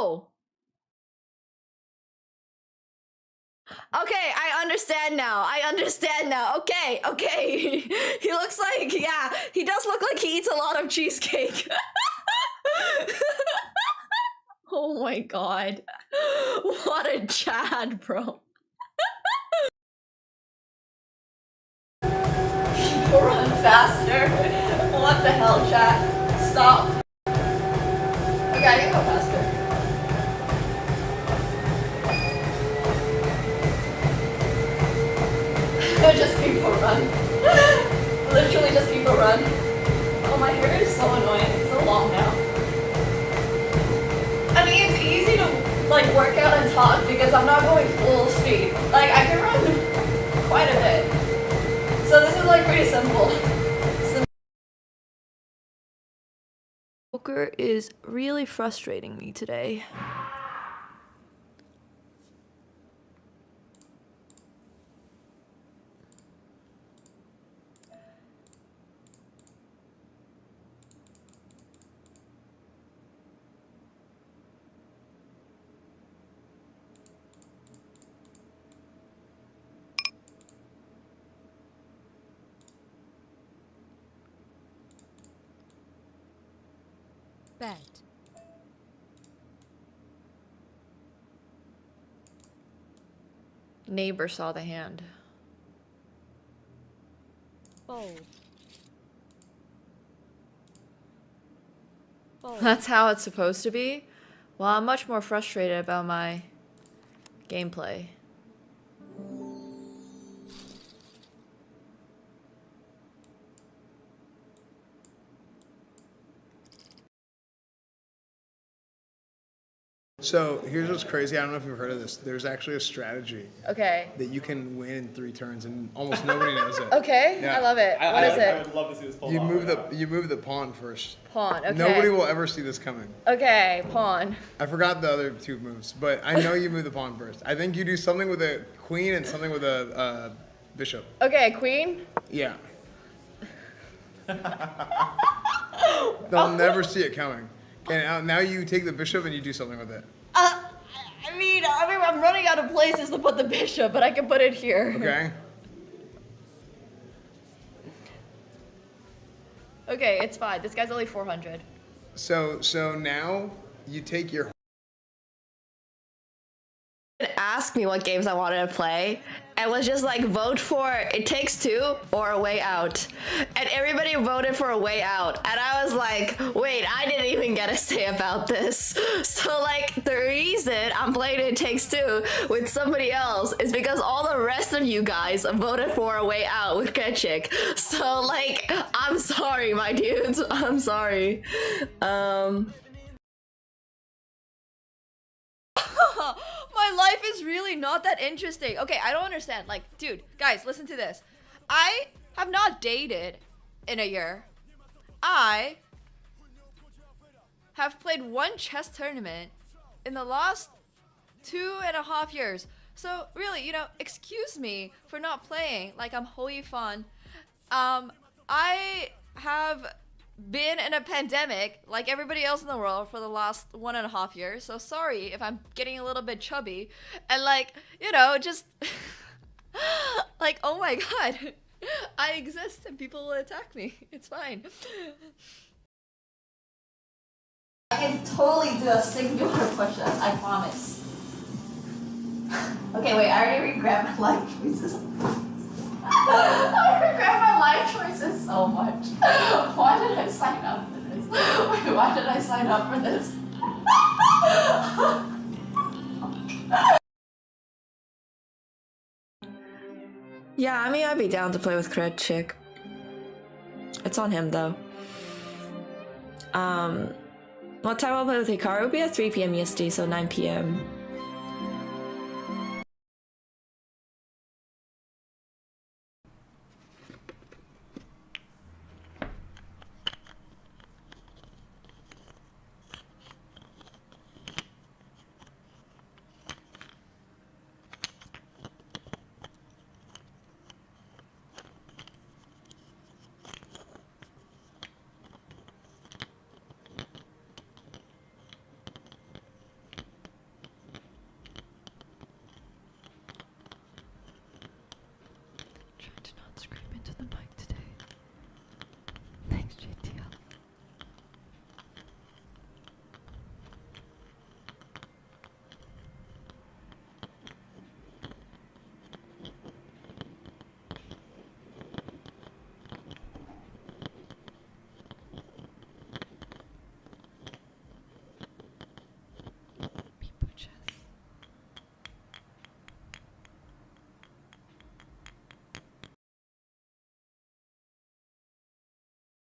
Oh. Okay, I understand now. I understand now. Okay, okay. He looks like, yeah, he does look like he eats a lot of cheesecake. Oh my god. What a Chad, bro. People run faster. What the hell, chat? Stop. Okay, I can go faster. Just people run. Literally just people run. Oh, my hair is so annoying. It's so long now. I mean, it's easy to like work out and talk because I'm not going full speed. Like, I can run quite a bit. So this is like pretty simple. Poker is really frustrating me today. Bet. Neighbor saw the hand. Fold. Fold. That's how it's supposed to be? Well, I'm much more frustrated about my gameplay. So here's what's crazy. I don't know if you've heard of this. There's actually a strategy Okay. that you can win in 3 turns, and almost nobody knows it. Okay, Yeah. I love it. What is I it? would love to see this pulled You off move right the you move the pawn first. Pawn, okay. Nobody will ever see this coming. Okay, pawn. I forgot the other 2 moves, but I know you move the pawn first. I think you do something with a queen and something with a bishop. Okay, queen. Yeah. They'll never see it coming. And now you take the bishop and you do something with it. I mean, I'm running out of places to put the bishop, but I can put it here. Okay? Okay, it's fine. This guy's only 400. So now you take your Ask me what games I wanted to play and was just like, vote for It Takes Two or A Way Out. And everybody voted for A Way Out. And I was like, wait, I didn't even get a say about this. So like, the reason I'm playing It Takes Two with somebody else is because all the rest of you guys voted for A Way Out with Ketchik. So like, I'm sorry, my dudes. I'm sorry. My life is really not that interesting. Okay, I don't understand. Like, dude, guys, listen to this. I have not dated in a year. I have played 1 chess tournament in the last 2.5 years. So really, you know, excuse me for not playing like I'm Hoi Fan. I have been in a pandemic like everybody else in the world for the last 1.5 years, so sorry if I'm getting a little bit chubby and like, you know, just like, oh my god, I exist and people will attack me. It's fine. I can totally do a singular push-up, I promise. Okay, wait, I already regret my life choices. I regret my life choices so much. Why did I sign up for this? Wait, why did I sign up for this? Yeah, I mean, I'd be down to play with Cred Chick. It's on him, though. What time I'll play with Hikaru? It would be at 3 p.m. EST, so 9 p.m.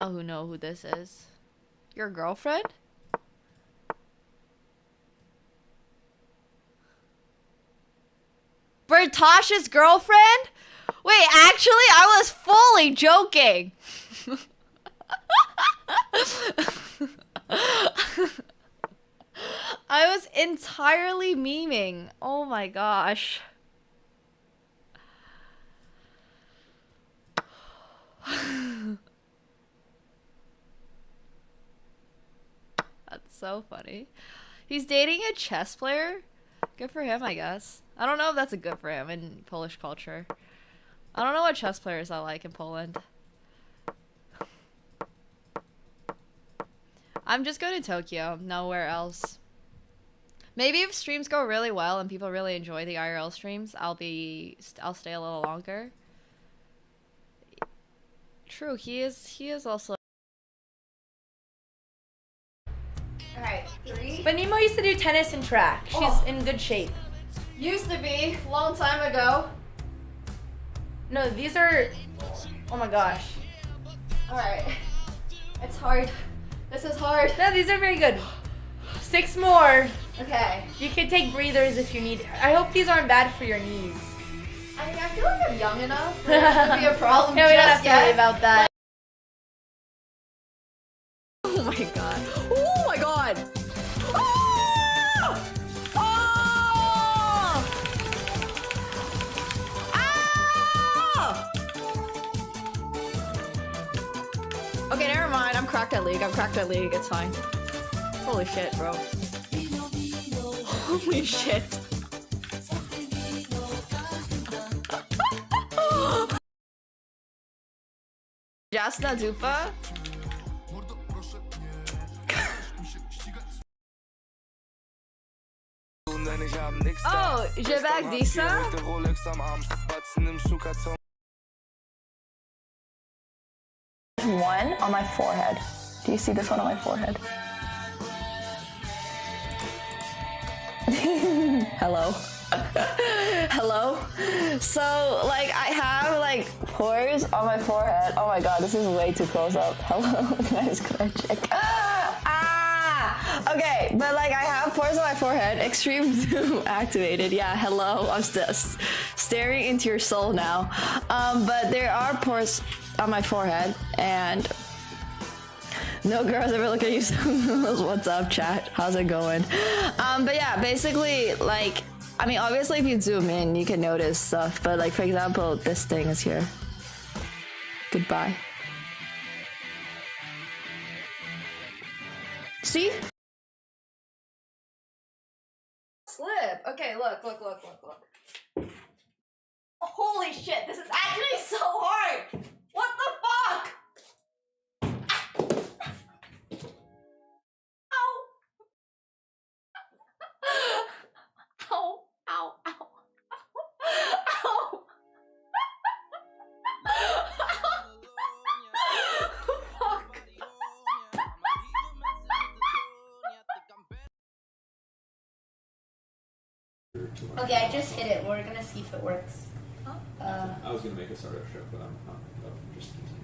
Oh, who know who this is? Your girlfriend? Bertosh's girlfriend? Wait, actually, I was fully joking. I was entirely memeing. Oh my gosh. That's so funny. He's dating a chess player? Good for him, I guess. I don't know if that's a good for him in Polish culture. I don't know what chess players are like in Poland. I'm just going to Tokyo, nowhere else. Maybe if streams go really well and people really enjoy the IRL streams, I'll stay a little longer. True, he is also. Alright, 3. But Nemo used to do tennis and track. She's in good shape. Used to be, long time ago. No, these are... Oh my gosh. Alright. It's hard. This is hard. No, these are very good. 6 more. Okay. You can take breathers if you need. I hope these aren't bad for your knees. I mean, I feel like I'm young enough for it to be a problem. Yeah, we don't have just to worry yet. about that. Oh my god. Oh my god. Oh! Oh! Ah! Okay, never mind. I'm cracked at League. It's fine. Holy shit, bro. Holy shit. Jasna dupa? Oh, Jebak Disa? One on my forehead. Do you see this one on my forehead? Hello. Hello. So, like, I have, like, pores on my forehead. Oh my god, this is way too close up. Hello, guys, can I check? Okay, but, like, I have pores on my forehead. Extreme zoom activated. Yeah, hello. I'm staring into your soul now. But there are pores on my forehead, and no girls ever look at you. What's up, chat? How's it going? But yeah, basically, like, I mean, obviously if you zoom in, you can notice stuff, but like, for example, this thing is here. Goodbye. See? Slip. Okay, look. Holy shit, this is actually so hard! What the fuck? Ow. Ow. Ow. Ow. Ow. Fuck. Okay, I just hit it. We're gonna see if it works. I was gonna make a startup show, but I'm just continue.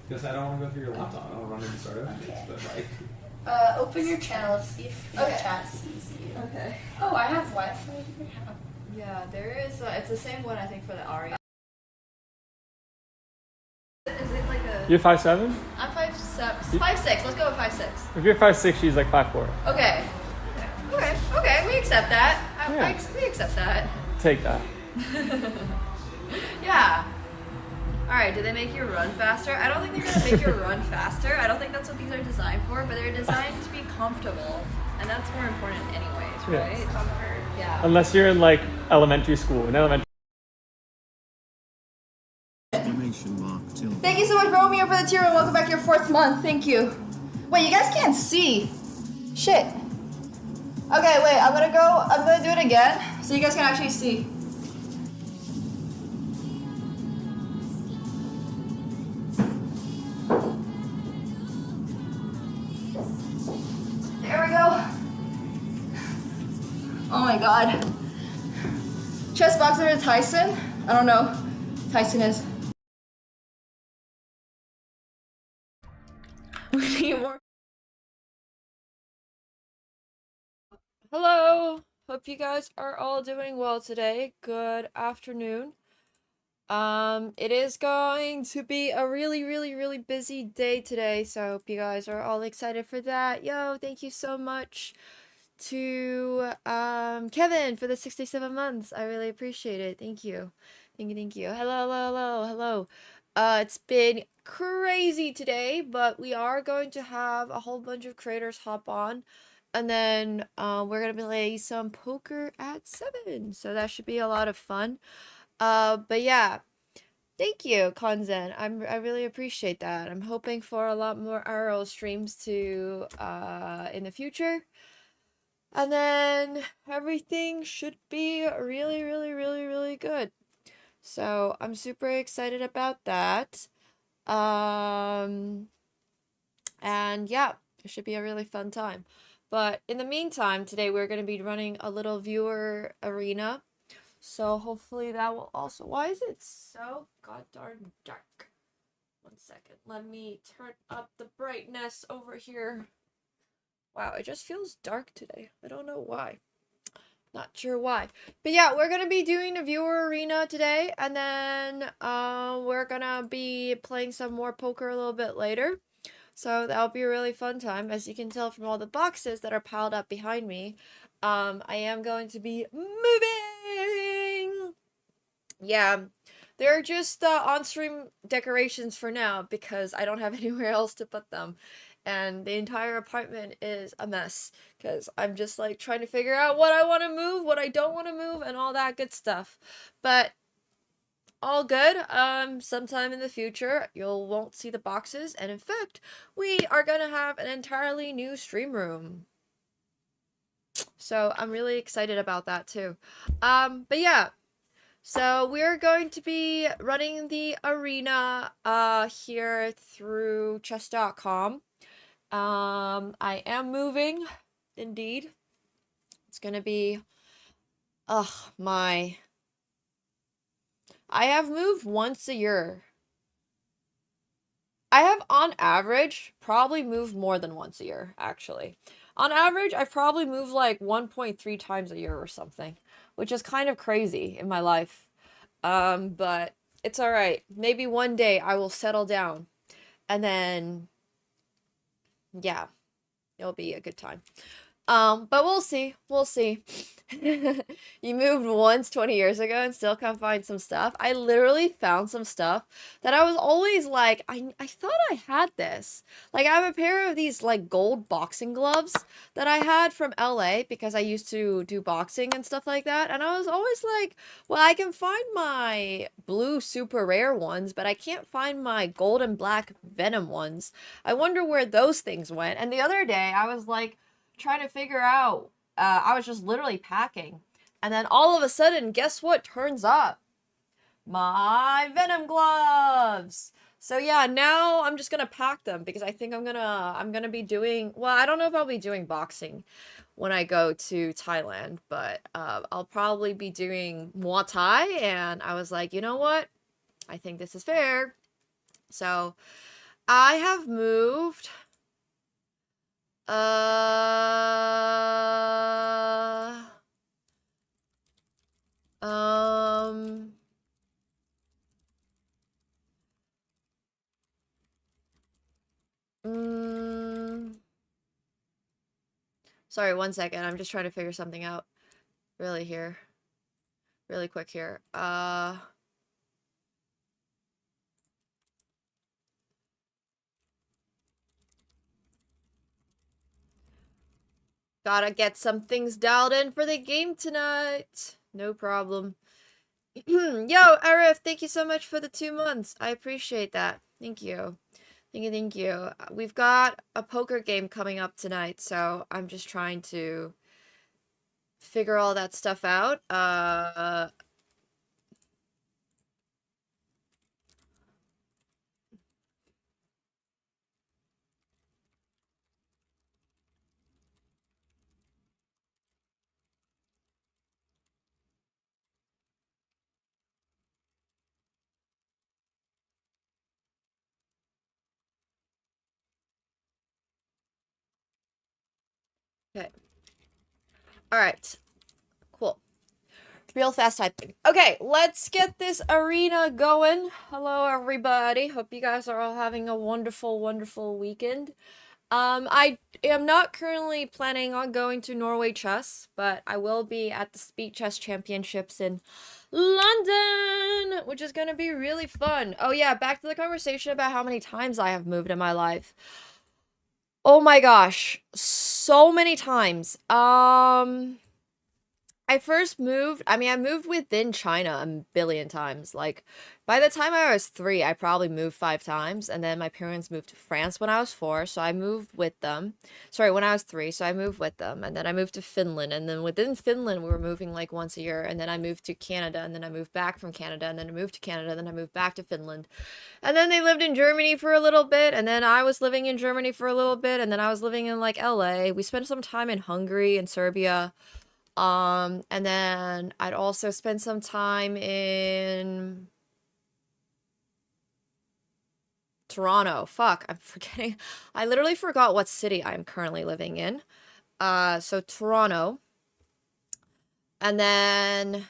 Because I don't want to go through your laptop. I don't run into startup meetings, but like. Open your channel, see if your chat sees you. Okay. Oh, I have Wi-Fi. Yeah, there is. It's the same one I think for the Aria. Is it like a? You're 5'7"? I'm 5'6". 5'6". Let's go with 5'6". If you're 5'6", she's like 5'4". Okay. Okay. We accept that. Yeah. We accept that. Take that. Yeah. All right. Do they make you run faster? I don't think they're gonna make you run faster. I don't think that's what these are designed for. But they're designed to be comfortable, and that's more important, anyways, Yeah. right? Comfort. Yeah. Unless you're in like elementary school. In elementary. Thank you so much, Romeo, for the tier, and welcome back to your 4th month. Thank you. Wait, you guys can't see. Shit. Okay, wait, I'm gonna do it again, so you guys can actually see. There we go. Oh my god. Chess boxer to Tyson? I don't know. Tyson is. We need more. Hello! Hope you guys are all doing well today. Good afternoon. It is going to be a really busy day today, so I hope you guys are all excited for that. Yo, thank you so much to Kevin for the 67 months. I really appreciate it. Thank you. Thank you. Hello. It's been crazy today, but we are going to have a whole bunch of creators hop on. And then we're gonna play some poker at 7. So that should be a lot of fun. But yeah. Thank you, Konzen. I really appreciate that. I'm hoping for a lot more RL streams to in the future. And then everything should be really good. So I'm super excited about that. And yeah, it should be a really fun time. But in the meantime, today we're going to be running a little viewer arena. So hopefully that will also... Why is it so goddamn dark? 1 second. Let me turn up the brightness over here. Wow, it just feels dark today. I don't know why. Not sure why. But yeah, we're going to be doing a viewer arena today. And then we're going to be playing some more poker a little bit later. So that'll be a really fun time. As you can tell from all the boxes that are piled up behind me, I am going to be moving. Yeah, they're just on-stream decorations for now because I don't have anywhere else to put them. And the entire apartment is a mess because I'm just like trying to figure out what I want to move, what I don't want to move, and all that good stuff. But all good. Sometime in the future, won't see the boxes, and in fact, we are gonna have an entirely new stream room. So I'm really excited about that too. But yeah. So we're going to be running the arena here through chess.com. I am moving, indeed. It's gonna be I have moved once a year. I have on average probably moved more than once a year, actually. On average, I've probably moved like 1.3 times a year or something, which is kind of crazy in my life. But it's all right. Maybe one day I will settle down and then, yeah, it'll be a good time. But we'll see. We'll see. You moved once 20 years ago and still can't find some stuff. I literally found some stuff that I was always like, I thought I had this. Like, I have a pair of these, like, gold boxing gloves that I had from LA because I used to do boxing and stuff like that. And I was always like, well, I can find my blue super rare ones, but I can't find my gold and black Venom ones. I wonder where those things went. And the other day, I was like, trying to figure out, I was just literally packing, and then all of a sudden, guess what turns up? My Venom gloves. So yeah, now I'm just gonna pack them because I think I'm gonna be doing, well, I don't know if I'll be doing boxing when I go to Thailand, but I'll probably be doing Muay Thai, and I was like, you know what? I think this is fair. So I have moved um, sorry, 1 second. I'm just trying to figure something out really here. Really quick here. Gotta get some things dialed in for the game tonight. No problem. Yo, Arif, thank you so much for the 2 months. I appreciate that. Thank you. Thank you. We've got a poker game coming up tonight, so I'm just trying to figure all that stuff out. Okay. All right. Cool. Real fast typing. Okay, let's get this arena going. Hello, everybody. Hope you guys are all having a wonderful, wonderful weekend. I am not currently planning on going to Norway Chess, but I will be at the Speed Chess Championships in London, which is going to be really fun. Oh yeah, back to the conversation about how many times I have moved in my life. Oh my gosh, so many times. I first moved, I moved within China a billion times. Like, by the time I was 3, I probably moved 5 times. And then my parents moved to France when I was 4, so I moved with them. Sorry, when I was 3, so I moved with them. And then I moved to Finland. And then within Finland, we were moving like once a year. And then I moved to Canada. And then I moved back from Canada. And then I moved to Canada. And then I moved back to Finland. And then they lived in Germany for a little bit. And then I was living in Germany for a little bit. And then I was living in like LA. We spent some time in Hungary and Serbia. And then I'd also spend some time in Toronto. Fuck, I'm forgetting. I literally forgot what city I'm currently living in. So Toronto. And then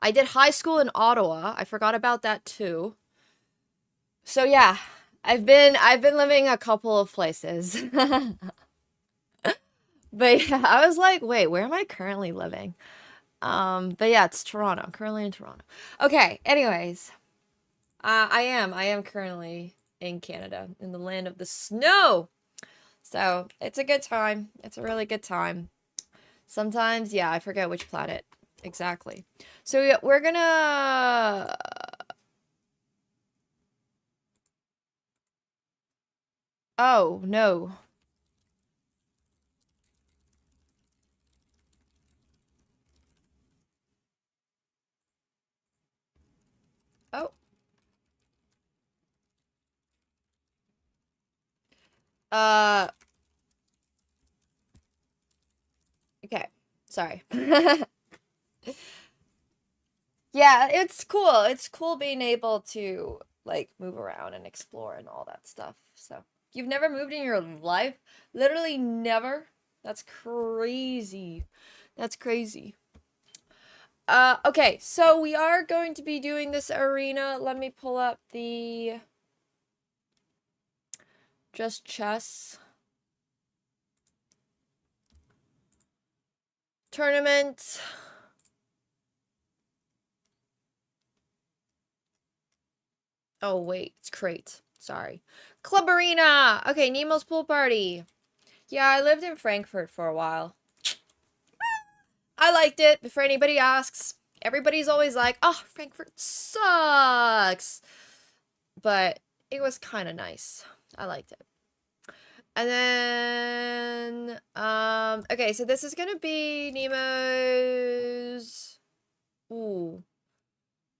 I did high school in Ottawa. I forgot about that too. So yeah, I've been living a couple of places. But yeah, I was like, wait, where am I currently living? But yeah, it's Toronto. I'm currently in Toronto. Okay, anyways. I am currently in Canada, in the land of the snow. So, it's a good time. It's a really good time. Sometimes, yeah, I forget which planet exactly. So, yeah, we're gonna... Oh, no. Oh. Okay. Sorry. Yeah, it's cool. It's cool being able to, like, move around and explore and all that stuff. So, you've never moved in your life? Literally never? That's crazy. That's crazy. Okay, so we are going to be doing this arena. Let me pull up the Just Chess tournament. Oh, wait, it's Crate. Sorry. Club Arena! Okay, Nemo's Pool Party. Yeah, I lived in Frankfurt for a while. I liked it, before anybody asks. Everybody's always like, oh, Frankfurt sucks. But it was kind of nice. I liked it. And then, okay, so this is gonna be Nemo's... Ooh.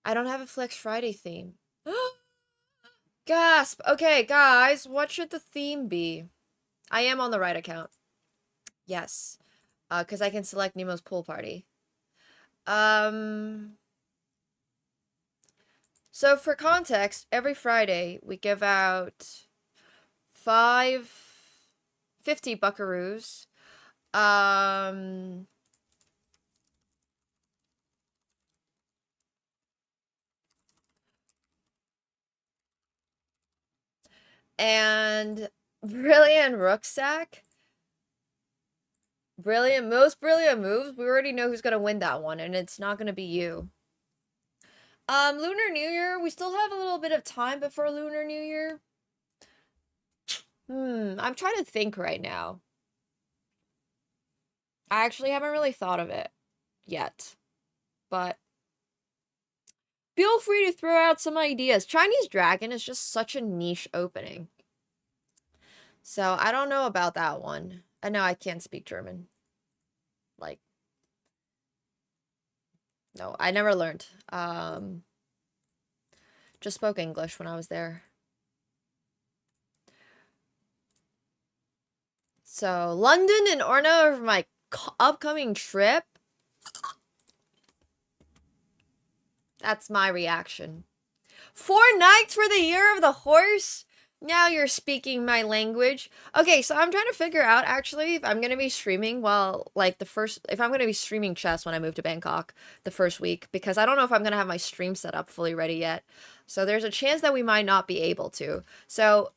I don't have a Flex Friday theme. Gasp! Okay, guys, what should the theme be? I am on the right account. Yes. Because I can select Nemo's Pool Party. So for context, every Friday we give out 50 buckaroos. And Brilliant Rucksack. Most brilliant moves. We already know who's gonna win that one, and it's not gonna be you. Lunar New Year. We still have a little bit of time before Lunar New Year. I'm trying to think right now. I actually haven't really thought of it yet. But feel free to throw out some ideas. Chinese Dragon is just such a niche opening. So, I don't know about that one. I know I can't speak German. Like, no, I never learned. Just spoke English when I was there. So, London in honor of my upcoming trip. That's my reaction. 4 nights for the Year of the Horse? Now you're speaking my language. Okay, so I'm trying to figure out actually if I'm gonna be streaming if I'm gonna be streaming chess when I move to Bangkok the first week, because I don't know if I'm gonna have my stream set up fully ready yet. So there's a chance that we might not be able to. So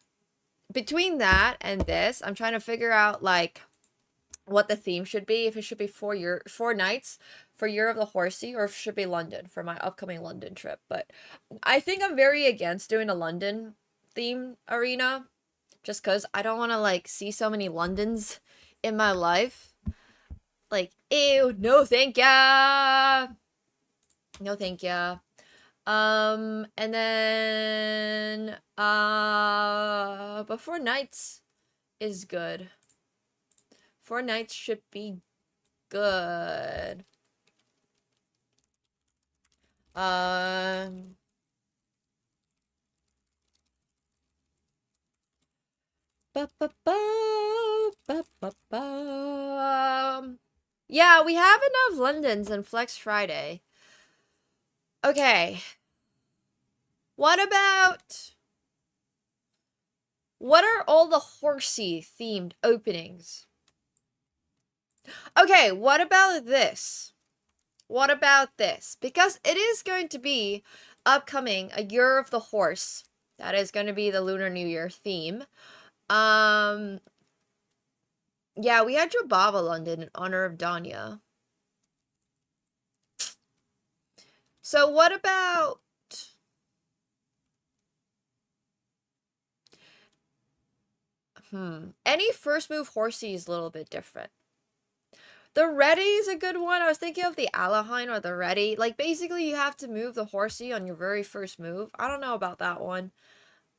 between that and this, I'm trying to figure out like what the theme should be. If it should be 4 nights for Year of the Horsey, or if it should be London for my upcoming London trip. But I think I'm very against doing a London theme arena, just because I don't want to like see so many Londons in my life. Like, ew, no thank ya. No thank ya. And then but 4 nights is good. 4 nights should be good. Yeah, we have enough Londons and Flex Friday. Okay. What are all the horsey themed openings? Okay, what about this? What about this? Because it is going to be upcoming a Year of the Horse. That is going to be the Lunar New Year theme. Yeah, we had Jobava London in honor of Danya. So what about any first move horsey is a little bit different. The ready is a good one. I was thinking of the Alahine or the ready. Like, basically, you have to move the horsey on your very first move. I don't know about that one.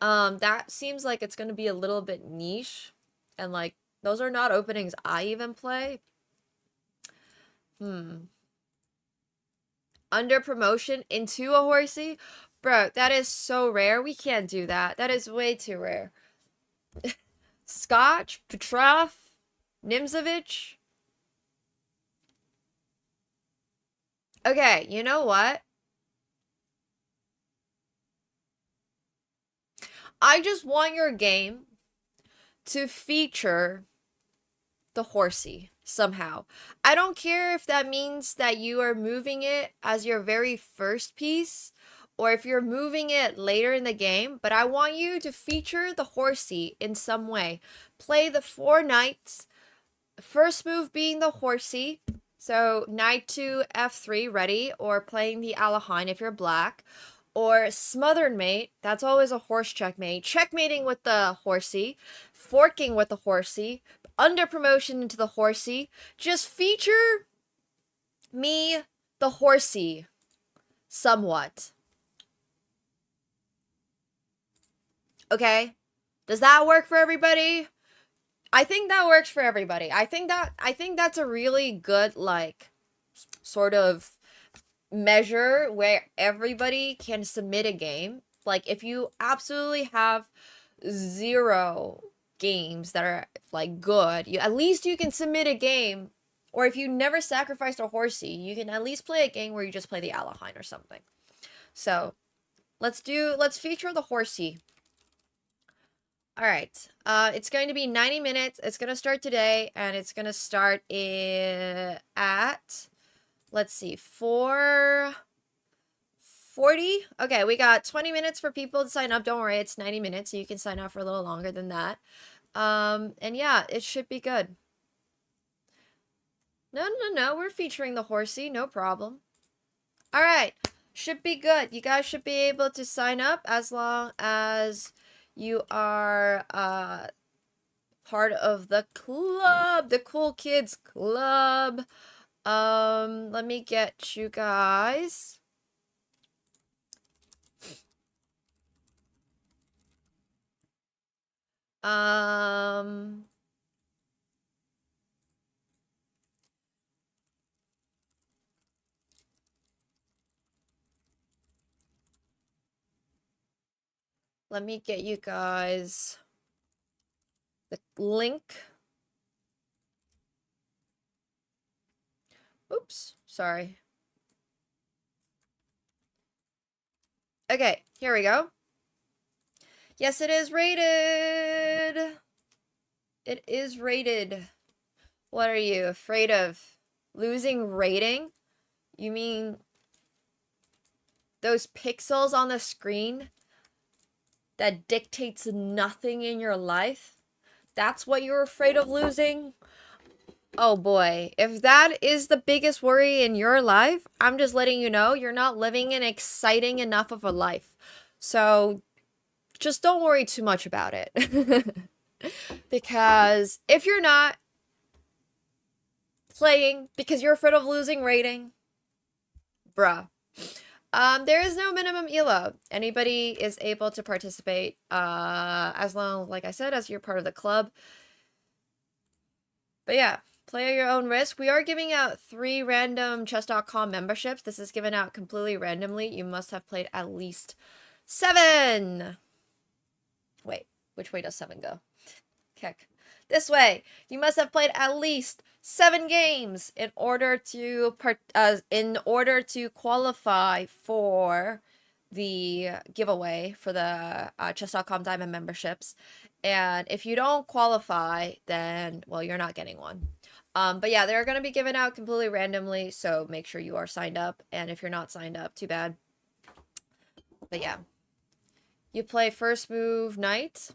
That seems like it's going to be a little bit niche. And, like, those are not openings I even play. Under promotion into a horsey? Bro, that is so rare. We can't do that. That is way too rare. Scotch, Petrov, Nimzovich. Okay, you know what? I just want your game to feature the horsey somehow. I don't care if that means that you are moving it as your very first piece, or if you're moving it later in the game, but I want you to feature the horsey in some way. Play the 4 knights, first move being the horsey. So knight to f3 ready, or playing the Alahine if you're black, or smothered mate. That's always a horse checkmate. Checkmating with the horsey, forking with the horsey, under promotion into the horsey. Just feature me, the horsey, somewhat. Okay? Does that work for everybody? I think that works for everybody. I think that's a really good, like, sort of measure where everybody can submit a game. Like, if you absolutely have 0 games that are, like, good, at least you can submit a game. Or if you never sacrificed a horsey, you can at least play a game where you just play the Alahine or something. So, let's feature the horsey. All right, it's going to be 90 minutes. It's going to start today, and it's going to start at, let's see, 4:40. Okay, we got 20 minutes for people to sign up. Don't worry, it's 90 minutes, so you can sign up for a little longer than that. And yeah, it should be good. No, we're featuring the horsey, no problem. All right, should be good. You guys should be able to sign up as long as you are part of the club, the Cool Kids Club. Let me get you guys. Let me get you guys the link. Oops, sorry. Okay, here we go. Yes, it is rated. It is rated. What are you afraid of? Losing rating? You mean those pixels on the screen that dictates nothing in your life? That's what you're afraid of losing? Oh boy, if that is the biggest worry in your life, I'm just letting you know you're not living an exciting enough of a life. So just don't worry too much about it. Because if you're not playing because you're afraid of losing rating, bruh. There is no minimum elo. Anybody is able to participate, as long, like I said, as you're part of the club. But yeah, play at your own risk. We are giving out 3 random chess.com memberships. This is given out completely randomly. You must have played at least 7. Wait, which way does 7 go? Kick. This way. You must have played at least 7 games in order to qualify for the giveaway for the chess.com diamond memberships. And if you don't qualify, then, well, you're not getting one. But yeah, they're going to be given out completely randomly, so make sure you are signed up. And if you're not signed up, too bad. But yeah. You play first move knight.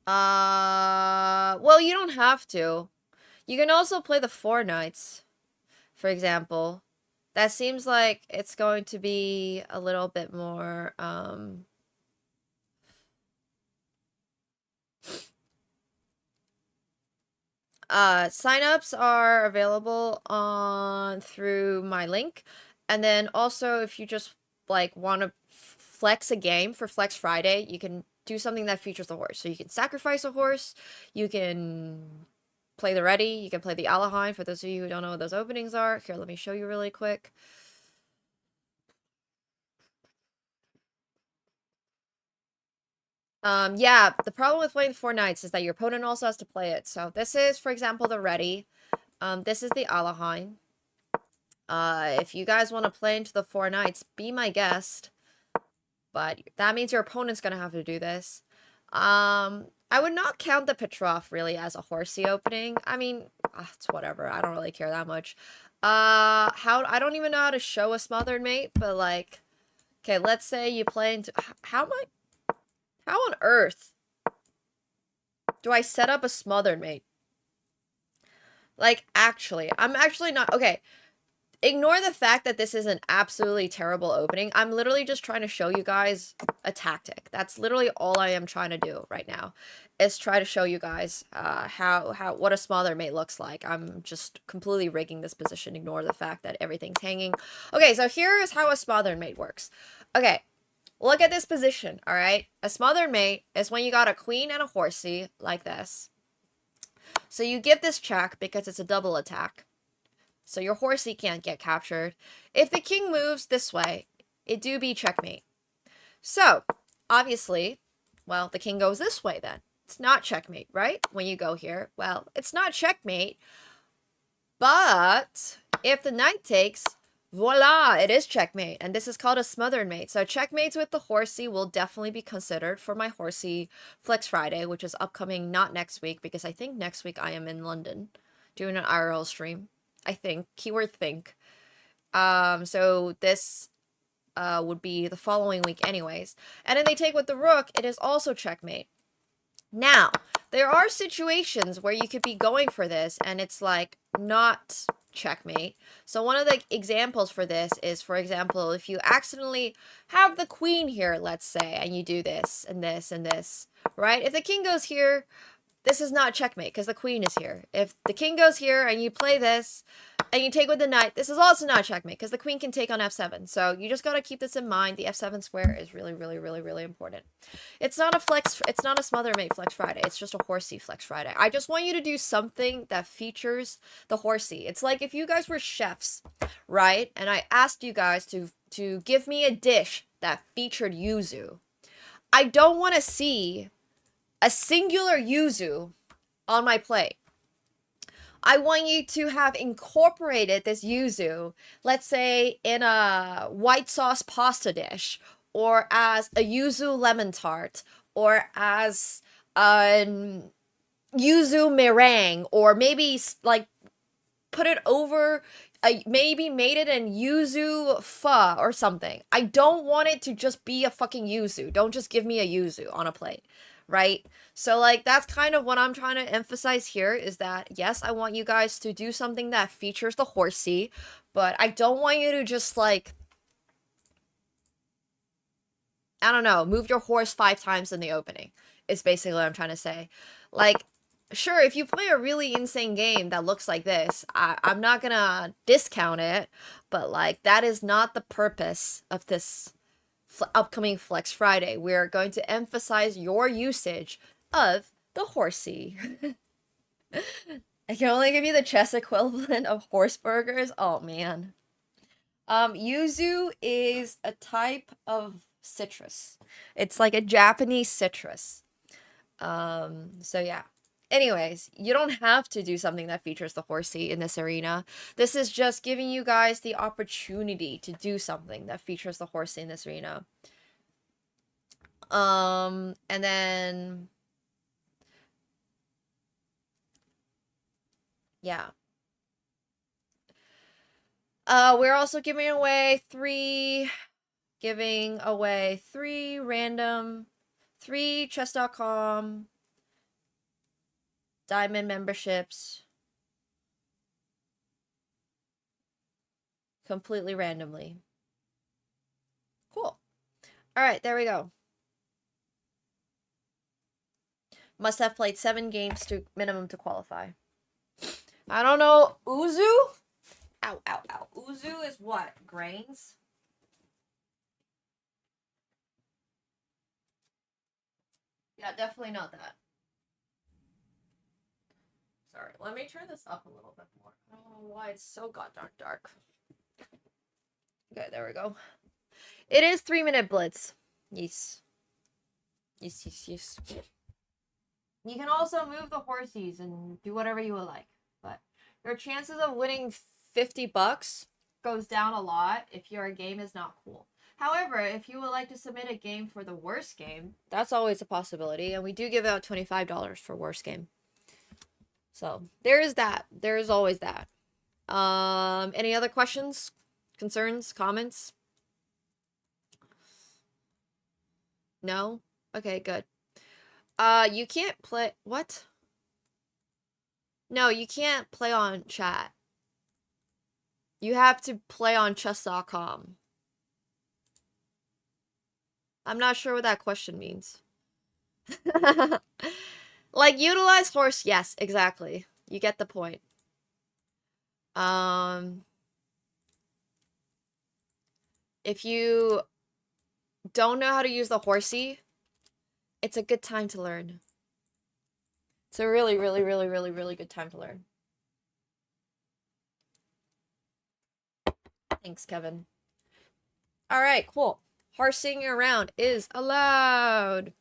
Well, you don't have to. You can also play the 4 knights, for example. That seems like it's going to be a little bit more, signups are available through my link. And then also, if you just, like, want to flex a game for Flex Friday, you can do something that features the horse. So you can sacrifice a horse, you can play the ready, you can play the Alahine, for those of you who don't know what those openings are. Here, let me show you really quick. Yeah, the problem with playing 4 knights is that your opponent also has to play it. So this is, for example, the ready. This is the Alahine. If you guys want to play into the 4 knights, be my guest. But that means your opponent's going to have to do this. I would not count the Petrov really as a horsey opening. I mean, it's whatever. I don't really care that much. I don't even know how to show a smothered mate, but like, okay, let's say you play into, how on earth do I set up a smothered mate? Like, actually, I'm actually not, okay. Ignore the fact that this is an absolutely terrible opening. I'm literally just trying to show you guys a tactic. That's literally all I am trying to do right now, is try to show you guys what a smaller mate looks like. I'm just completely rigging this position. Ignore the fact that everything's hanging. Okay, so here is how a smothered mate works. Okay, look at this position, all right? A smothered mate is when you got a queen and a horsey like this. So you give this check because it's a double attack. So your horsey can't get captured. If the king moves this way, it do be checkmate. So, obviously, well, the king goes this way then. It's not checkmate, right? When you go here, well, it's not checkmate. But if the knight takes, voila, it is checkmate. And this is called a smothered mate. So checkmates with the horsey will definitely be considered for my horsey Flex Friday, which is upcoming not next week, because I think next week I am in London doing an IRL stream. I think. Keyword think. So this would be the following week anyways. And then they take with the rook, it is also checkmate. Now, there are situations where you could be going for this and it's like not checkmate. So one of the examples for this is, for example, if you accidentally have the queen here, let's say, and you do this and this and this, right? If the king goes here, this is not checkmate because the queen is here. If the king goes here and you play this and you take with the knight, this is also not checkmate because the queen can take on f7. So you just got to keep this in mind. The f7 square is really, really, really, really important. It's not a smother mate Flex Friday. It's just a horsey Flex Friday. I just want you to do something that features the horsey. It's like if you guys were chefs, right? And I asked you guys to give me a dish that featured yuzu. I don't want to see a singular yuzu on my plate. I want you to have incorporated this yuzu, let's say in a white sauce pasta dish, or as a yuzu lemon tart, or as a yuzu meringue, or maybe like put it over, maybe made it in yuzu pho or something. I don't want it to just be a fucking yuzu. Don't just give me a yuzu on a plate, right? So like that's kind of what I'm trying to emphasize here, is that yes, I want you guys to do something that features the horsey, but I don't want you to just like, I don't know, move your horse 5 times in the opening. Is basically what I'm trying to say. Like, sure, if you play a really insane game that looks like this, I'm not gonna discount it, but like that is not the purpose of this upcoming Flex Friday. We're going to emphasize your usage of the horsey. I can only give you the chess equivalent of horse burgers. Oh man. Yuzu is a type of citrus. It's like a Japanese citrus. So yeah. Anyways, you don't have to do something that features the horsey in this arena. This is just giving you guys the opportunity to do something that features the horsey in this arena. And then yeah. We're also giving away three random, 3 chess.com diamond memberships completely randomly. Cool. All right, there we go. Must have played 7 games to minimum to qualify. I don't know. Uzu? Ow, ow, ow. Uzu is what? Grains? Yeah, definitely not that. Sorry, let me turn this up a little bit more. I don't know why it's so goddamn dark. Okay, there we go. It is 3-minute blitz. Yes. Yes, yes, yes. You can also move the horsies and do whatever you would like, but your chances of winning $50 goes down a lot if your game is not cool. However, if you would like to submit a game for the worst game, that's always a possibility, and we do give out $25 for worst game. So there is that. There is always that. Any other questions, concerns, comments? No? Okay, good. You can't play, what? No, you can't play on chat. You have to play on chess.com. I'm not sure what that question means. Like, utilize horse, yes, exactly. You get the point. If you don't know how to use the horsey, it's a good time to learn. It's a really, really, really, really, really good time to learn. Thanks, Kevin. All right, cool. Horsing around is allowed.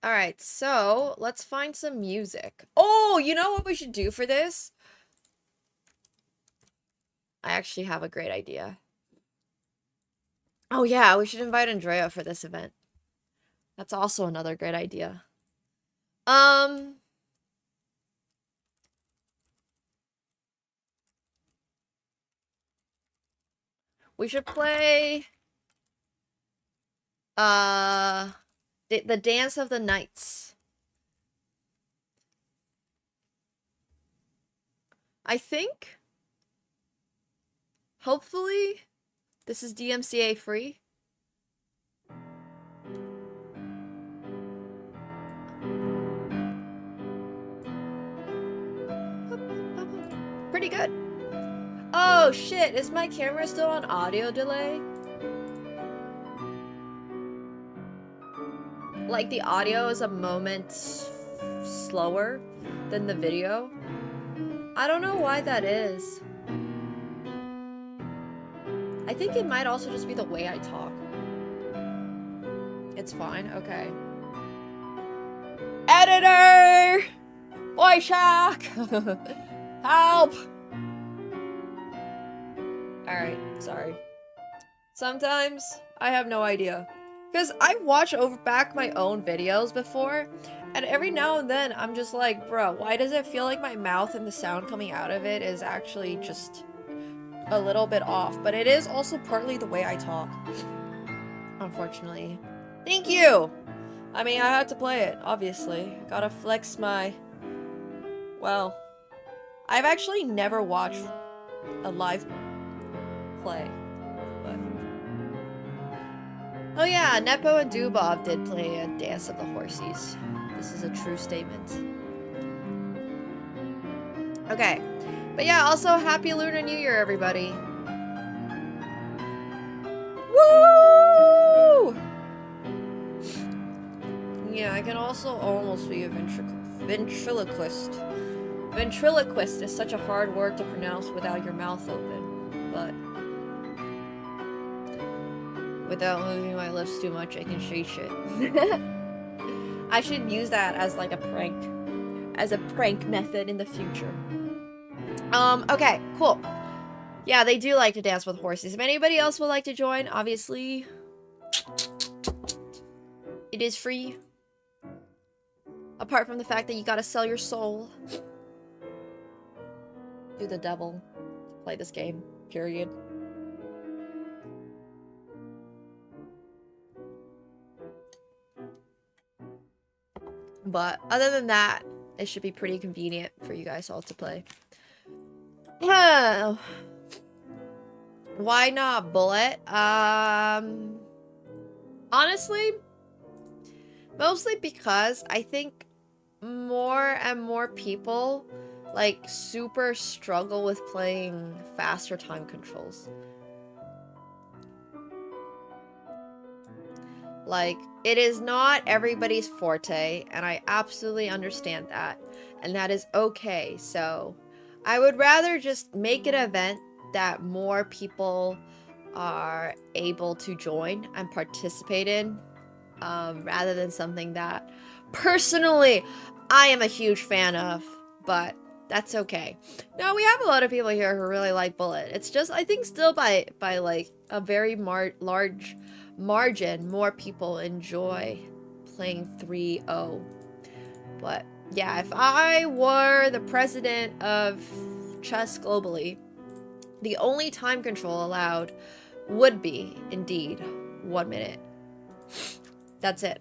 All right, so let's find some music. Oh, you know what we should do for this? I actually have a great idea. Oh yeah, we should invite Andrea for this event. That's also another great idea. We should play the Dance of the Knights. I think hopefully this is DMCA free. Pretty good. Oh shit, is my camera still on audio delay? Like the audio is a moment slower than the video? I don't know why that is. I think it might also just be the way I talk. It's fine, okay. Editor! Boy Shack! Help! Alright, sorry. Sometimes I have no idea. Because I've watched back my own videos before, and every now and then I'm just like, bro, why does it feel like my mouth and the sound coming out of it is actually just a little bit off? But it is also partly the way I talk. Unfortunately. Thank you! I mean, I had to play it, obviously. Gotta flex my... Well, I've actually never watched a live play. But... Oh yeah, Nepo and Dubov did play a Dance of the Horsies. This is a true statement. Okay. But yeah, also Happy Lunar New Year, everybody. Woo! Yeah, I can also almost be a ventriloquist. Ventriloquist is such a hard word to pronounce without your mouth open, but without moving my lips too much, I can say shit. I should use that as like a prank method in the future. Okay, cool. Yeah, they do like to dance with horses. If anybody else would like to join, obviously, it is free. Apart from the fact that you gotta sell your soul. Do the devil. Play this game. Period. But other than that, it should be pretty convenient for you guys all to play. Why not Bullet? Honestly, mostly because I think more and more people like super struggle with playing faster time controls. Like, it is not everybody's forte, and I absolutely understand that, and that is okay. So I would rather just make an event that more people are able to join and participate in, rather than something that personally I am a huge fan of, but that's okay. No, we have a lot of people here who really like Bullet. It's just, I think still by like a very large margin, more people enjoy playing 3-0. But yeah, if I were the president of chess globally, the only time control allowed would be, indeed, 1 minute. That's it.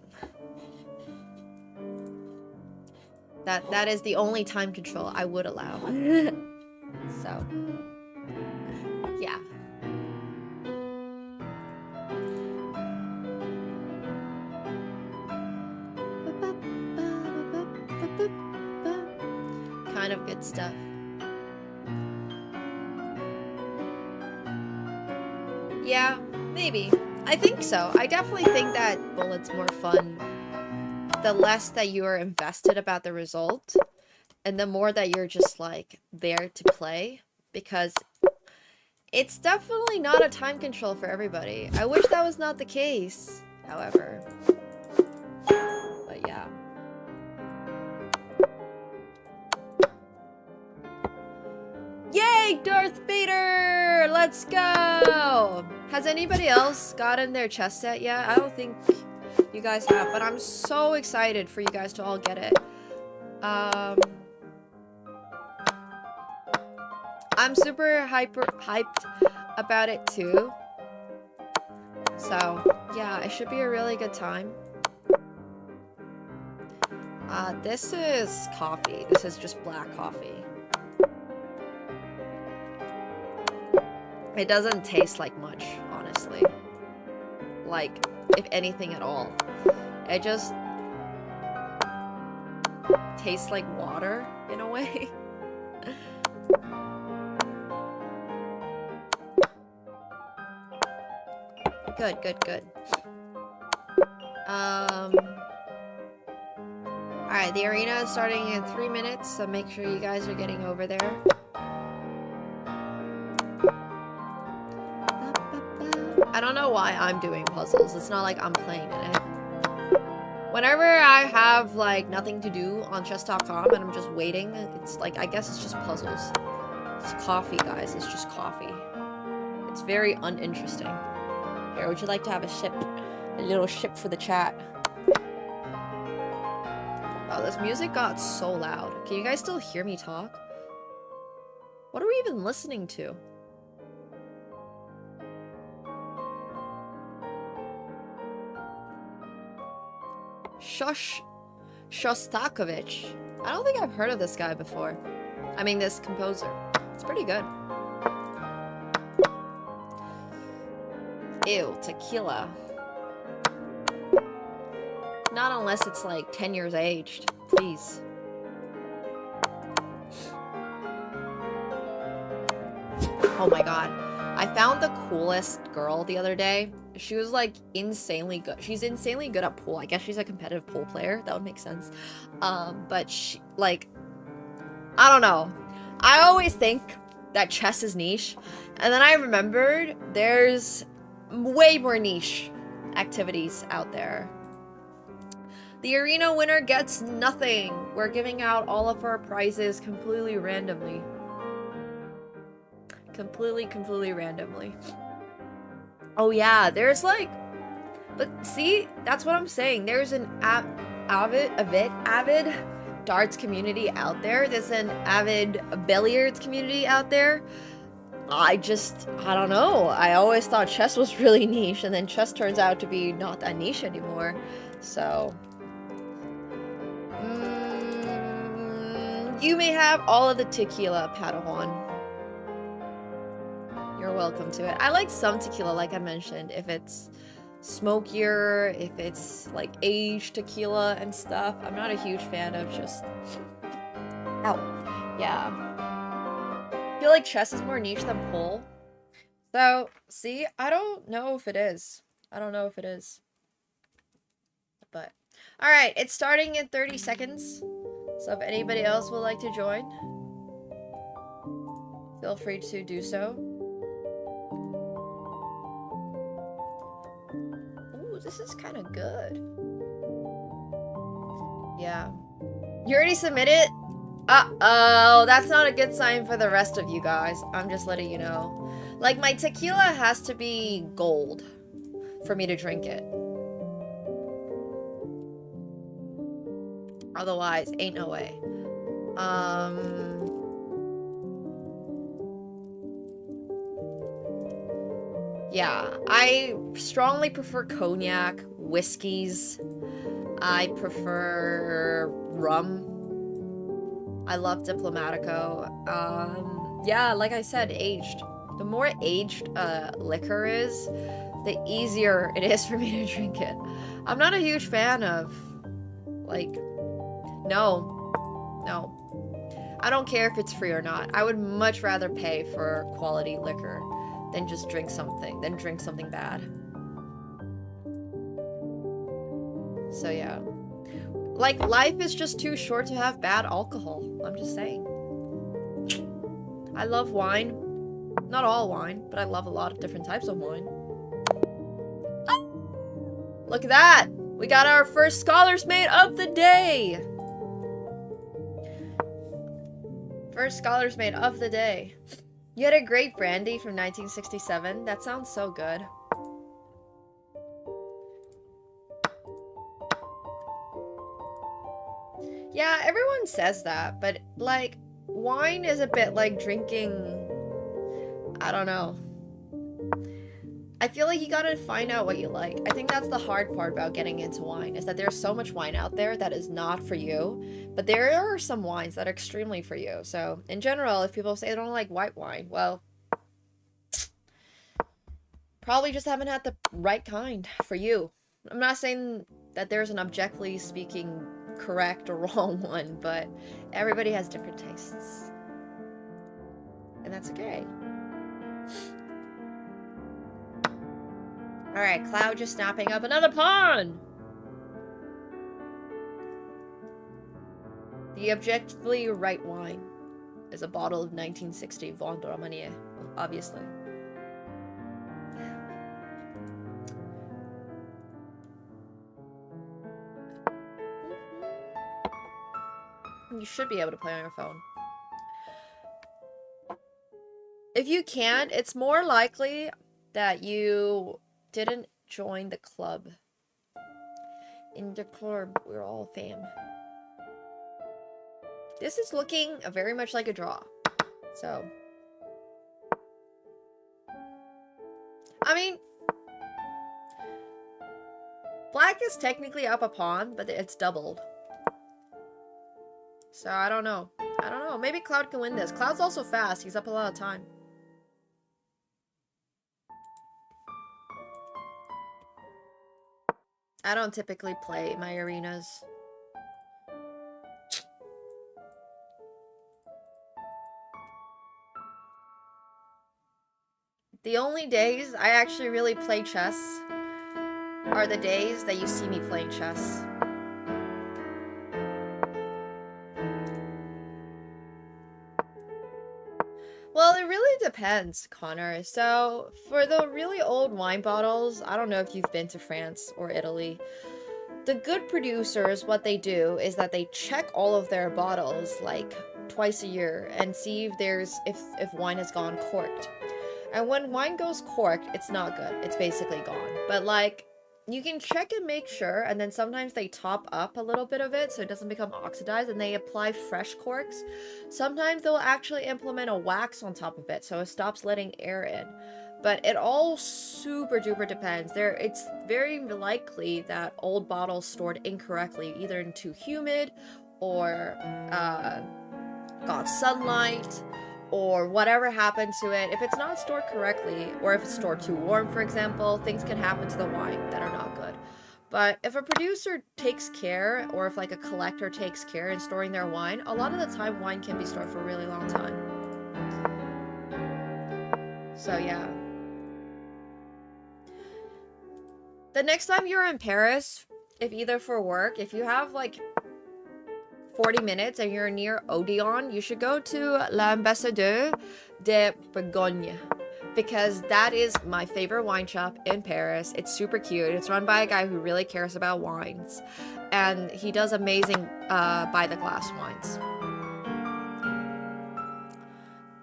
That is the only time control I would allow. So, yeah. Kind of good stuff. Yeah, maybe. I think so. I definitely think that Bullet's more fun the less that you are invested about the result, and the more that you're just like there to play, because it's definitely not a time control for everybody. I wish that was not the case, however. But yeah. Yay, Darth Vader! Let's go! Has anybody else gotten their chess set yet? I don't think you guys have, but I'm so excited for you guys to all get it. I'm super hyped about it too. So, yeah, it should be a really good time. This is coffee. This is just black coffee. It doesn't taste like much, honestly. Like, if anything at all. It just tastes like water in a way. Good, good, good. Alright, the arena is starting in 3 minutes, so make sure you guys are getting over there. I don't know why I'm doing puzzles. It's not like I'm playing in it. Whenever I have, like, nothing to do on chess.com and I'm just waiting, it's like, I guess it's just puzzles. It's coffee, guys. It's just coffee. very uninteresting. Here, would you like to have a sip? A little sip for the chat. Wow, this music got so loud. Can you guys still hear me talk? What are we even listening to? Shostakovich. I don't think I've heard of this guy before. I mean, this composer. It's pretty good. Ew, tequila. Not unless it's like 10 years aged. Please. Oh my god. I found the coolest girl the other day. She was like insanely good. She's insanely good at pool. I guess she's a competitive pool player. That would make sense. But she, like, I don't know. I always think that chess is niche. And then I remembered there's way more niche activities out there. The arena winner gets nothing. We're giving out all of our prizes completely randomly. Completely randomly. Oh yeah, there's like, but see, that's what I'm saying. There's an avid darts community out there. There's an avid billiards community out there. I don't know. I always thought chess was really niche, and then chess turns out to be not that niche anymore. So, you may have all of the tequila, Padawan. You're welcome to it. I like some tequila, like I mentioned, if it's smokier, if it's like aged tequila and stuff. I'm not a huge fan of just... Ow. Yeah. I feel like chess is more niche than pool. So, see, I don't know if it is. I don't know if it is. But, alright, it's starting in 30 seconds. So if anybody else would like to join, feel free to do so. This is kind of good. Yeah. You already submitted? Uh-oh, that's not a good sign for the rest of you guys. I'm just letting you know. Like, my tequila has to be gold for me to drink it. Otherwise, ain't no way. Yeah, I strongly prefer cognac, whiskeys. I prefer rum. I love Diplomatico. Yeah, like I said, aged. The more aged liquor is, the easier it is for me to drink it. I'm not a huge fan of, like, no. I don't care if it's free or not. I would much rather pay for quality liquor than just drink something bad. So yeah. Like, life is just too short to have bad alcohol. I'm just saying. I love wine. Not all wine, but I love a lot of different types of wine. Ah! Look at that! We got our first Scholars Mate of the day! First Scholars Mate of the day. You had a great brandy from 1967? That sounds so good. Yeah, everyone says that, but, like, wine is a bit like drinking... I don't know. I feel like you gotta find out what you like. I think that's the hard part about getting into wine, is that there's so much wine out there that is not for you, but there are some wines that are extremely for you. So, in general, if people say they don't like white wine, well... probably just haven't had the right kind for you. I'm not saying that there's an objectively speaking correct or wrong one, but everybody has different tastes. And that's okay. Alright, Cloud just snapping up another pawn! The objectively right wine is a bottle of 1960 Vin de Romanier, obviously. You should be able to play on your phone. If If you can't, it's more likely that you didn't join the club. In the club, we're all fam. This is looking very much like a draw. So, I mean, black is technically up a pawn, but it's doubled. So I don't know. I don't know. Maybe Cloud can win this. Cloud's also fast. He's up a lot of time. I don't typically play my arenas. The only days I actually really play chess are the days that you see me playing chess. Well, it really depends, Connor. So, for the really old wine bottles, I don't know if you've been to France or Italy. The good producers, what they do is that they check all of their bottles like twice a year and see if wine has gone corked. And when wine goes corked, it's not good. It's basically gone. But like, you can check and make sure, and then sometimes they top up a little bit of it so it doesn't become oxidized, and they apply fresh corks. Sometimes they'll actually implement a wax on top of it so it stops letting air in. But it all super duper depends. It's very likely that old bottles stored incorrectly, either in too humid or got sunlight, or whatever happened to it. If it's not stored correctly, or if it's stored too warm, for example, things can happen to the wine that are not good. But if a producer takes care, or if like a collector takes care in storing their wine, a lot of the time wine can be stored for a really long time. So yeah. The next time you're in Paris, if either for work, if you have like 40 minutes and you're near Odeon, you should go to l'Ambassadeur de Bourgogne, because that is my favorite wine shop in Paris. It's super cute. It's run by a guy who really cares about wines, and he does amazing by the glass wines.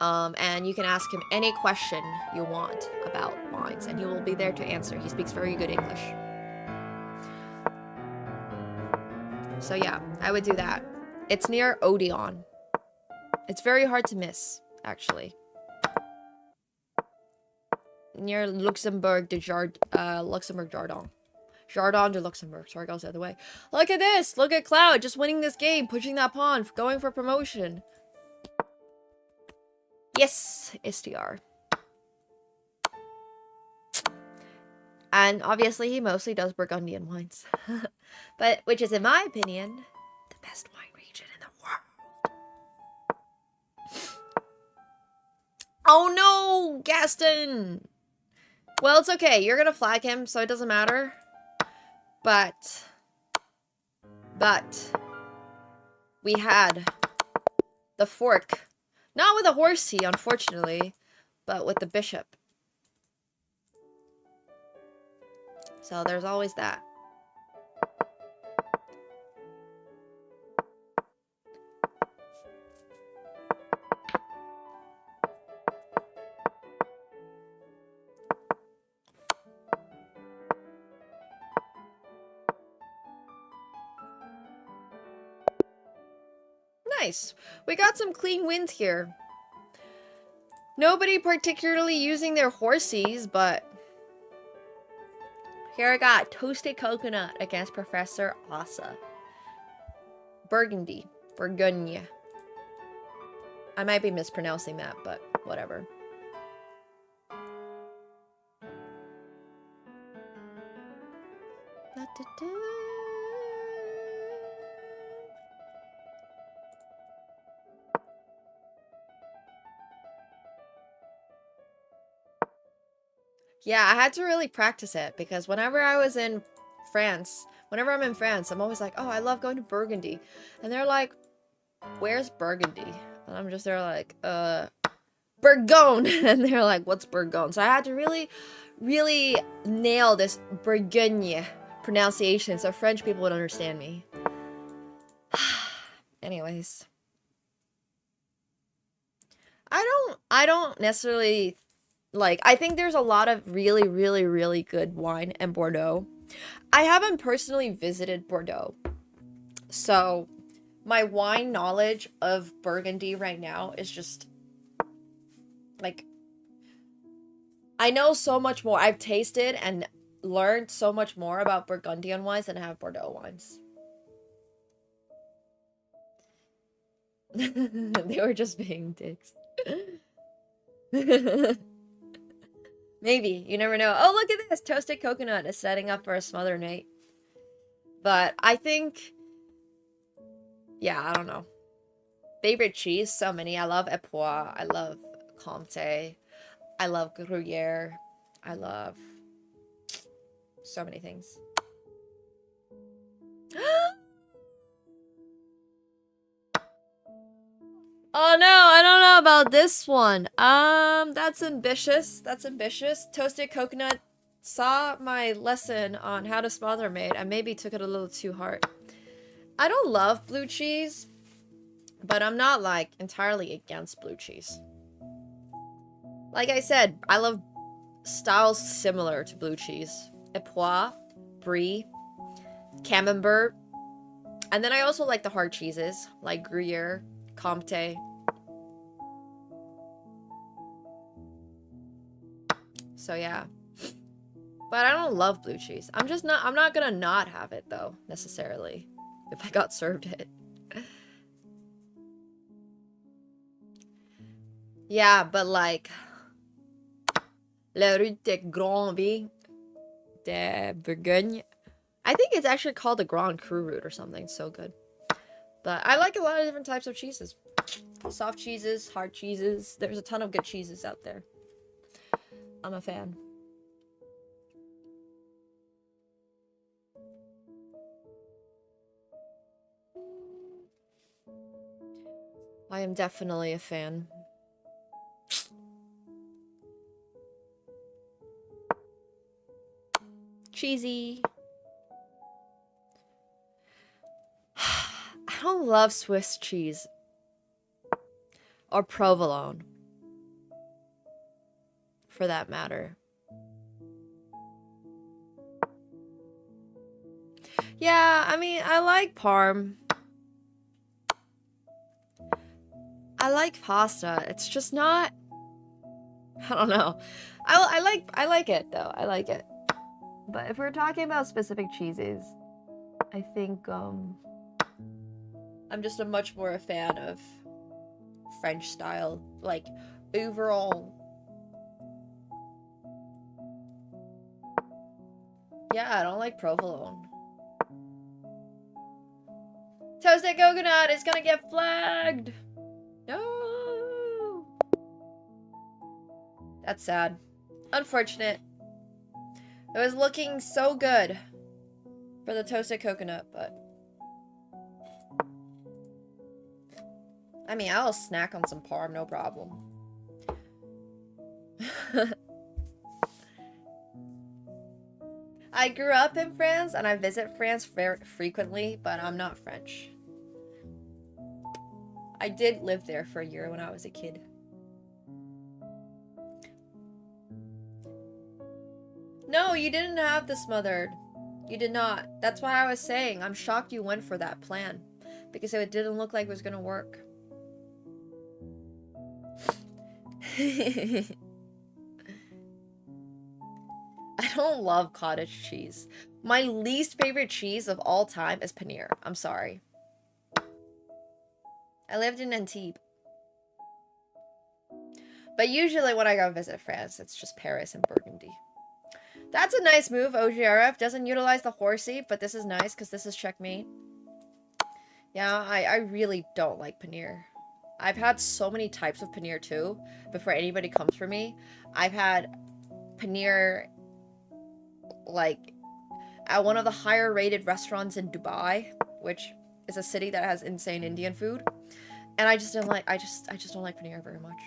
And you can ask him any question you want about wines, and he will be there to answer. He speaks very good English. So yeah, I would do that. It's near Odeon. It's very hard to miss, actually. Near Luxembourg de Luxembourg Jardin. Jardin de Luxembourg. Sorry, goes the other way. Look at this! Look at Cloud just winning this game, pushing that pawn, going for promotion. Yes, STR. And obviously he mostly does Burgundian wines. But, which is, in my opinion, the best wine region in the world. Oh no, Gaston! Well, it's okay. You're gonna flag him, so it doesn't matter. But, we had the fork. Not with a horsey, unfortunately, but with the bishop. So there's always that. Nice. We got some clean wins here. Nobody particularly using their horsies, but here I got toasted coconut against Professor Asa. Burgundy. Bourgogne. I might be mispronouncing that, but whatever. Yeah, I had to really practice it because whenever I'm in France, I'm always like, oh, I love going to Burgundy. And they're like, where's Burgundy? And I'm just there like, Bourgogne. And they're like, what's Bourgogne? So I had to really, really nail this Bourgogne pronunciation so French people would understand me. Anyways. I don't necessarily like, I think there's a lot of really, really, really good wine in Bordeaux. I haven't personally visited Bordeaux. So my wine knowledge of Burgundy right now is just like, I know so much more. I've tasted and learned so much more about Burgundian wines than I have Bordeaux wines. They were just being dicks. Maybe. You never know. Oh, look at this! Toasted coconut is setting up for a smothered mate. But I think... yeah, I don't know. Favorite cheese? So many. I love Epoix. I love Comté. I love Gruyere. I love... so many things. Oh no, I don't know about this one. That's ambitious. That's ambitious. Toasted coconut saw my lesson on how to smother made and maybe took it a little too hard. I don't love blue cheese, but I'm not like entirely against blue cheese. Like I said, I love styles similar to blue cheese. Epoix, Brie, Camembert. And then I also like the hard cheeses, like Gruyere, Comté. So yeah. But I don't love blue cheese. I'm not gonna not have it though, necessarily. If I got served it. Yeah, but like La Route de Grandville de Bourgogne. I think it's actually called the Grand Cru route or something. So good. But I like a lot of different types of cheeses. Soft cheeses, hard cheeses. There's a ton of good cheeses out there. I'm a fan. I am definitely a fan. Cheesy. I don't love Swiss cheese. Or provolone. For that matter. Yeah, I mean, I like parm. I like pasta. It's just not... I don't know. I like it, though. I like it. But if we're talking about specific cheeses, I think, I'm just a much more a fan of French style, like, overall. Yeah, I don't like provolone. Toasted coconut is gonna get flagged! No! That's sad. Unfortunate. It was looking so good for the toasted coconut, but... I mean, I'll snack on some parm, no problem. I grew up in France, and I visit France very frequently, but I'm not French. I did live there for a year when I was a kid. No, you didn't have the smothered. You did not. That's why I was saying, I'm shocked you went for that plan. Because it didn't look like it was gonna work. I don't love cottage cheese. My least favorite cheese of all time is paneer. I'm sorry. I lived in Antibes. But usually when I go visit France, it's just Paris and Burgundy. That's a nice move. OGRF doesn't utilize the horsey, but this is nice because this is checkmate. Yeah, I really don't like paneer. I've had so many types of paneer too, before anybody comes for me. I've had paneer, like, at one of the higher rated restaurants in Dubai, which is a city that has insane Indian food. And I just don't like, I just don't like paneer very much.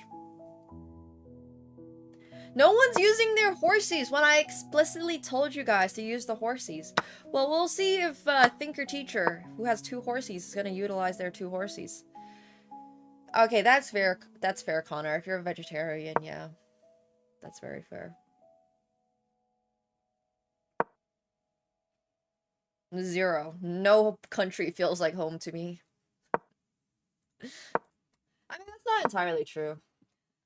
No one's using their horsies when I explicitly told you guys to use the horsies. Well, we'll see if Thinker Teacher, who has 2 horsies, is going to utilize their 2 horsies. Okay, that's fair. That's fair, Connor. If you're a vegetarian, yeah. That's very fair. 0. No country feels like home to me. I mean, that's not entirely true.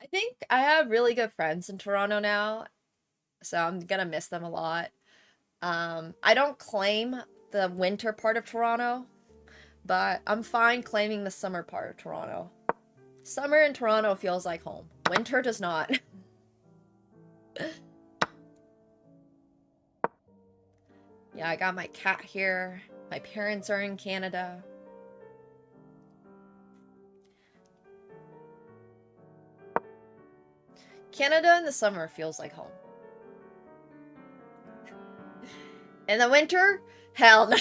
I think I have really good friends in Toronto now, so I'm gonna miss them a lot. I don't claim the winter part of Toronto, but I'm fine claiming the summer part of Toronto. Summer in Toronto feels like home. Winter does not. Yeah, I got my cat here. My parents are in Canada. Canada in the summer feels like home. In the winter? Hell no.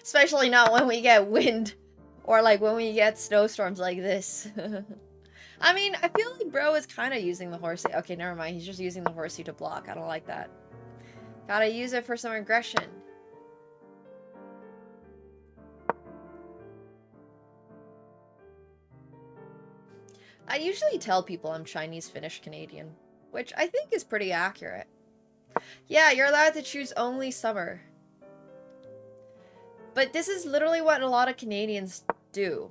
Especially not when we get wind or like when we get snowstorms like this. I mean, I feel like bro is kind of using the horsey. Okay, never mind. He's just using the horsey to block. I don't like that. Gotta use it for some aggression. I usually tell people I'm Chinese, Finnish, Canadian, which I think is pretty accurate. Yeah, you're allowed to choose only summer. But this is literally what a lot of Canadians do.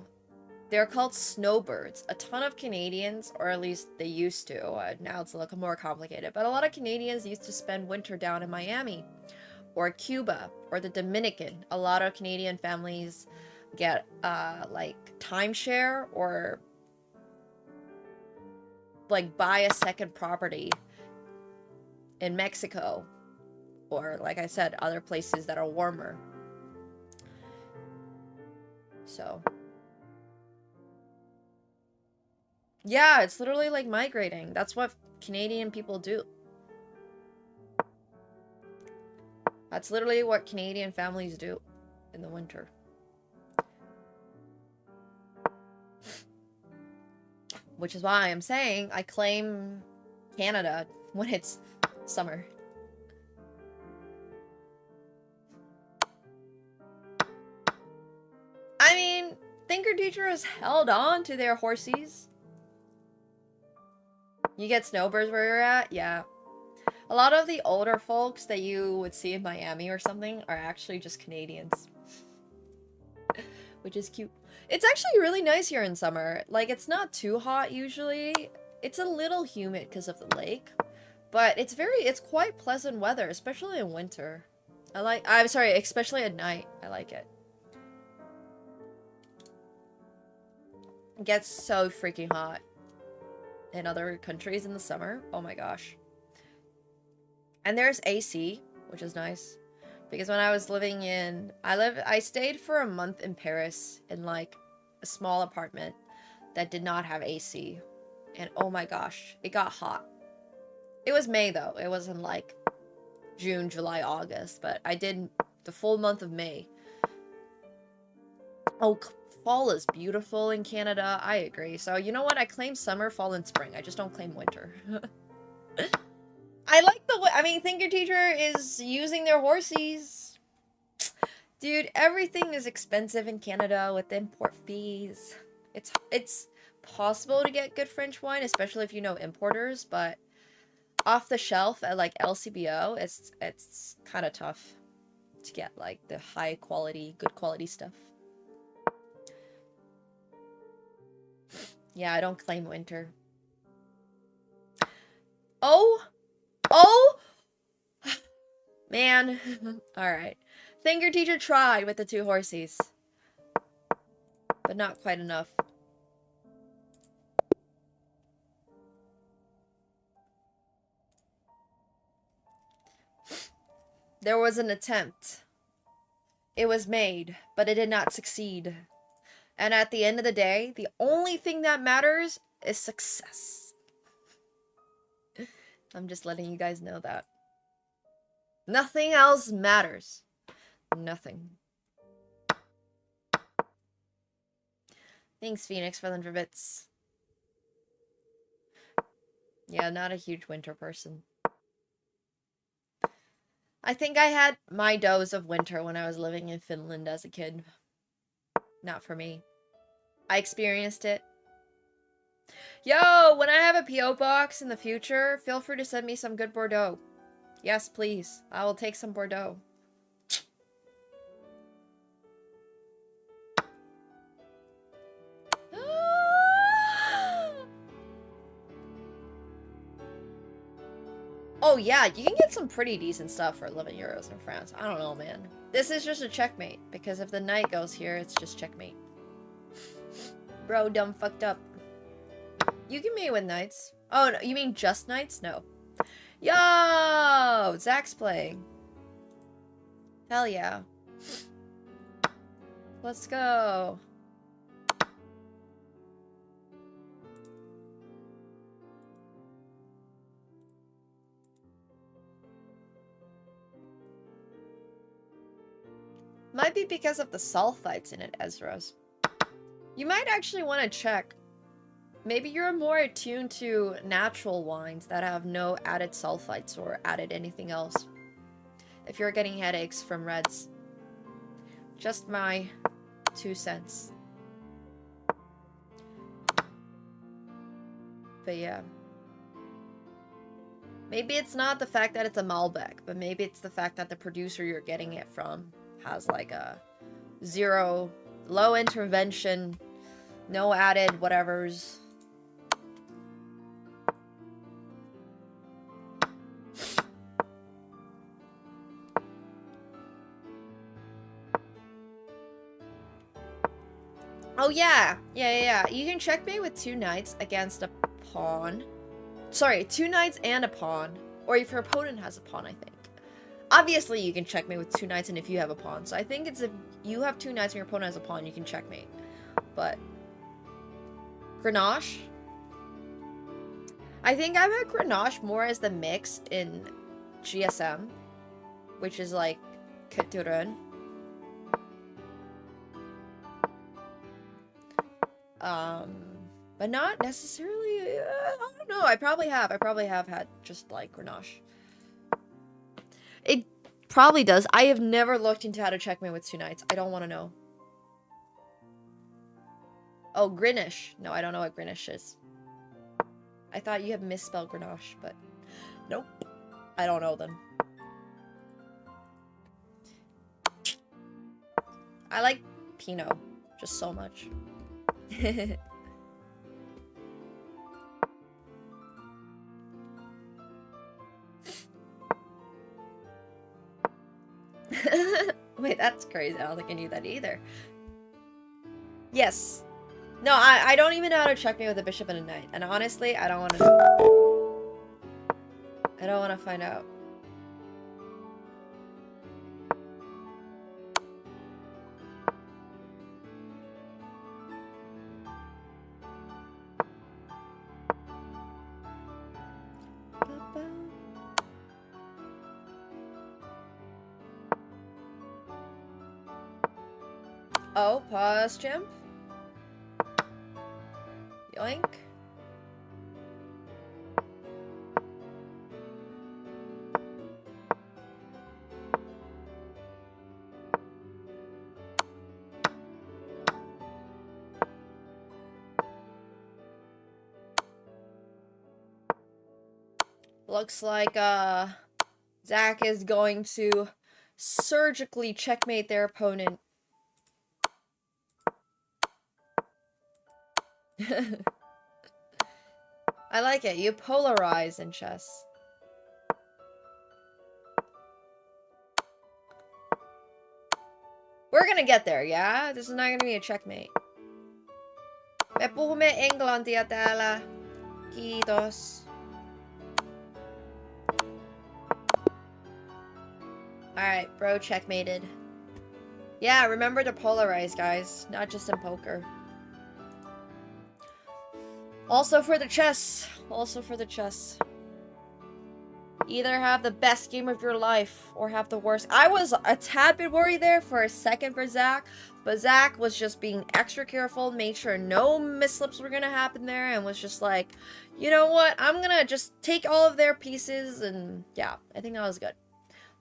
They're called snowbirds. A ton of Canadians, or at least they used to, now it's a little more complicated, but a lot of Canadians used to spend winter down in Miami, or Cuba, or the Dominican. A lot of Canadian families get, like, timeshare, or, like, buy a second property in Mexico, or, like I said, other places that are warmer. So... yeah, it's literally like migrating. That's what Canadian people do. That's literally what Canadian families do in the winter. Which is why I'm saying I claim Canada when it's summer. I mean, Thinker Teacher has held on to their horsies. You get snowbirds where you're at? Yeah. A lot of the older folks that you would see in Miami or something are actually just Canadians. Which is cute. It's actually really nice here in summer. Like, it's not too hot usually. It's a little humid because of the lake. But it's quite pleasant weather, especially in winter. I'm sorry, especially at night. I like it. It gets so freaking hot in other countries in the summer. Oh my gosh. And there's AC, which is nice. Because when I was living in... I stayed for a month in Paris in like a small apartment that did not have AC. And oh my gosh, it got hot. It was May though. It wasn't like June, July, August. But I did the full month of May. Oh, fall is beautiful in Canada. I agree. So, you know what? I claim summer, fall, and spring. I just don't claim winter. I like the way... I mean, Thinker Teacher is using their horsies. Dude, everything is expensive in Canada with import fees. It's possible to get good French wine, especially if you know importers, but off the shelf at, like, LCBO, it's kind of tough to get, like, the high quality, good quality stuff. Yeah, I don't claim winter. Oh! Man. Alright. Thinker Teacher tried with the 2 horsies. But not quite enough. There was an attempt. It was made, but it did not succeed. And at the end of the day, the only thing that matters is success. I'm just letting you guys know that. Nothing else matters. Nothing. Thanks, Phoenix, for the 100 bits. Yeah, not a huge winter person. I think I had my dose of winter when I was living in Finland as a kid. Not for me. I experienced it. Yo, when I have a P.O. box in the future, feel free to send me some good Bordeaux. Yes, please. I will take some Bordeaux. Oh yeah, you can get some pretty decent stuff for 11 euros in France. I don't know, man. This is just a checkmate, because if the knight goes here, it's just checkmate. Bro, dumb fucked up. You can mate with knights. Oh, no, you mean just knights? No. Yo! Zach's playing. Hell yeah. Let's go. Might be because of the sulfites in it, Ezra's. You might actually want to check. Maybe you're more attuned to natural wines that have no added sulfites or added anything else. If you're getting headaches from reds. Just my 2 cents. But yeah. Maybe it's not the fact that it's a Malbec, but maybe it's the fact that the producer you're getting it from has like a zero, low intervention, no added whatevers. Oh yeah, yeah. You can checkmate with 2 knights against a pawn. Sorry, 2 knights and a pawn. Or if your opponent has a pawn, I think. Obviously, you can checkmate with 2 knights and if you have a pawn. So I think it's if you have 2 knights and your opponent has a pawn, you can checkmate. But Grenache? I think I've had Grenache more as the mix in GSM, which is like Keturun. But not necessarily, I don't know, I probably have had just like Grenache. It probably does. I have never looked into how to checkmate with 2 knights. I don't want to know. Oh, Greenish. No, I don't know what Greenish is. I thought you had misspelled Grenache, but nope. I don't know then. I like Pinot just so much. Wait, that's crazy. I don't think I knew that either. Yes. No, I don't even know how to checkmate with a bishop and a knight. And honestly, I don't want to know. I don't want to find out. Oh, pause jump. Yoink. Looks like Zach is going to surgically checkmate their opponent. I like it. You polarize in chess. We're gonna get there, yeah? This is not gonna be a checkmate. Me puhumme englantia täällä. Kiitos. Alright, bro checkmated. Yeah, remember to polarize, guys. Not just in poker. Also for the chess. Also for the chess. Either have the best game of your life or have the worst. I was a tad bit worried there for a second for Zach, but Zach was just being extra careful, made sure no misslips were gonna happen there, and was just like, you know what, I'm gonna just take all of their pieces, and yeah, I think that was good.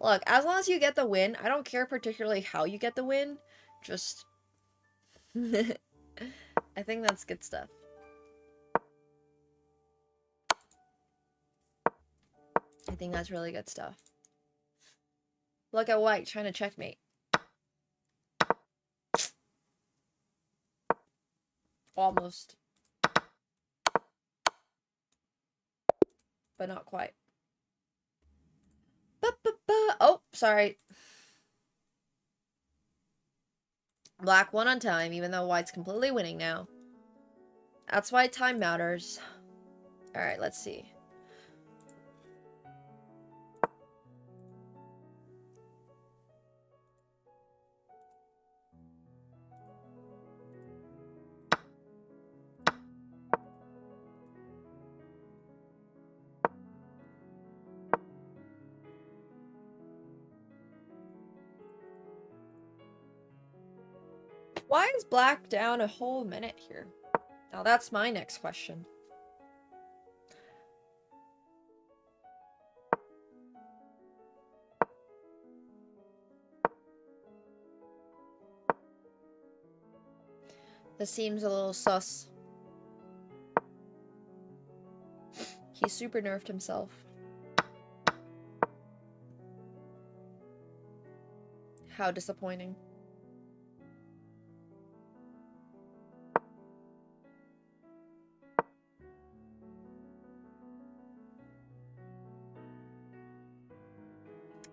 Look, as long as you get the win, I don't care particularly how you get the win, just I think that's good stuff. I think that's really good stuff. Look at white trying to checkmate. Almost. But not quite. Oh, sorry. Black won on time, even though white's completely winning now. That's why time matters. Alright, let's see. Why is black down a whole minute here? Now that's my next question. This seems a little sus. He super nerfed himself. How disappointing.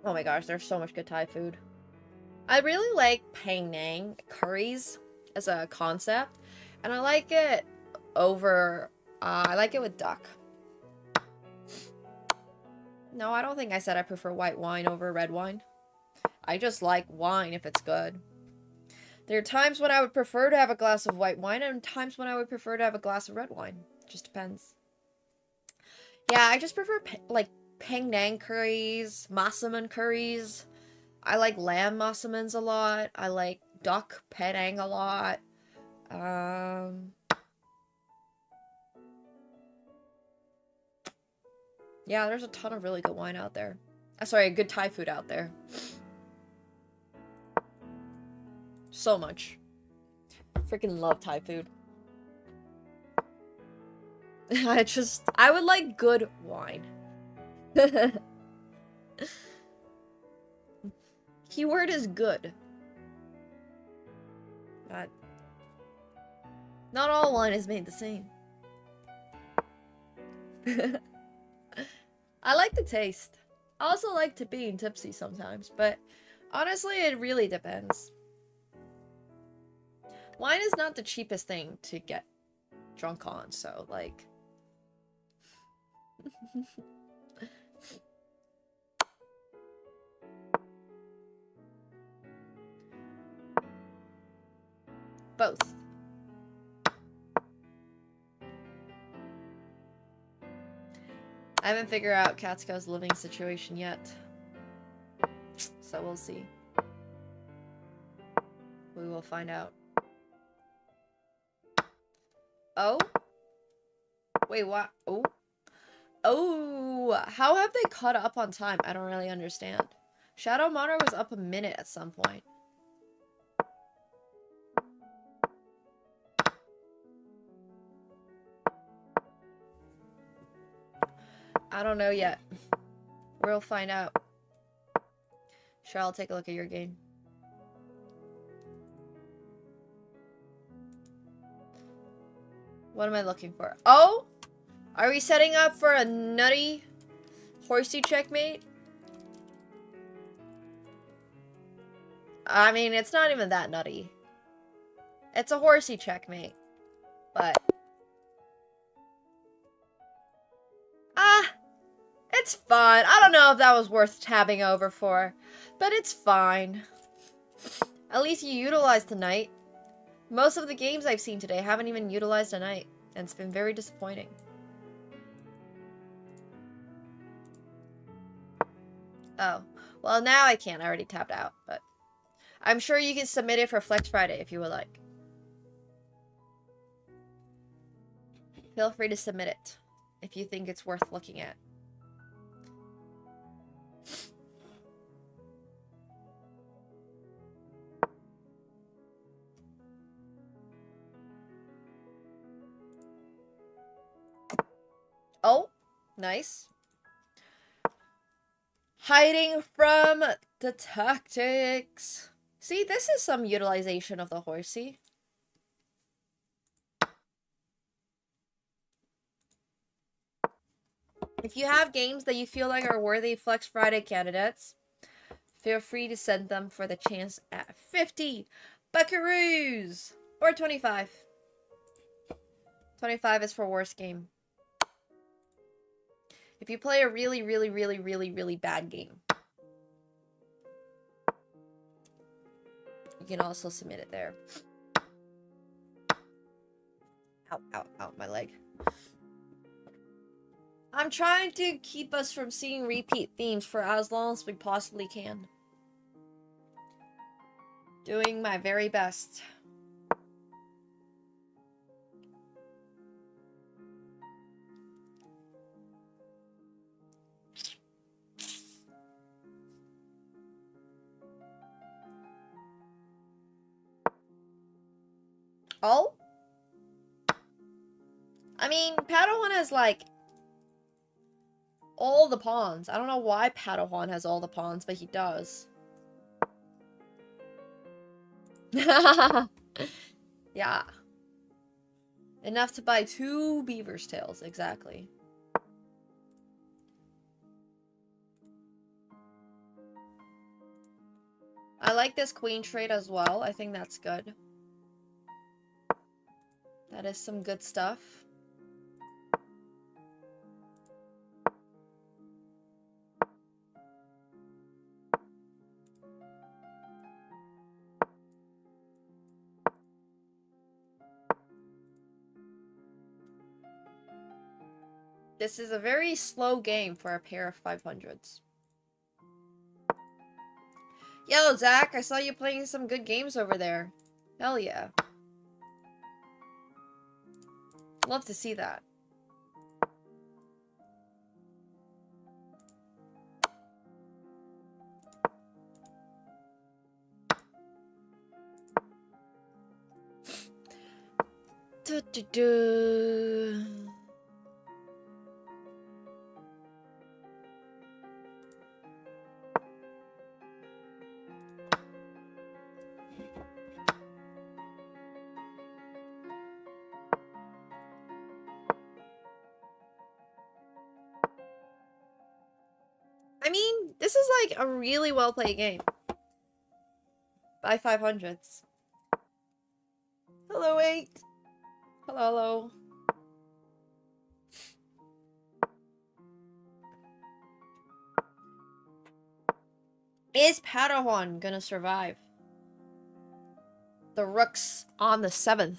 Oh my gosh, there's so much good Thai food. I really like Penang curries as a concept, and I like it over, I like it with duck. No, I don't think I said I prefer white wine over red wine. I just like wine if it's good. There are times when I would prefer to have a glass of white wine and times when I would prefer to have a glass of red wine. Just depends. Yeah, I just prefer like Penang curries, Massaman curries. I like lamb Massamans a lot. I like duck Penang a lot. Yeah, there's a ton of really good wine out there. Sorry, good Thai food out there. So much. Freaking love Thai food. I would like good wine. Keyword is good. Not all wine is made the same. I like the taste. I also like to be tipsy sometimes, but honestly, it really depends. Wine is not the cheapest thing to get drunk on, so like... Both. I haven't figured out Katsuko's living situation yet. So we'll see. We will find out. Oh? Wait, what? Oh? Oh! How have they caught up on time? I don't really understand. Shadow Monarch was up a minute at some point. I don't know yet. We'll find out. Sure, I'll take a look at your game. What am I looking for? Oh! Are we setting up for a nutty horsey checkmate? I mean, it's not even that nutty. It's a horsey checkmate. But... it's fine. I don't know if that was worth tabbing over for, but it's fine. At least you utilized the knight. Most of the games I've seen today haven't even utilized a knight, and it's been very disappointing. Oh, well now I can't. I already tapped out, but I'm sure you can submit it for Flex Friday if you would like. Feel free to submit it if you think it's worth looking at. Nice. Hiding from the tactics. See, this is some utilization of the horsey. If you have games that you feel like are worthy Flex Friday candidates, feel free to send them for the chance at 50 buckaroos or 25. 25 is for worst game. If you play a really bad game, you can also submit it there. Ow, ow, ow, my leg. I'm trying to keep us from seeing repeat themes for as long as we possibly can. Doing my very best. Oh? I mean, Padawan has, like, all the pawns. I don't know why Padawan has all the pawns, but he does. Yeah. Enough to buy 2 beaver's tails, exactly. I like this queen trait as well. I think that's good. That is some good stuff. This is a very slow game for a pair of 500s. Yo, Zach, I saw you playing some good games over there. Hell yeah. Love to see that. I mean, this is like a really well played game. By 500s. Hello, 8. Hello, hello. Is Padawan gonna survive? The rooks on the 7th.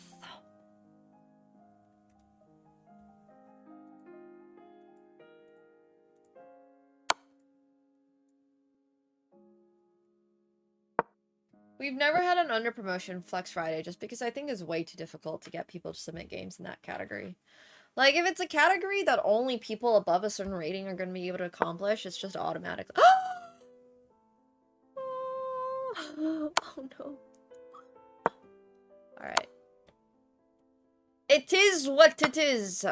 We've never had an under promotion Flex Friday just because I think it's way too difficult to get people to submit games in that category. Like, if it's a category that only people above a certain rating are going to be able to accomplish, it's just automatic. Oh no. Alright. It is what it is.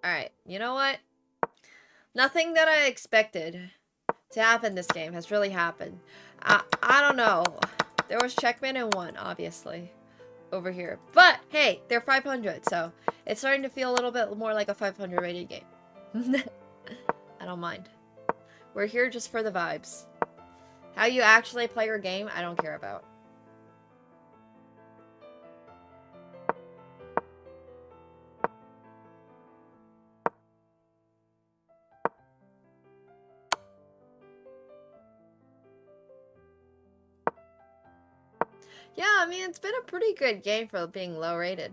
Alright, you know what? Nothing that I expected to happen this game has really happened. I don't know. There was checkmate in 1, obviously, over here. But, hey, they're 500, so it's starting to feel a little bit more like a 500 rated game. I don't mind. We're here just for the vibes. How you actually play your game, I don't care about. Yeah, I mean, it's been a pretty good game for being low rated.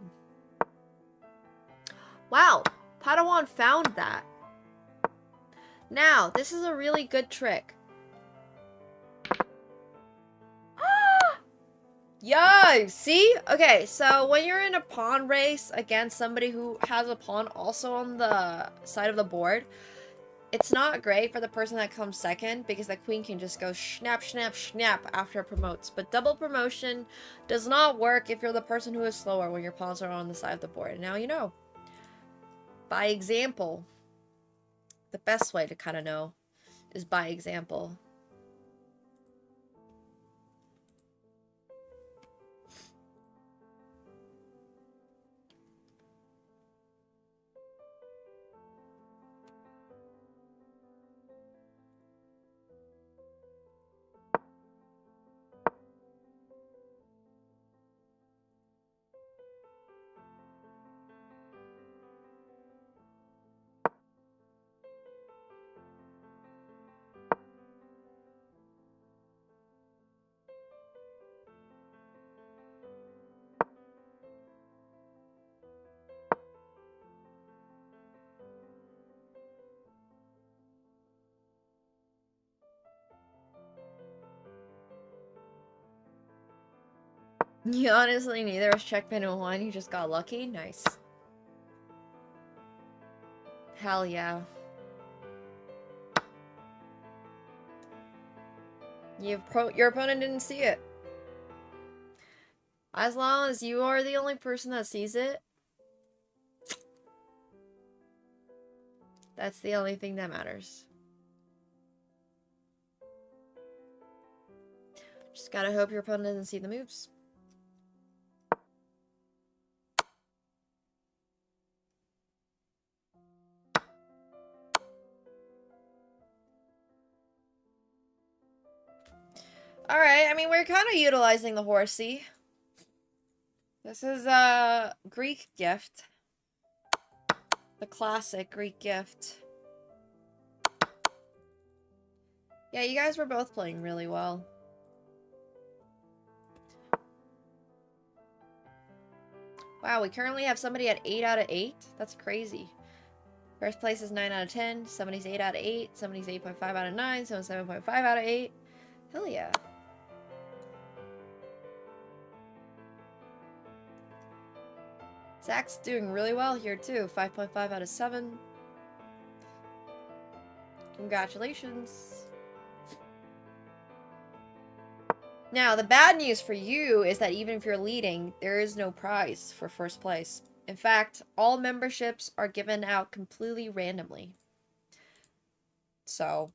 Wow, Padawan found that. Now, this is a really good trick. Yo, see? Okay, so when you're in a pawn race against somebody who has a pawn also on the side of the board, It's not great for the person that comes second because the queen can just go snap, snap, snap after it promotes. But double promotion does not work if you're the person who is slower when your pawns are on the side of the board. And now you know. By example. The best way to kind of know is by example. You honestly neither was checkmate and one, you just got lucky? Nice. Hell yeah. Your opponent didn't see it. As long as you are the only person that sees it, that's the only thing that matters. Just gotta hope your opponent doesn't see the moves. Alright, I mean, we're kind of utilizing the horsey. This is a Greek gift. The classic Greek gift. Yeah, you guys were both playing really well. Wow, we currently have somebody at 8 out of 8. That's crazy. First place is 9 out of 10. Somebody's 8 out of 8. Somebody's 8.5 out of 9. Someone's 7.5 out of 8. Hell yeah. Zach's doing really well here too. 5.5 out of 7. Congratulations. Now, the bad news for you is that even if you're leading, there is no prize for first place. In fact, all memberships are given out completely randomly. So,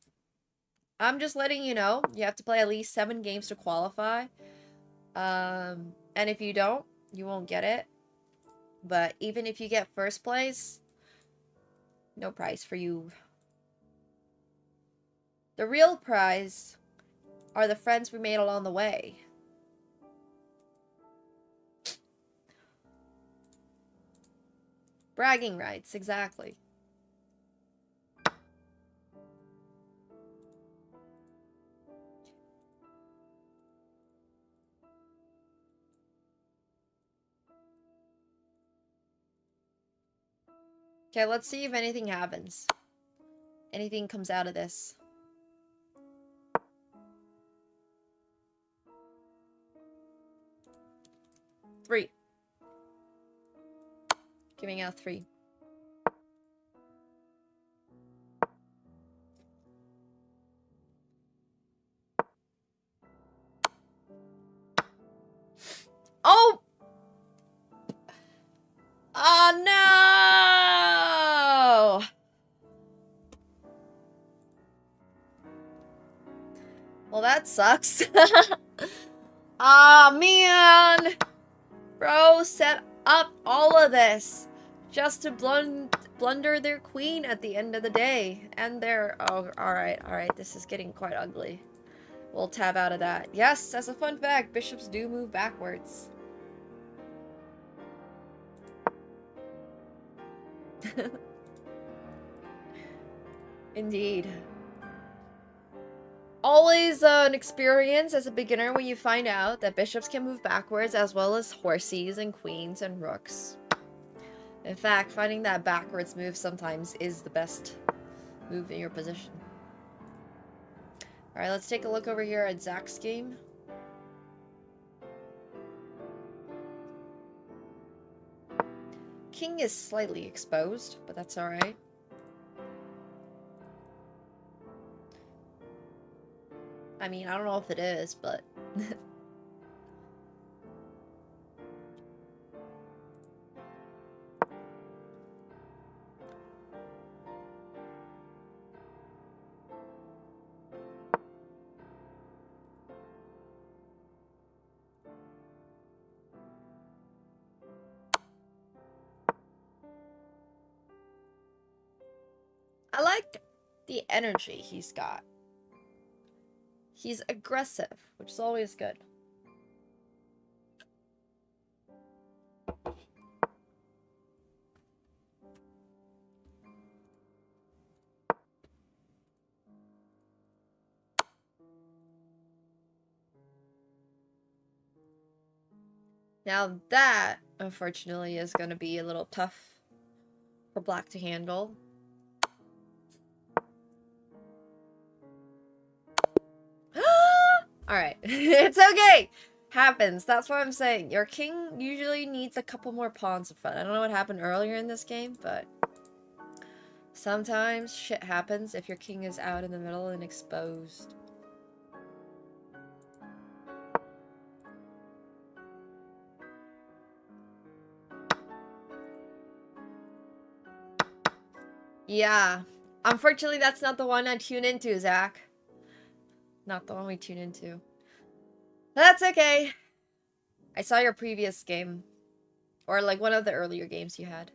I'm just letting you know, you have to play at least 7 games to qualify. And if you don't, you won't get it. But even if you get first place, no prize for you. The real prize are the friends we made along the way. Bragging rights, exactly. Okay, let's see if anything happens. Anything comes out of this. Three. Giving out 3. Oh! Oh no! Well, that sucks. Aw, man! Bro set up all of this just to blunder their queen at the end of the day. And they're... Oh, alright. This is getting quite ugly. We'll tab out of that. Yes, as a fun fact, bishops do move backwards. Indeed. Always an experience as a beginner when you find out that bishops can move backwards as well as horses and queens and rooks. In fact, finding that backwards move sometimes is the best move in your position. Alright, let's take a look over here at Zach's game. King is slightly exposed, but that's alright. I mean, I don't know if it is, but... I like the energy he's got. He's aggressive, which is always good. Now that, unfortunately, is going to be a little tough for Black to handle. Alright, it's okay! Happens, that's what I'm saying. Your king usually needs a couple more pawns of fun. I don't know what happened earlier in this game, but... sometimes shit happens if your king is out in the middle and exposed. Yeah. Unfortunately, that's not the one I tune into, Zach. Not the one we tune into. That's okay. I saw your previous game. Or like one of the earlier games you had.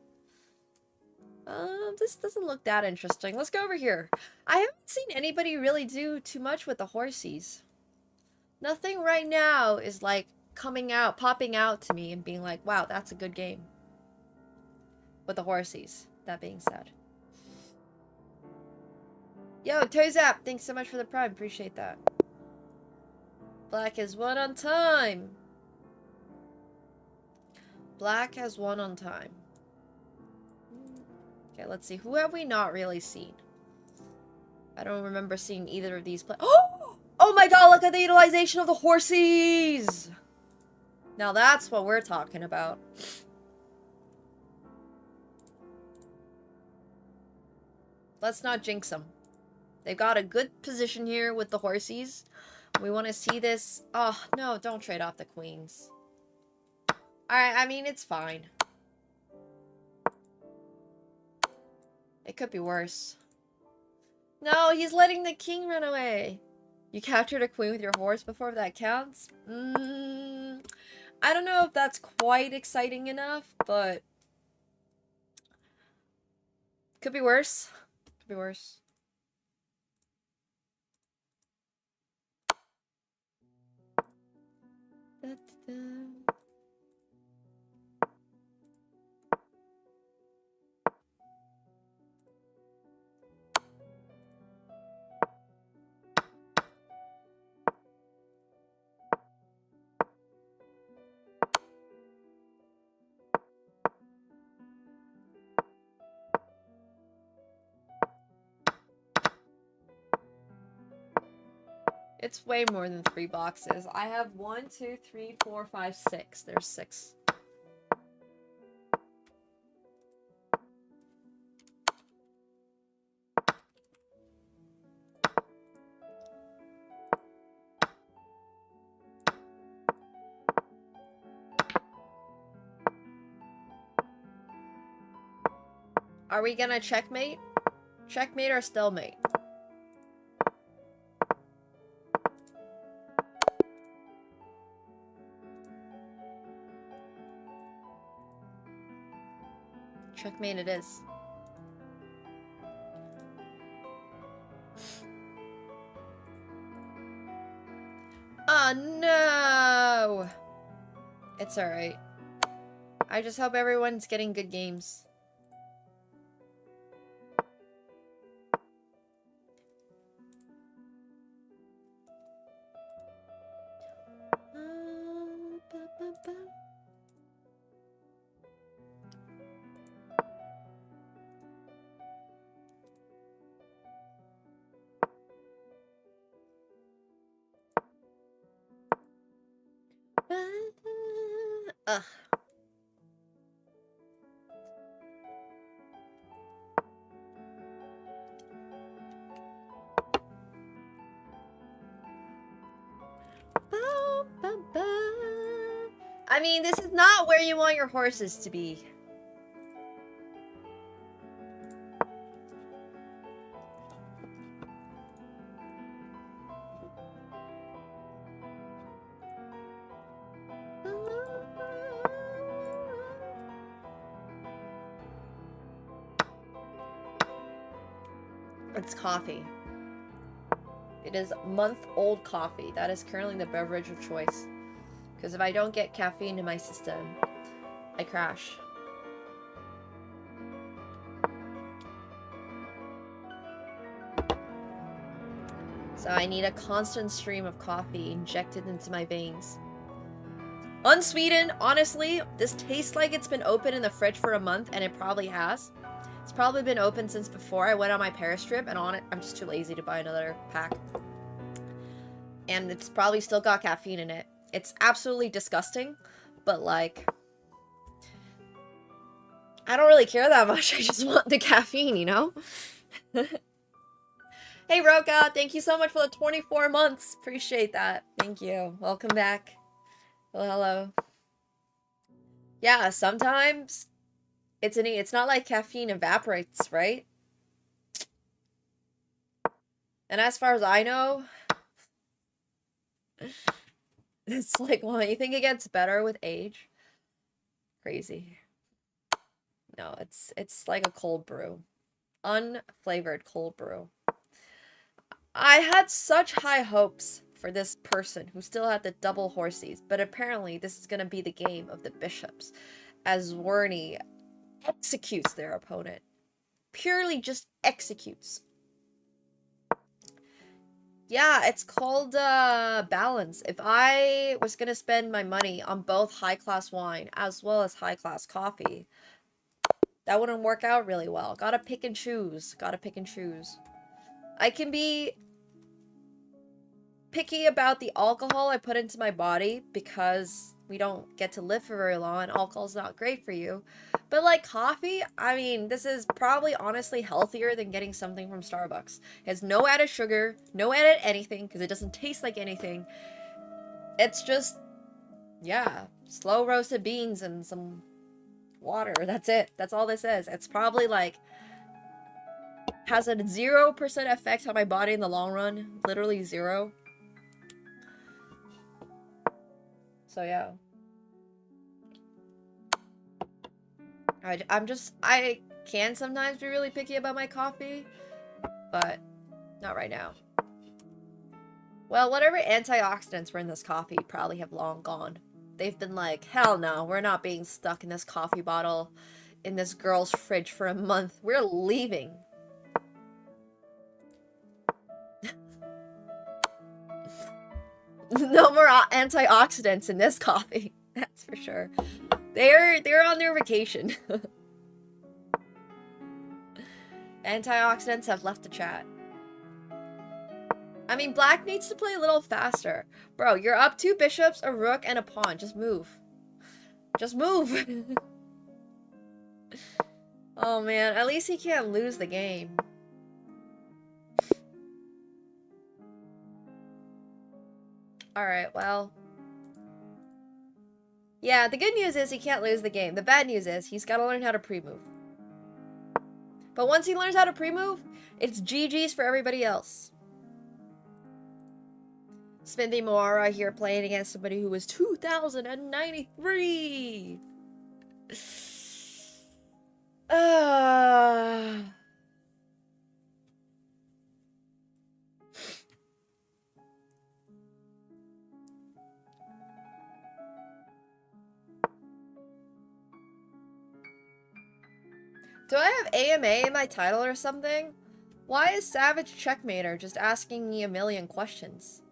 This doesn't look that interesting. Let's go over here. I haven't seen anybody really do too much with the horsies. Nothing right now is like coming out, popping out to me and being like, wow, that's a good game. With the horsies, that being said. Yo, Toezap, thanks so much for the prime. Appreciate that. Black has won on time. Black has won on time. Okay, let's see. Who have we not really seen? I don't remember seeing either of these play. Oh my god, look at the utilization of the horsies! Now that's what we're talking about. Let's not jinx them. They've got a good position here with the horsies. We want to see this. Oh, no, don't trade off the queens. Alright, I mean, it's fine. It could be worse. No, he's letting the king run away. You captured a queen with your horse before, if that counts? I don't know if that's quite exciting enough, but... could be worse. Could be worse. It's way more than 3 boxes. I have 1, 2, 3, 4, 5, 6. There's 6. Are we gonna checkmate? Checkmate or stalemate? Checkmate it is. Oh no! It's alright. I just hope everyone's getting good games. Ugh. I mean, this is not where you want your horses to be. It's coffee. It is month-old coffee. That is currently the beverage of choice. Because if I don't get caffeine in my system, I crash. So I need a constant stream of coffee injected into my veins. Unsweetened, honestly, this tastes like it's been open in the fridge for a month, and it probably has. It's probably been open since before I went on my Paris trip, and on it, I'm just too lazy to buy another pack. And it's probably still got caffeine in it. It's absolutely disgusting, but like, I don't really care that much. I just want the caffeine, you know? Hey, Roka, thank you so much for the 24 months. Appreciate that. Thank you. Welcome back. Well, hello. Yeah, sometimes it's not like caffeine evaporates, right? And as far as I know, it's like, well, you think it gets better with age? Crazy. No, it's like a cold brew. Unflavored cold brew. I had such high hopes for this person who still had the double horsies, but apparently this is going to be the game of the bishops, as Werney executes their opponent. Purely just executes. Yeah, it's called balance. If I was going to spend my money on both high-class wine as well as high-class coffee, that wouldn't work out really well. Gotta pick and choose. Gotta pick and choose. I can be picky about the alcohol I put into my body because we don't get to live for very long and alcohol's not great for you. But like coffee, I mean, this is probably honestly healthier than getting something from Starbucks. It has no added sugar, no added anything because it doesn't taste like anything. It's just, yeah, slow roasted beans and some water. That's it. That's all this is. It's probably like has a 0% effect on my body in the long run. Literally 0. So yeah. I can sometimes be really picky about my coffee, but not right now. Well, whatever antioxidants were in this coffee probably have long gone. They've been like, hell no, we're not being stuck in this coffee bottle in this girl's fridge for a month. We're leaving. No more antioxidants in this coffee. That's for sure. They're on their vacation. Antioxidants have left the chat. I mean, black needs to play a little faster. Bro, you're up 2 bishops, a rook, and a pawn. Just move. Just move. Oh man, at least he can't lose the game. Alright, well. Yeah, the good news is he can't lose the game. The bad news is he's got to learn how to pre-move. But once he learns how to pre-move, it's GG's for everybody else. Smithy Moara here playing against somebody who was 2093. Do I have AMA in my title or something? Why is Savage Checkmater just asking me a million questions?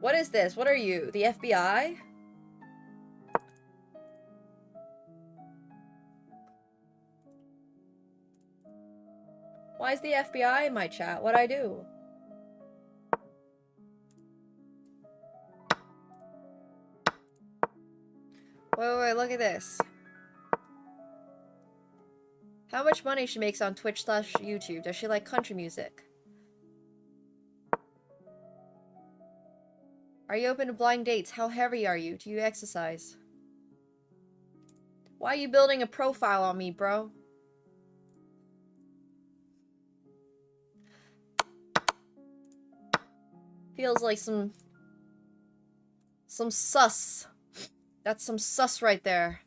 What is this? What are you? The FBI? Why is the FBI in my chat? What'd I do? Wait, look at this. How much money she makes on Twitch/YouTube? Does she like country music? Are you open to blind dates? How heavy are you? Do you exercise? Why are you building a profile on me, bro? Feels like some sus. That's some sus right there.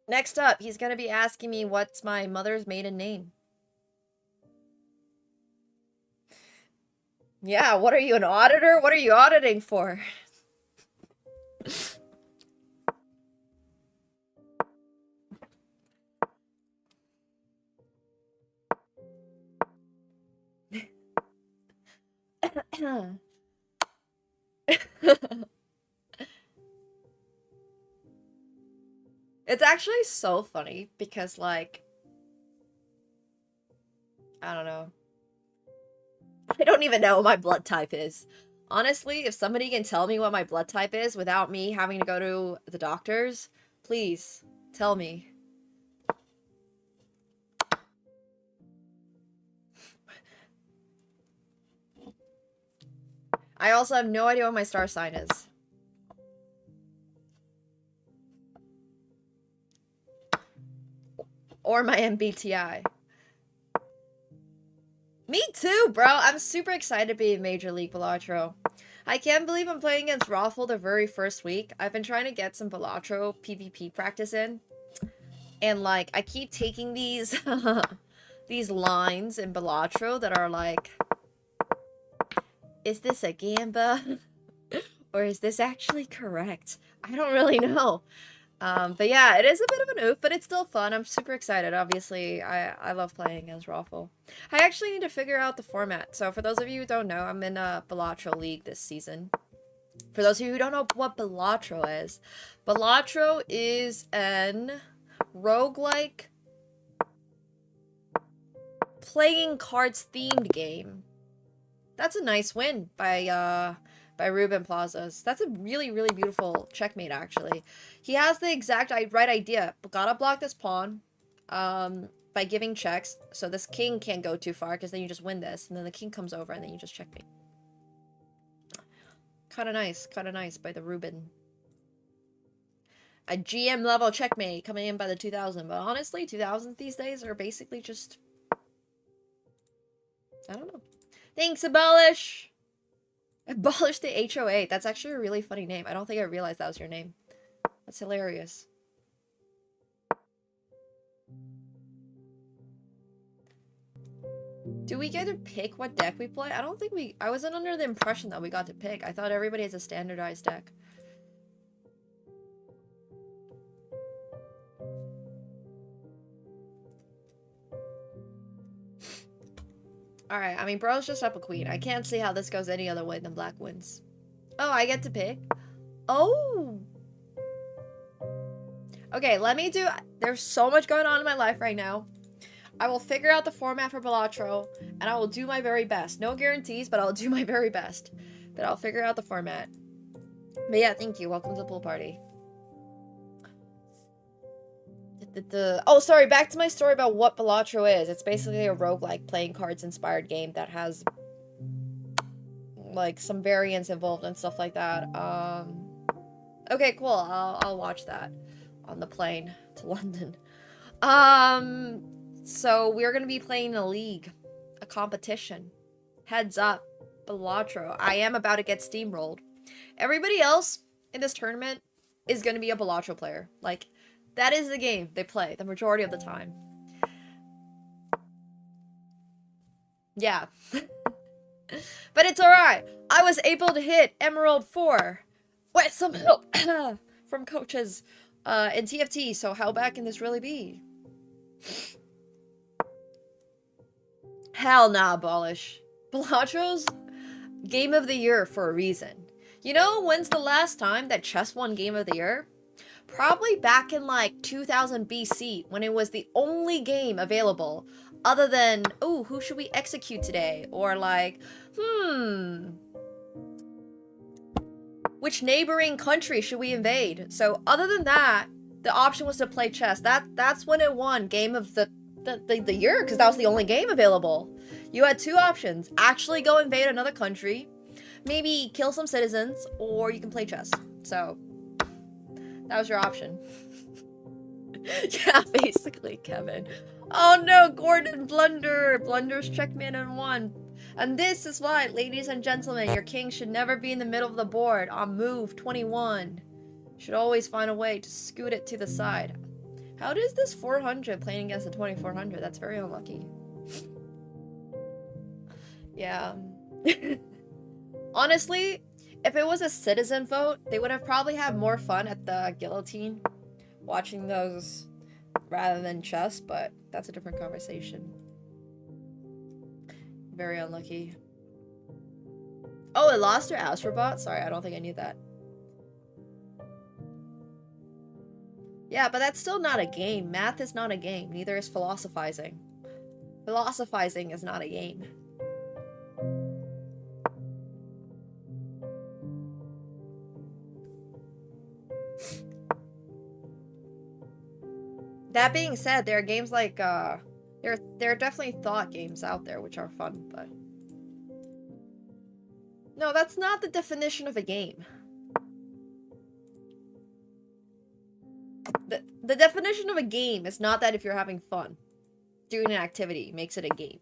Next up, he's gonna be asking me what's my mother's maiden name. Yeah, what are you, an auditor? What are you auditing for? It's actually so funny because, like, I don't know. I don't even know what my blood type is. Honestly, if somebody can tell me what my blood type is without me having to go to the doctors, please tell me. I also have no idea what my star sign is. Or my MBTI. Me too, bro. I'm super excited to be in Major League Balatro. I can't believe I'm playing against Raffle the very first week. I've been trying to get some Balatro PvP practice in. And, like, I keep taking these these lines in Balatro that are like, is this a gamba? Or is this actually correct? I don't really know. But yeah, it is a bit of an oof, but it's still fun. I'm super excited. Obviously, I love playing as Raffle. I actually need to figure out the format. So for those of you who don't know, I'm in a Balatro League this season. For those of you who don't know what Balatro is an roguelike playing cards themed game. That's a nice win by Ruben Plazas. That's a really, really beautiful checkmate, actually. He has the exact right idea. Gotta block this pawn by giving checks, so this king can't go too far, because then you just win this, and then the king comes over, and then you just checkmate. Kinda nice by the Ruben. A GM level checkmate coming in by the 2000, but honestly, 2000s these days are basically just... I don't know. Thanks, Abolish! Abolish the HOA. That's actually a really funny name. I don't think I realized that was your name. That's hilarious. Do we get to pick what deck we play? I don't think we... I wasn't under the impression that we got to pick. I thought everybody has a standardized deck. Alright, I mean, bro's just up a queen. I can't see how this goes any other way than black wins. Oh, I get to pick? Oh! Okay, let me do... There's so much going on in my life right now. I will figure out the format for Balatro, and I will do my very best. No guarantees, but I'll do my very best. But I'll figure out the format. But yeah, thank you. Welcome to the pool party. Oh, sorry, back to my story about what Balatro is. It's basically a roguelike playing cards inspired game that has like some variants involved and stuff like that. Okay, cool. I'll watch that on the plane to London. So we're gonna be playing a league, a competition. Heads up, Balatro. I am about to get steamrolled. Everybody else in this tournament is gonna be a Balatro player. Like, that is the game they play the majority of the time. Yeah. But it's alright. I was able to hit Emerald 4 with some help from coaches in TFT, so how bad can this really be? Hell nah, Abolish. Balatro's Game of the Year for a reason. You know when's the last time that chess won Game of the Year? Probably back in like 2000 BC, when it was the only game available other than, ooh, who should we execute today? Or like, which neighboring country should we invade? So other than that, The option was to play chess. That's when it won game of the year, because that was the only game available. You had two options: actually go invade another country, maybe kill some citizens, or you can play chess. So that was your option. Yeah, basically, Kevin. Oh no, Gordon, blunder. Blunders checkmate in one. And this is why, ladies and gentlemen, your king should never be in the middle of the board on move 21. Should always find a way to scoot it to the side. How does this 400 playing against the 2400? That's very unlucky. Yeah. Honestly, if it was a citizen vote, they would have probably had more fun at the guillotine watching those rather than chess, but that's a different conversation. Very unlucky. Oh, it lost their Astrobot? Sorry, I don't think I knew that. Yeah, but that's still not a game. Math is not a game. Neither is philosophizing. Philosophizing is not a game. That being said, there are games like, there are definitely thought games out there which are fun, but... No, that's not the definition of a game. The definition of a game is not that if you're having fun doing an activity makes it a game.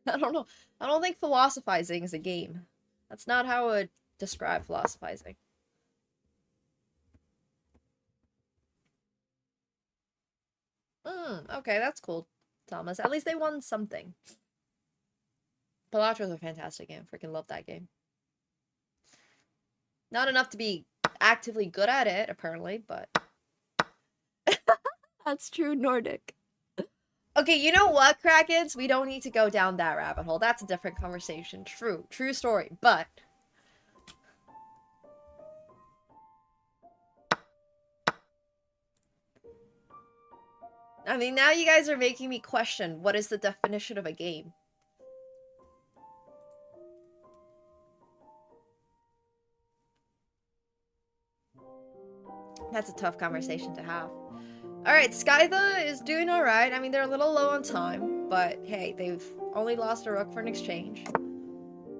I don't know. I don't think philosophizing is a game. That's not how I would describe philosophizing. Okay, that's cool, Thomas. At least they won something. Palatro's a fantastic game. Freaking love that game. Not enough to be actively good at it, apparently, but... That's true, Nordic. Okay, you know what, Krakens? We don't need to go down that rabbit hole. That's a different conversation. True story, but... I mean, now you guys are making me question what is the definition of a game. That's a tough conversation to have. Alright, Skytha is doing alright. I mean, they're a little low on time, but hey, they've only lost a rook for an exchange.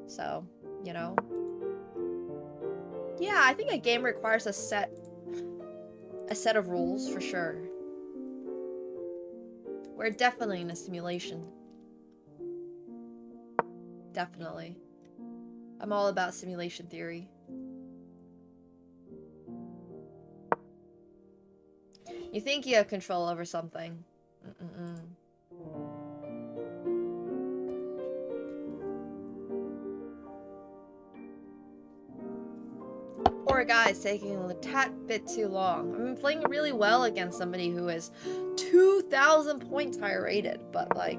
So, you know. Yeah, I think a game requires a set of rules, for sure. We're definitely in a simulation. Definitely. I'm all about simulation theory. You think you have control over something. Poor guy's taking a tad bit too long. I'm playing really well against somebody who is 2,000 points higher rated, but like,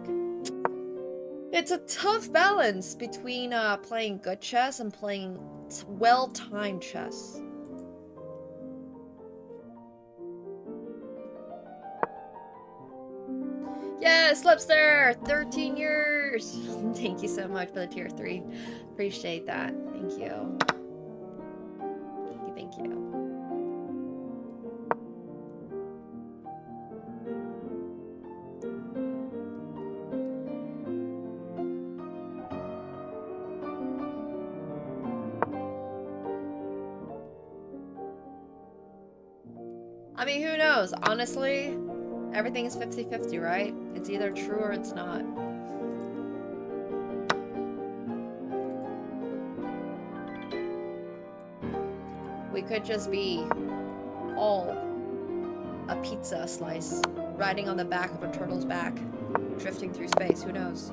it's a tough balance between playing good chess and playing well-timed chess. Yes, Slipster! 13 years! Thank you so much for the tier 3. Appreciate that. Thank you. Thank you. I mean, who knows? Honestly, everything is 50-50, right? It's either true or it's not. We could just be all a pizza slice riding on the back of a turtle's back, drifting through space. Who knows?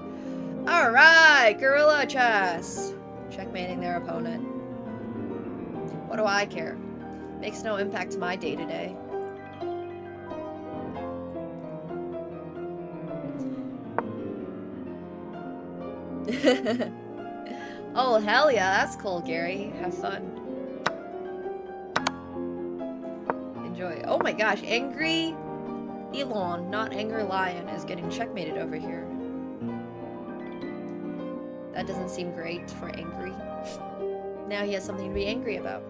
Alright, Gorilla Chess! Checkmating their opponent. What do I care? Makes no impact to my day-to-day. Oh, hell yeah, that's cool, Gary. Have fun. Enjoy. Oh my gosh, Angry Elon, not Angry Lion, is getting checkmated over here. That doesn't seem great for Angry. Now he has something to be angry about.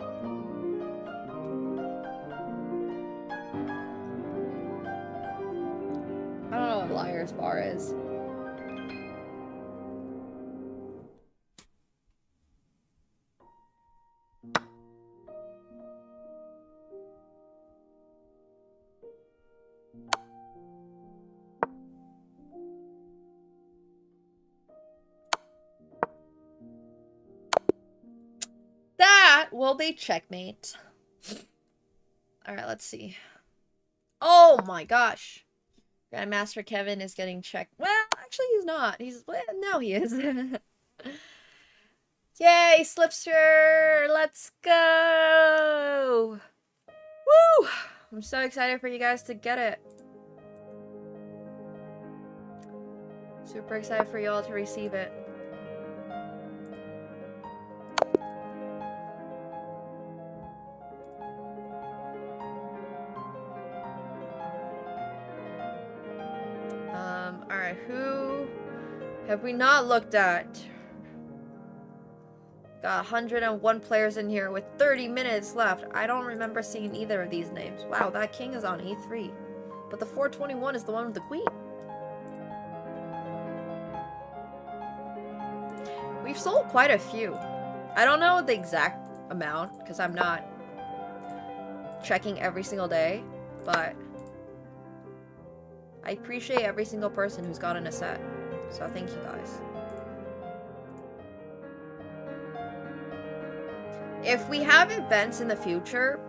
Liar's Bar is. That will be checkmate. Alright, let's see. Oh my gosh. Grandmaster Kevin is getting checked. Well, actually he's not. Well, no he is. Yay, Slipster! Let's go! Woo! I'm so excited for you guys to get it. Super excited for y'all to receive it. Alright, who have we not looked at? Got 101 players in here with 30 minutes left. I don't remember seeing either of these names. Wow, that king is on E3. But the 421 is the one with the queen. We've sold quite a few. I don't know the exact amount, because I'm not checking every single day, but I appreciate every single person who's gotten a set. So thank you guys. If we have events in the future,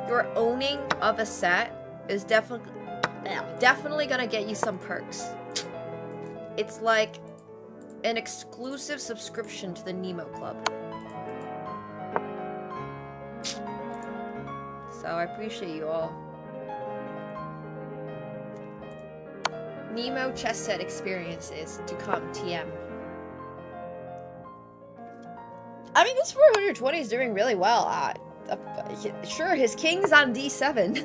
your owning of a set is definitely gonna get you some perks. It's like an exclusive subscription to the Nemo Club. So I appreciate you all. Nemo chess set experiences to come, TM. I mean, this 420 is doing really well. Sure, his king's on D7.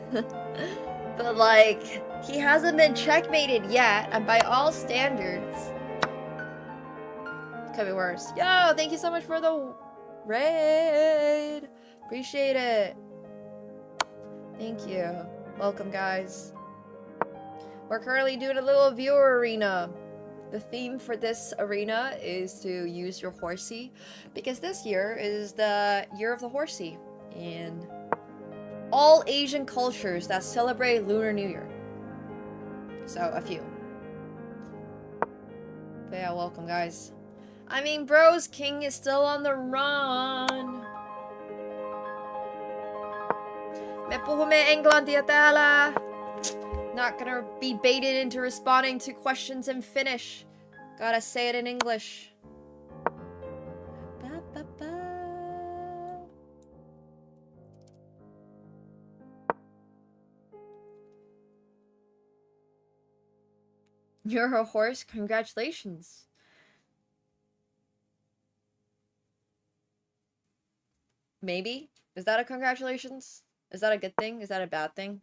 But, like, he hasn't been checkmated yet, and by all standards, it could be worse. Yo, thank you so much for the raid. Appreciate it. Thank you. Welcome, guys. We're currently doing a little viewer arena. The theme for this arena is to use your horsey, because this year is the year of the horsey in all Asian cultures that celebrate Lunar New Year. So, a few. But yeah, welcome, guys. I mean, bro's king is still on the run. Me puhumme englantia täällä. Not gonna be baited into responding to questions in Finnish. Gotta say it in English. Ba, ba, ba. You're a horse? Congratulations. Maybe? Is that a congratulations? Is that a good thing? Is that a bad thing?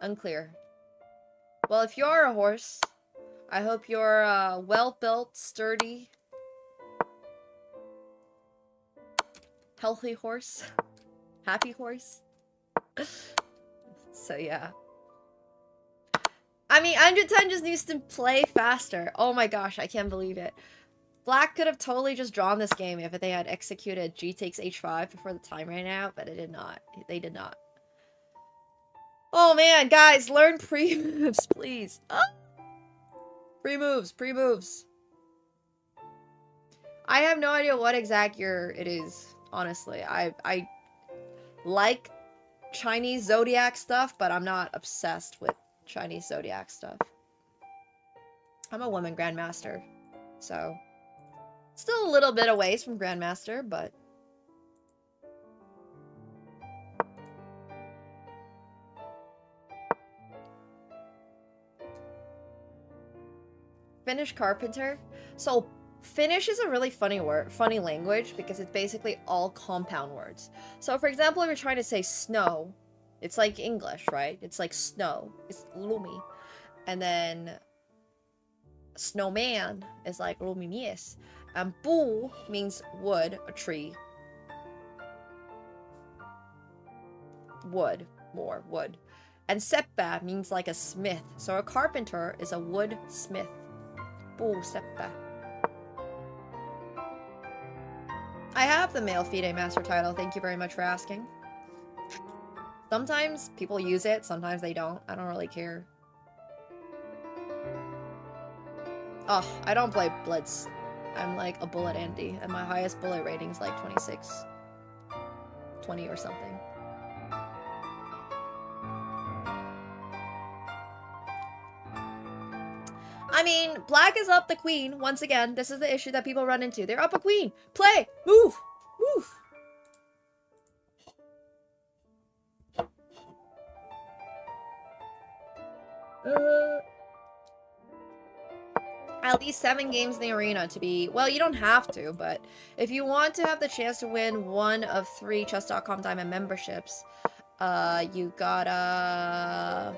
Unclear. Well, if you're a horse, I hope you're well-built, sturdy, healthy horse, happy horse. So yeah. I mean, 110 just needs to play faster. Oh my gosh, I can't believe it. Black could have totally just drawn this game if they had executed G takes H5 before the time ran out, but it did not. They did not. Oh man, guys, learn pre-moves, please. Oh. Pre-moves, pre-moves. I have no idea what exact year it is, honestly. I like Chinese zodiac stuff, but I'm not obsessed with Chinese zodiac stuff. I'm a woman grandmaster, so still a little bit away from grandmaster, but Finnish carpenter. So Finnish is a really funny language because it's basically all compound words. So for example, if you're trying to say snow, it's like English, right? It's like snow. It's lumi. And then snowman is like lumimies. And puu means wood, a tree. Wood, more wood. And seppä means like a smith. So a carpenter is a wood smith. Puuseppä. I have the male FIDE master title. Thank you very much for asking. Sometimes people use it, sometimes they don't. I don't really care. Oh, I don't play Blitz. I'm like a bullet Andy, and my highest bullet rating is like 26. 20 or something. I mean, black is up the queen. Once again, this is the issue that people run into. They're up a queen. Play! Move! Move! At least 7 games in the arena to be... Well, you don't have to, but if you want to have the chance to win one of 3 chess.com Diamond memberships, you gotta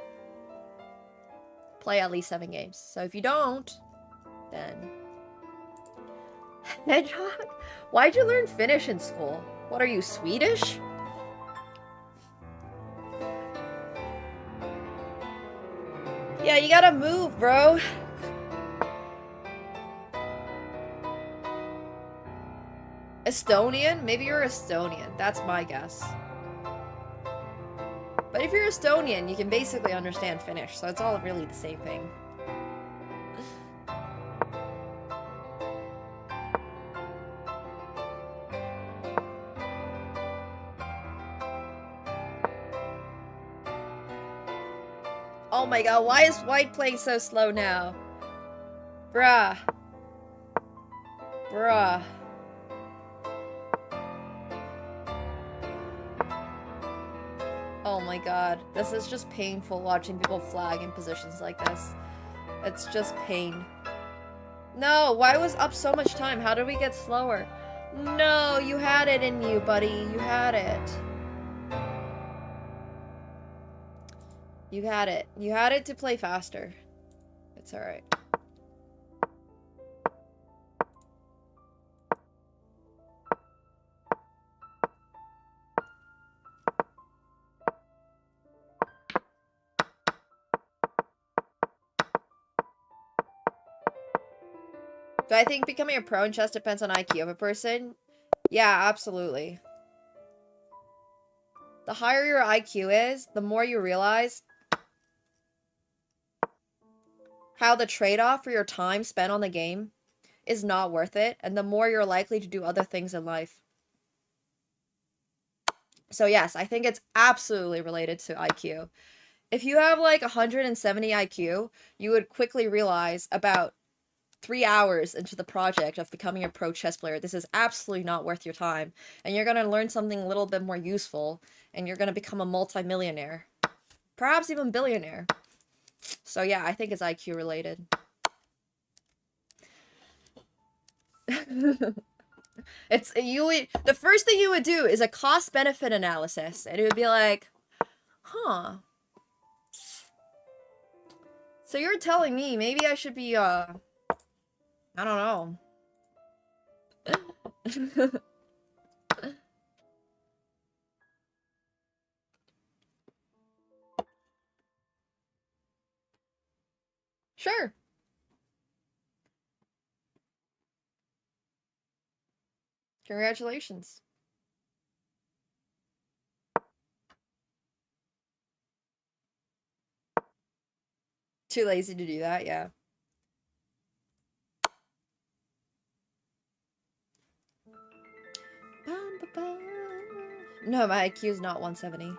play at least 7 games. So if you don't, then... Hedgehog? Why'd you learn Finnish in school? What are you, Swedish? Yeah, you gotta move, bro. Estonian? Maybe you're Estonian. That's my guess. But if you're Estonian, you can basically understand Finnish, so it's all really the same thing. Oh my god, why is White playing so slow now? Bruh. Bruh. Oh my god, this is just painful watching people flag in positions like this. It's just pain. No, why was up so much time? How did we get slower? No, you had it in you, buddy. You had it. You had it. You had it to play faster. It's alright. Do I think becoming a pro in chess depends on IQ of a person? Yeah, absolutely. The higher your IQ is, the more you realize how the trade-off for your time spent on the game is not worth it, and the more you're likely to do other things in life. So yes, I think it's absolutely related to IQ. If you have like 170 IQ, you would quickly realize about 3 hours into the project of becoming a pro chess player, this is absolutely not worth your time. And you're going to learn something a little bit more useful, and you're going to become a multi-millionaire. Perhaps even billionaire. So yeah, I think it's IQ related. The first thing you would do is a cost-benefit analysis, and it would be like, huh. So you're telling me maybe I should be, I don't know. Sure. Congratulations. Too lazy to do that, yeah. No, my IQ is not 170.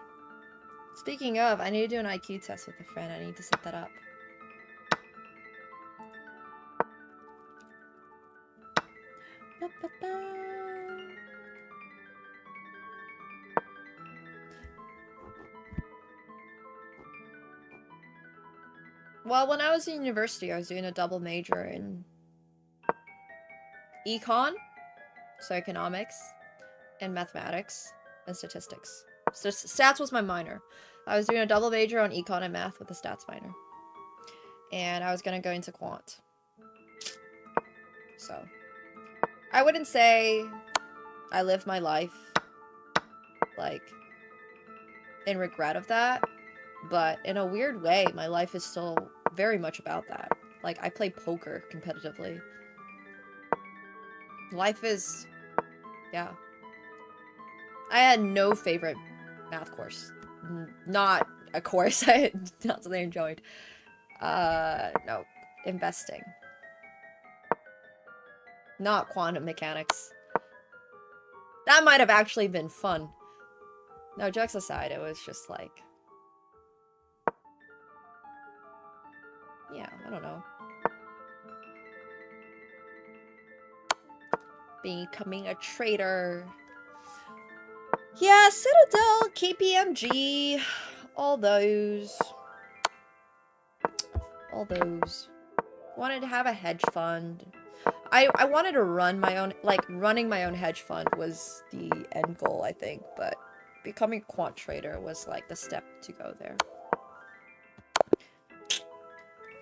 Speaking of, I need to do an IQ test with a friend. I need to set that up. Well, when I was in university, I was doing a double major in econ, so economics, and mathematics, and statistics. So stats was my minor. I was doing a double major on econ and math with a stats minor. And I was gonna go into quant. So, I wouldn't say I lived my life, like, in regret of that. But in a weird way, my life is still very much about that. Like, I play poker competitively. Life is... yeah. I had no favorite math course. Not a course. Not something I enjoyed. No. Investing. Not quantum mechanics. That might have actually been fun. No, jokes aside, it was just like... yeah, I don't know. Becoming a trader. Yeah, Citadel, KPMG, all those. All those. Wanted to have a hedge fund. I wanted to run my own, like, running my own hedge fund was the end goal, I think, but becoming a quant trader was, like, the step to go there.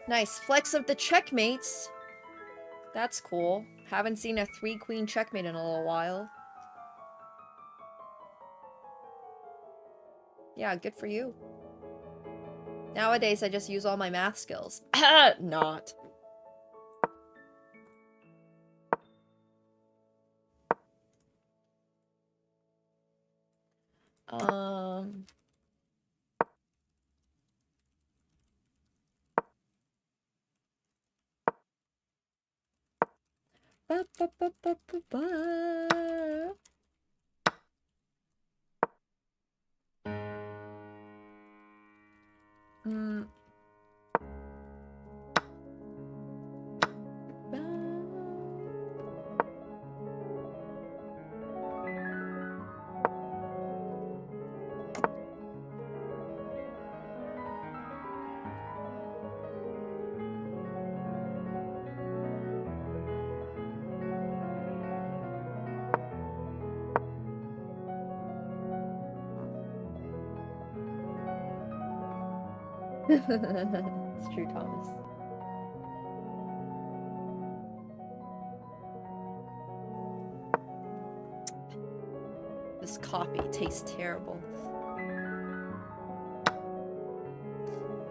Nice. Flex of the checkmates. That's cool. Haven't seen a 3-queen checkmate in a little while. Yeah, good for you. Nowadays, I just use all my math skills. Not. Ba, ba, ba, ba, ba, ba. It's true, Thomas. This coffee tastes terrible.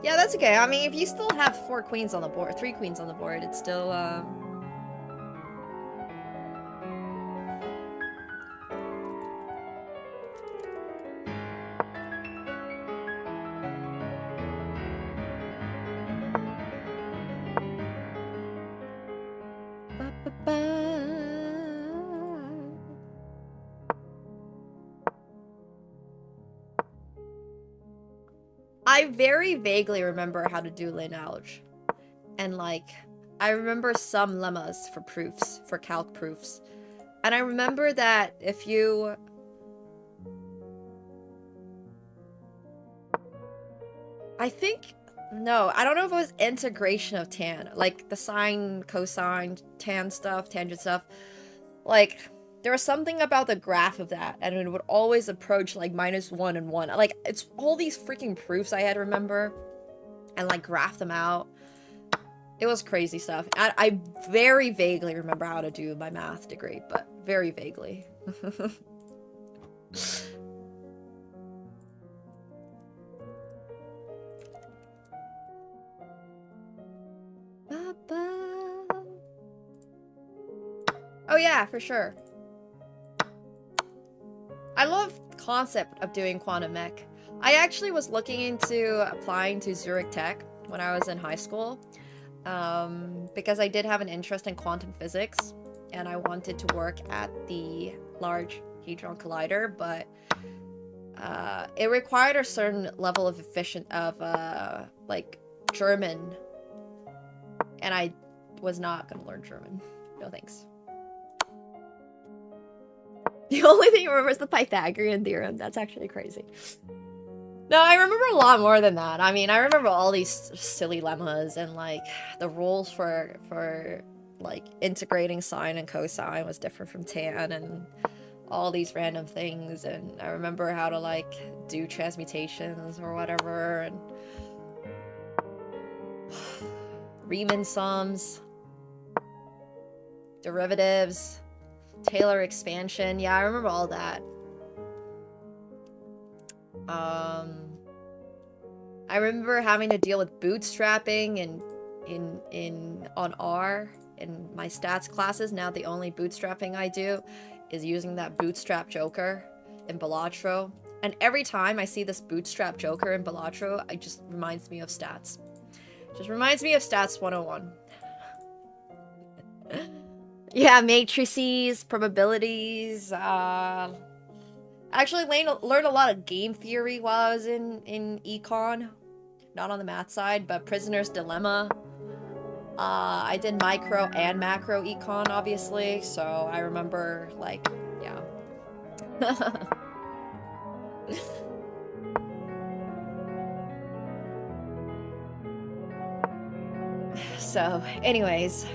Yeah, that's okay. I mean, if you still have 4 queens on the board, 3 queens on the board, it's still, I very vaguely remember how to do lineage. And, like, I remember some lemmas for proofs, for calc proofs. And I remember that if you... I think... no, I don't know if it was integration of tan. Like, the sine, cosine, tan stuff, tangent stuff. Like... there was something about the graph of that, and it would always approach, like, -1 and 1. Like, it's all these freaking proofs I had to remember, and, like, graph them out. It was crazy stuff. I very vaguely remember how to do my math degree, but very vaguely. Oh yeah, for sure. I love the concept of doing quantum mech. I actually was looking into applying to Zurich Tech when I was in high school, because I did have an interest in quantum physics, and I wanted to work at the Large Hadron Collider, but it required a certain level of like, German, and I was not gonna learn German. No thanks. The only thing you remember is the Pythagorean theorem. That's actually crazy. No, I remember a lot more than that. I mean, I remember all these silly lemmas and, like, the rules for like, integrating sine and cosine was different from tan and all these random things. And I remember how to, like, do transmutations or whatever. And Riemann sums. Derivatives. Taylor expansion. Yeah, I remember all that. I remember having to deal with bootstrapping and on R in my stats classes. Now the only bootstrapping I do is using that bootstrap joker in Balatro. And every time I see this bootstrap joker in Balatro, it just reminds me of stats. Just reminds me of stats 101. Yeah, matrices, probabilities, actually learned a lot of game theory while I was in econ. Not on the math side, but Prisoner's Dilemma. I did micro and macro econ, obviously, so I remember, like, yeah. So, anyways.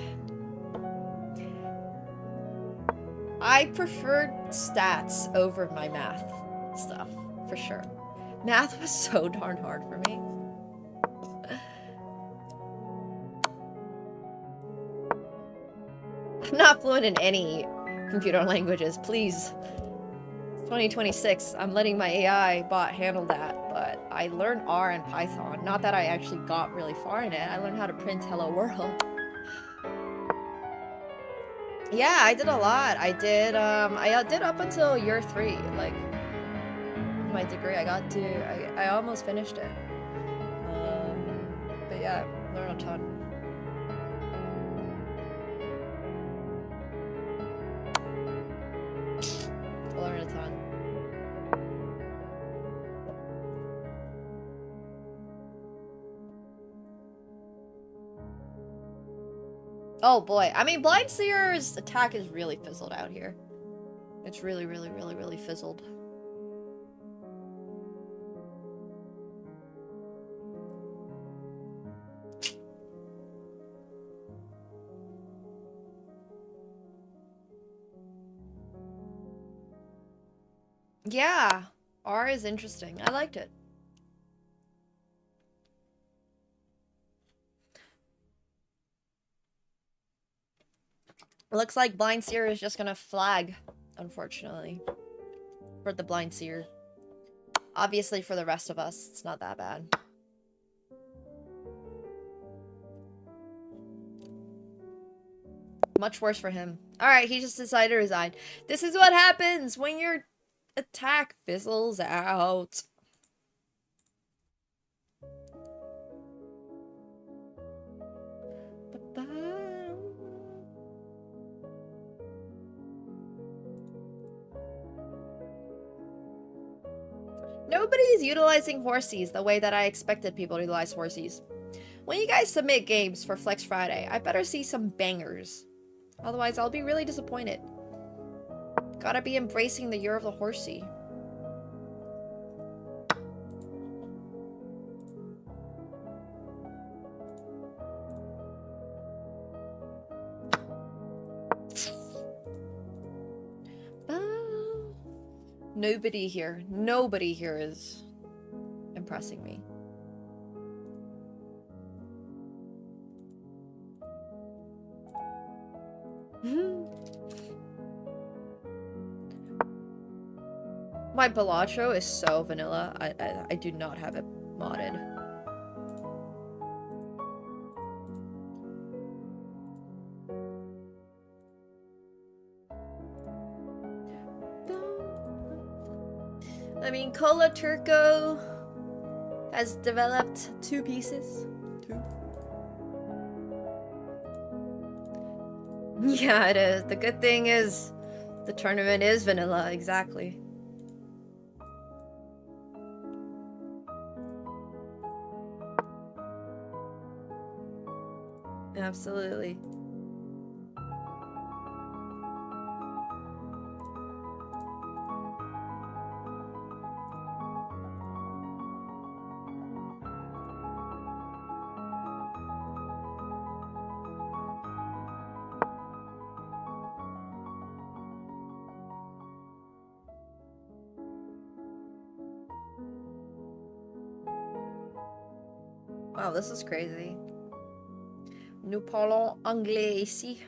I preferred stats over my math stuff, for sure. Math was so darn hard for me. I'm not fluent in any computer languages, please. 2026, I'm letting my AI bot handle that, but I learned R and Python. Not that I actually got really far in it, I learned how to print hello world. Yeah, I did a lot. I did up until year 3, like, my degree. I almost finished it. But yeah, learned a ton. Learned a ton. Oh boy. I mean, Blind Seer's attack is really fizzled out here. It's really, really, really, really fizzled. Yeah. R is interesting. I liked it. Looks like Blind Seer is just gonna flag, unfortunately. For the Blind Seer. Obviously, for the rest of us, it's not that bad. Much worse for him. Alright, he just decided to resign. This is what happens when your attack fizzles out. Nobody's utilizing Horsies the way that I expected people to utilize Horsies. When you guys submit games for Flex Friday, I better see some bangers. Otherwise, I'll be really disappointed. Gotta be embracing the year of the Horsey. Nobody here is impressing me. My Balatro is so vanilla. I do not have it modded. I mean, Cola Turco has developed 2 pieces. 2. Yeah, it is. The good thing is the tournament is vanilla, exactly. Absolutely. Wow, this is crazy. Nous parlons anglais ici.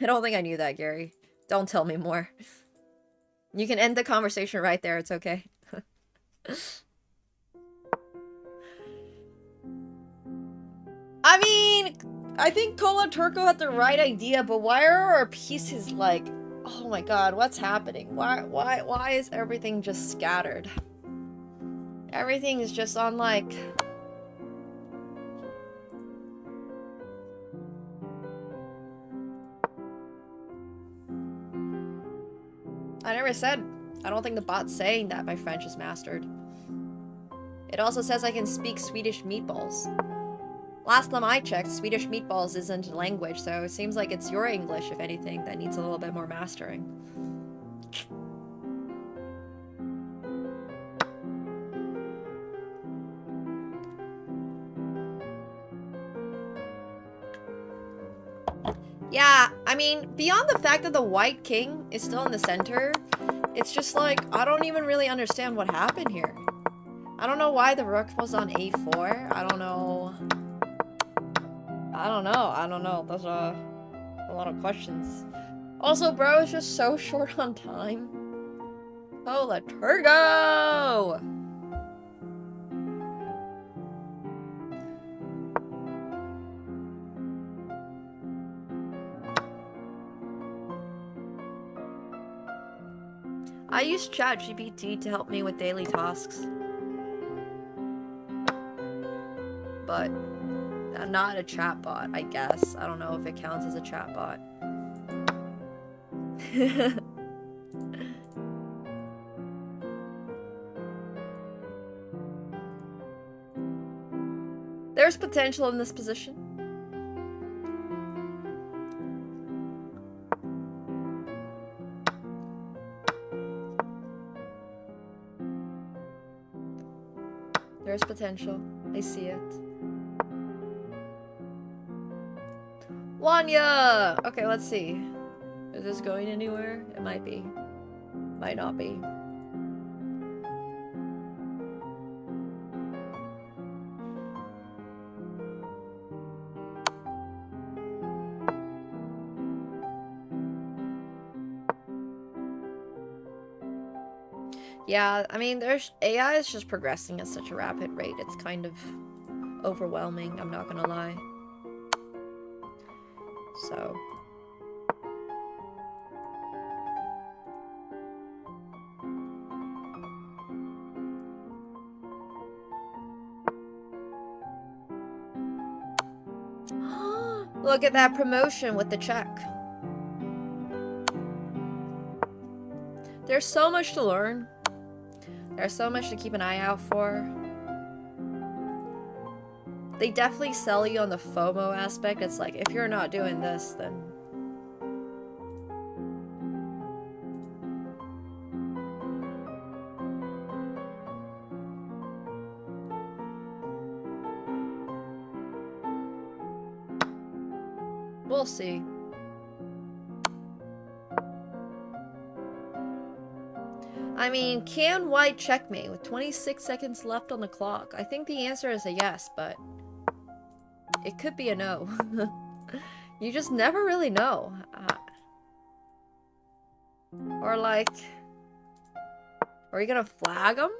I don't think I knew that, Gary. Don't tell me more. You can end the conversation right there. It's okay. I mean, I think Cola Turco had the right idea, but why are our pieces like, oh my god, what's happening? Why is everything just scattered? Everything is just on like... I never said, I don't think the bot's saying that my French is mastered. It also says I can speak Swedish meatballs. Last time I checked, Swedish meatballs isn't a language, so it seems like it's your English, if anything, that needs a little bit more mastering. Yeah, I mean, beyond the fact that the white king is still in the center, it's just like, I don't even really understand what happened here. I don't know why the rook was on a4. I don't know. There's a lot of questions. Also, bro, it's just so short on time. Hola Turgo! I use ChatGPT to help me with daily tasks. But I'm not a chatbot, I guess. I don't know if it counts as a chatbot. There's potential in this position. There's potential. I see it. Wanya! Okay, let's see. Is this going anywhere? It might be. Might not be. Yeah, I mean, there's AI is just progressing at such a rapid rate. It's kind of overwhelming, I'm not gonna lie. So... Look at that promotion with the check. There's so much to learn. There's so much to keep an eye out for. They definitely sell you on the FOMO aspect. It's like, if you're not doing this, then... we'll see. I mean, can white checkmate with 26 seconds left on the clock? I think the answer is a yes, but it could be a no. You just never really know. Or like, are you gonna flag them?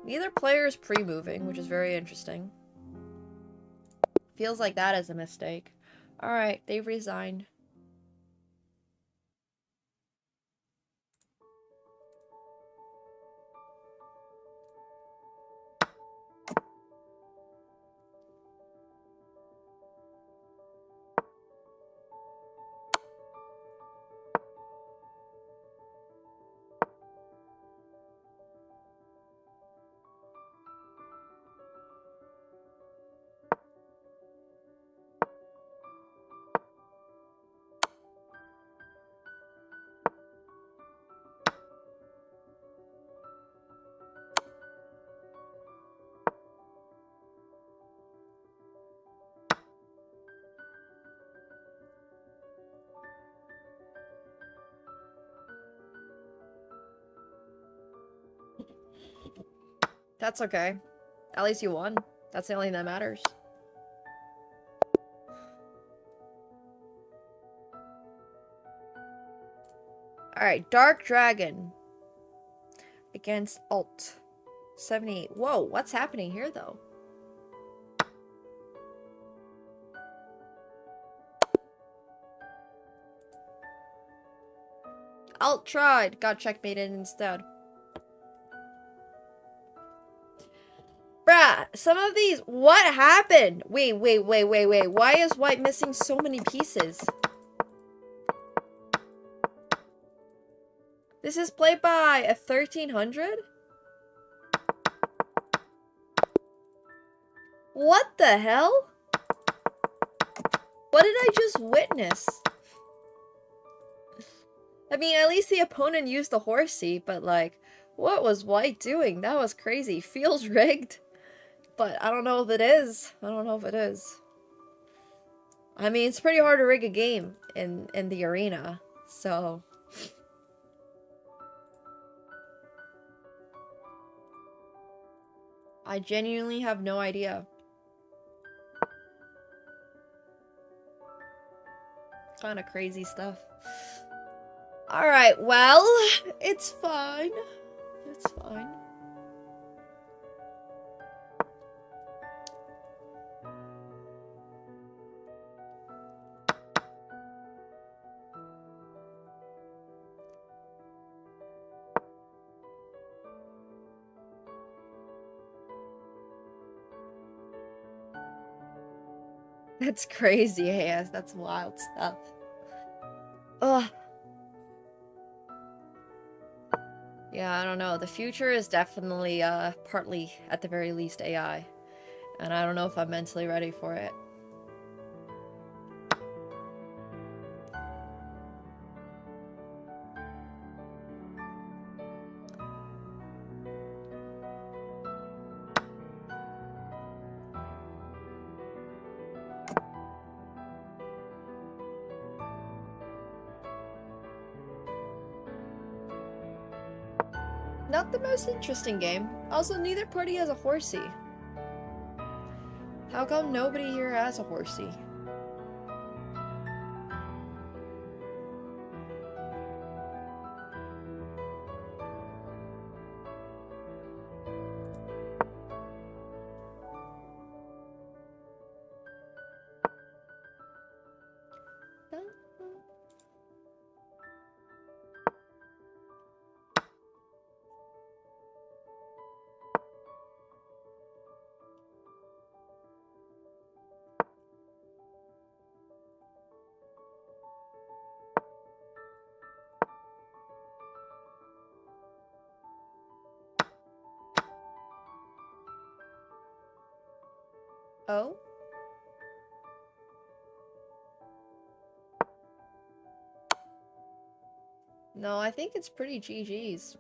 Neither player is pre-moving, which is very interesting. Feels like that is a mistake. Alright, they've resigned. That's okay. At least you won. That's the only thing that matters. Alright, Dark Dragon. Against Alt. 78. Whoa, what's happening here, though? Alt tried. Got checkmated instead. Bruh, some of these... What happened? Wait. Why is white missing so many pieces? This is played by a 1300? What the hell? What did I just witness? I mean, at least the opponent used the horsey, but like, what was white doing? That was crazy. Feels rigged. But I don't know if it is. I don't know if it is. I mean, it's pretty hard to rig a game in the arena, so... I genuinely have no idea. Kind of crazy stuff. Alright, well, it's fine. It's fine. That's crazy, yes, that's wild stuff. Ugh. Yeah, I don't know. The future is definitely, partly, at the very least, AI. And I don't know if I'm mentally ready for it. Not the most interesting game. Also, neither party has a horsey. How come nobody here has a horsey? Oh? No, I think it's pretty GG's.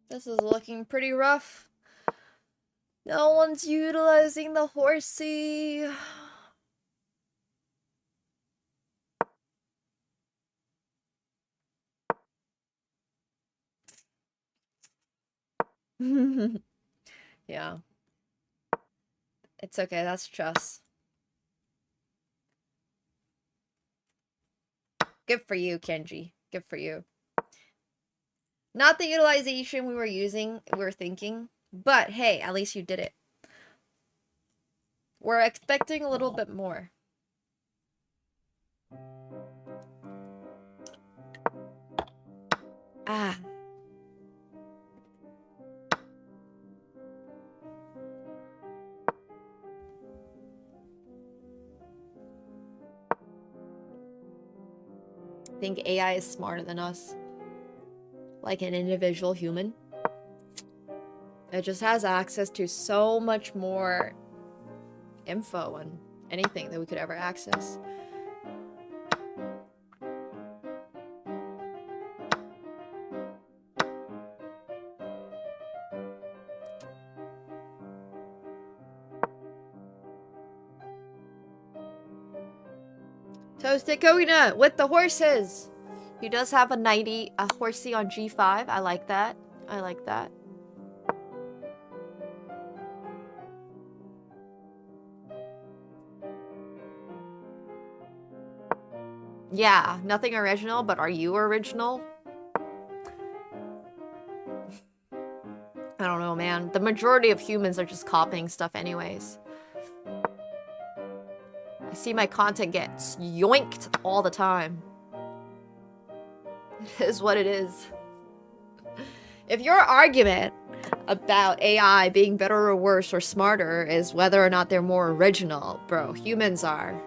This is looking pretty rough. No one's utilizing the horsey. Yeah. It's okay, that's chess. Good for you, Kenji. Good for you. Not the utilization we were thinking, but hey, at least you did it. We're expecting a little bit more. Ah. I think AI is smarter than us. Like an individual human. It just has access to so much more info and anything that we could ever access. Toasted coconut with the horses. He does have a horsey on G5. I like that. I like that. Yeah, nothing original, but are you original? I don't know, man. The majority of humans are just copying stuff anyways. I see my content gets yoinked all the time. It is what it is. If your argument about AI being better or worse or smarter is whether or not they're more original, bro, humans are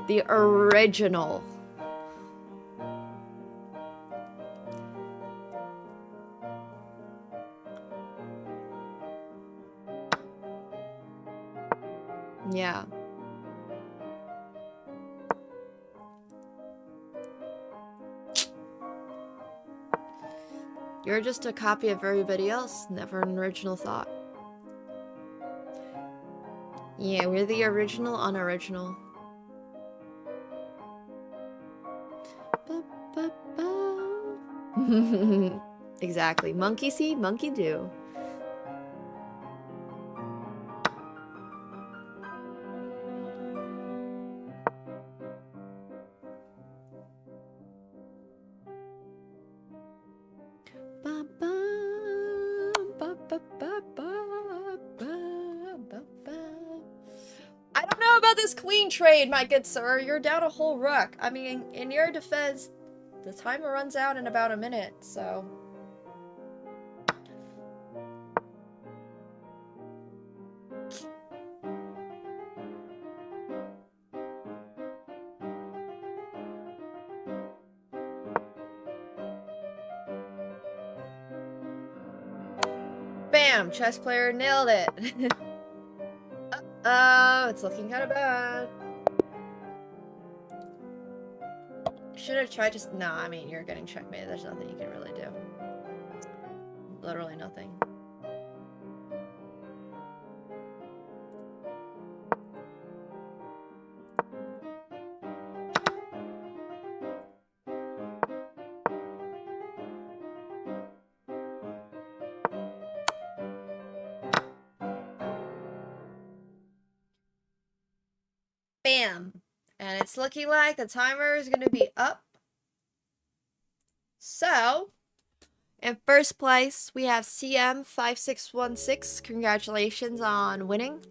the original. Yeah. You're just a copy of everybody else, never an original thought. Yeah, we're the original unoriginal. Exactly. Monkey see, monkey do. I don't know about this queen trade, my good sir. You're down a whole rook. I mean, in your defense, the timer runs out in about a minute, so... Bam! Chess player nailed it. Uh-oh, it's looking kind of bad. Should have tried just... Nah, I mean, you're getting checkmated. There's nothing you can really do. Literally nothing. Bam! And it's looking like the timer is going to be up. So, in first place, we have CM5616. Congratulations on winning.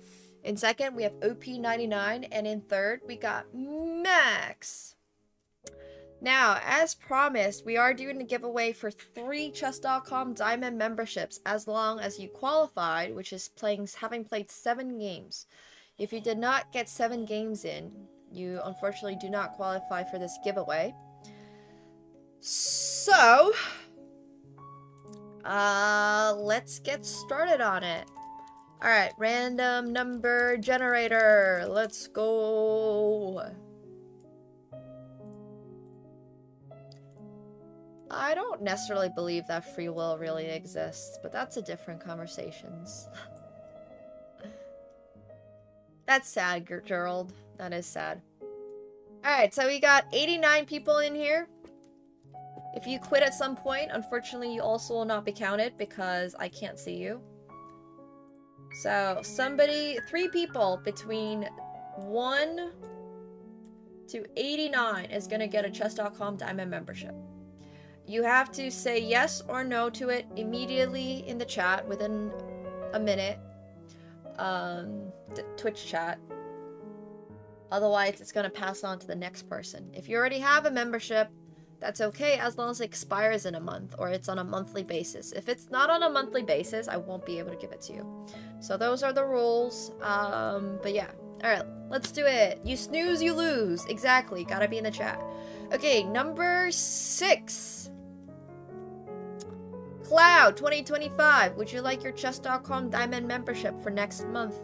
In second, we have OP99. And in third, we got Max. Now, as promised, we are doing a giveaway for 3 chess.com Diamond memberships as long as you qualified, which is having played 7 games. If you did not get 7 games in, you unfortunately do not qualify for this giveaway. So, let's get started on it. Alright, random number generator. Let's go. I don't necessarily believe that free will really exists, but that's a different conversation. That's sad, Gerald. That is sad. Alright, so we got 89 people in here. If you quit at some point, unfortunately, you also will not be counted because I can't see you. So, 3 people between 1 to 89 is going to get a chess.com Diamond membership. You have to say yes or no to it immediately in the chat within a minute. Twitch chat. Otherwise, it's going to pass on to the next person. If you already have a membership, that's okay as long as it expires in a month or it's on a monthly basis. If it's not on a monthly basis, I won't be able to give it to you. So those are the rules. But yeah. Alright, let's do it. You snooze, you lose. Exactly. Gotta be in the chat. Okay, number 6. Cloud 2025. Would you like your chess.com Diamond membership for next month?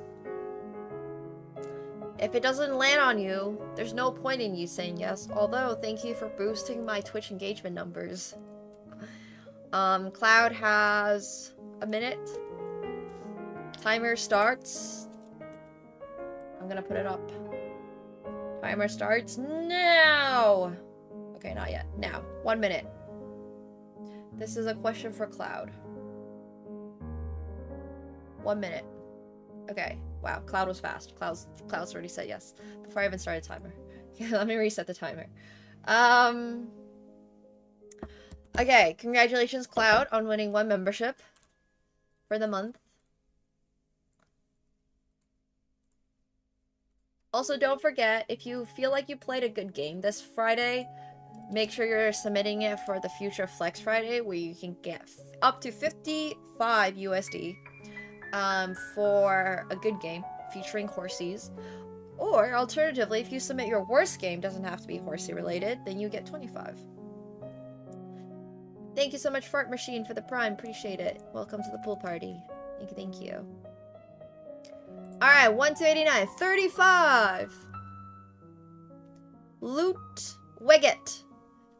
If it doesn't land on you, there's no point in you saying yes. Although, thank you for boosting my Twitch engagement numbers. Cloud has a minute. Timer starts. I'm gonna put it up. Timer starts now. Okay, not yet. Now. 1 minute. This is a question for Cloud. 1 minute. Okay. Wow, Cloud was fast. Cloud's already said yes before I even started the timer. Yeah, let me reset the timer. Okay, congratulations, Cloud, on winning 1 membership for the month. Also, don't forget, if you feel like you played a good game this Friday, make sure you're submitting it for the future Flex Friday, where you can get up to 55 USD for a good game featuring horsies. Or, alternatively, if you submit your worst game, doesn't have to be horsey related, then you get 25. Thank you so much, Fart Machine, for the Prime. Appreciate it. Welcome to the pool party. Thank you, thank you. Alright, 1 to 89. 35! Loot Weggett,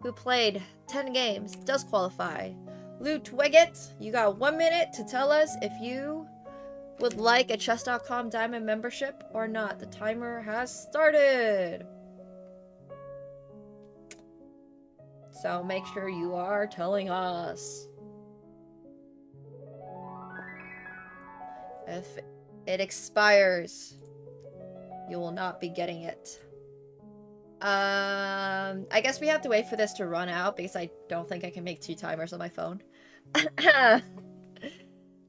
who played 10 games, does qualify. Loot Weggett, you got 1 minute to tell us if you would like a chess.com diamond membership or not. The timer has started. So make sure you are telling us. If it expires, you will not be getting it. I guess we have to wait for this to run out because I don't think I can make 2 timers on my phone.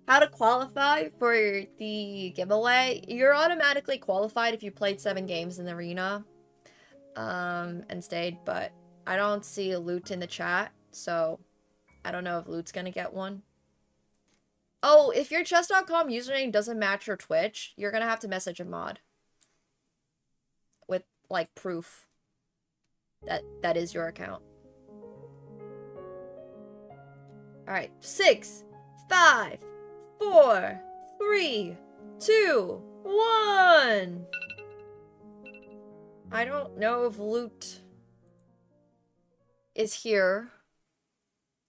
How to qualify for the giveaway? You're automatically qualified if you played 7 games in the arena and stayed, but I don't see a Loot in the chat, so I don't know if Loot's gonna get one. Oh, if your chess.com username doesn't match your Twitch, you're gonna have to message a mod with, like, proof that that is your account. Alright, 6, 5, 4, 3, 2, 1. I don't know if Loot is here,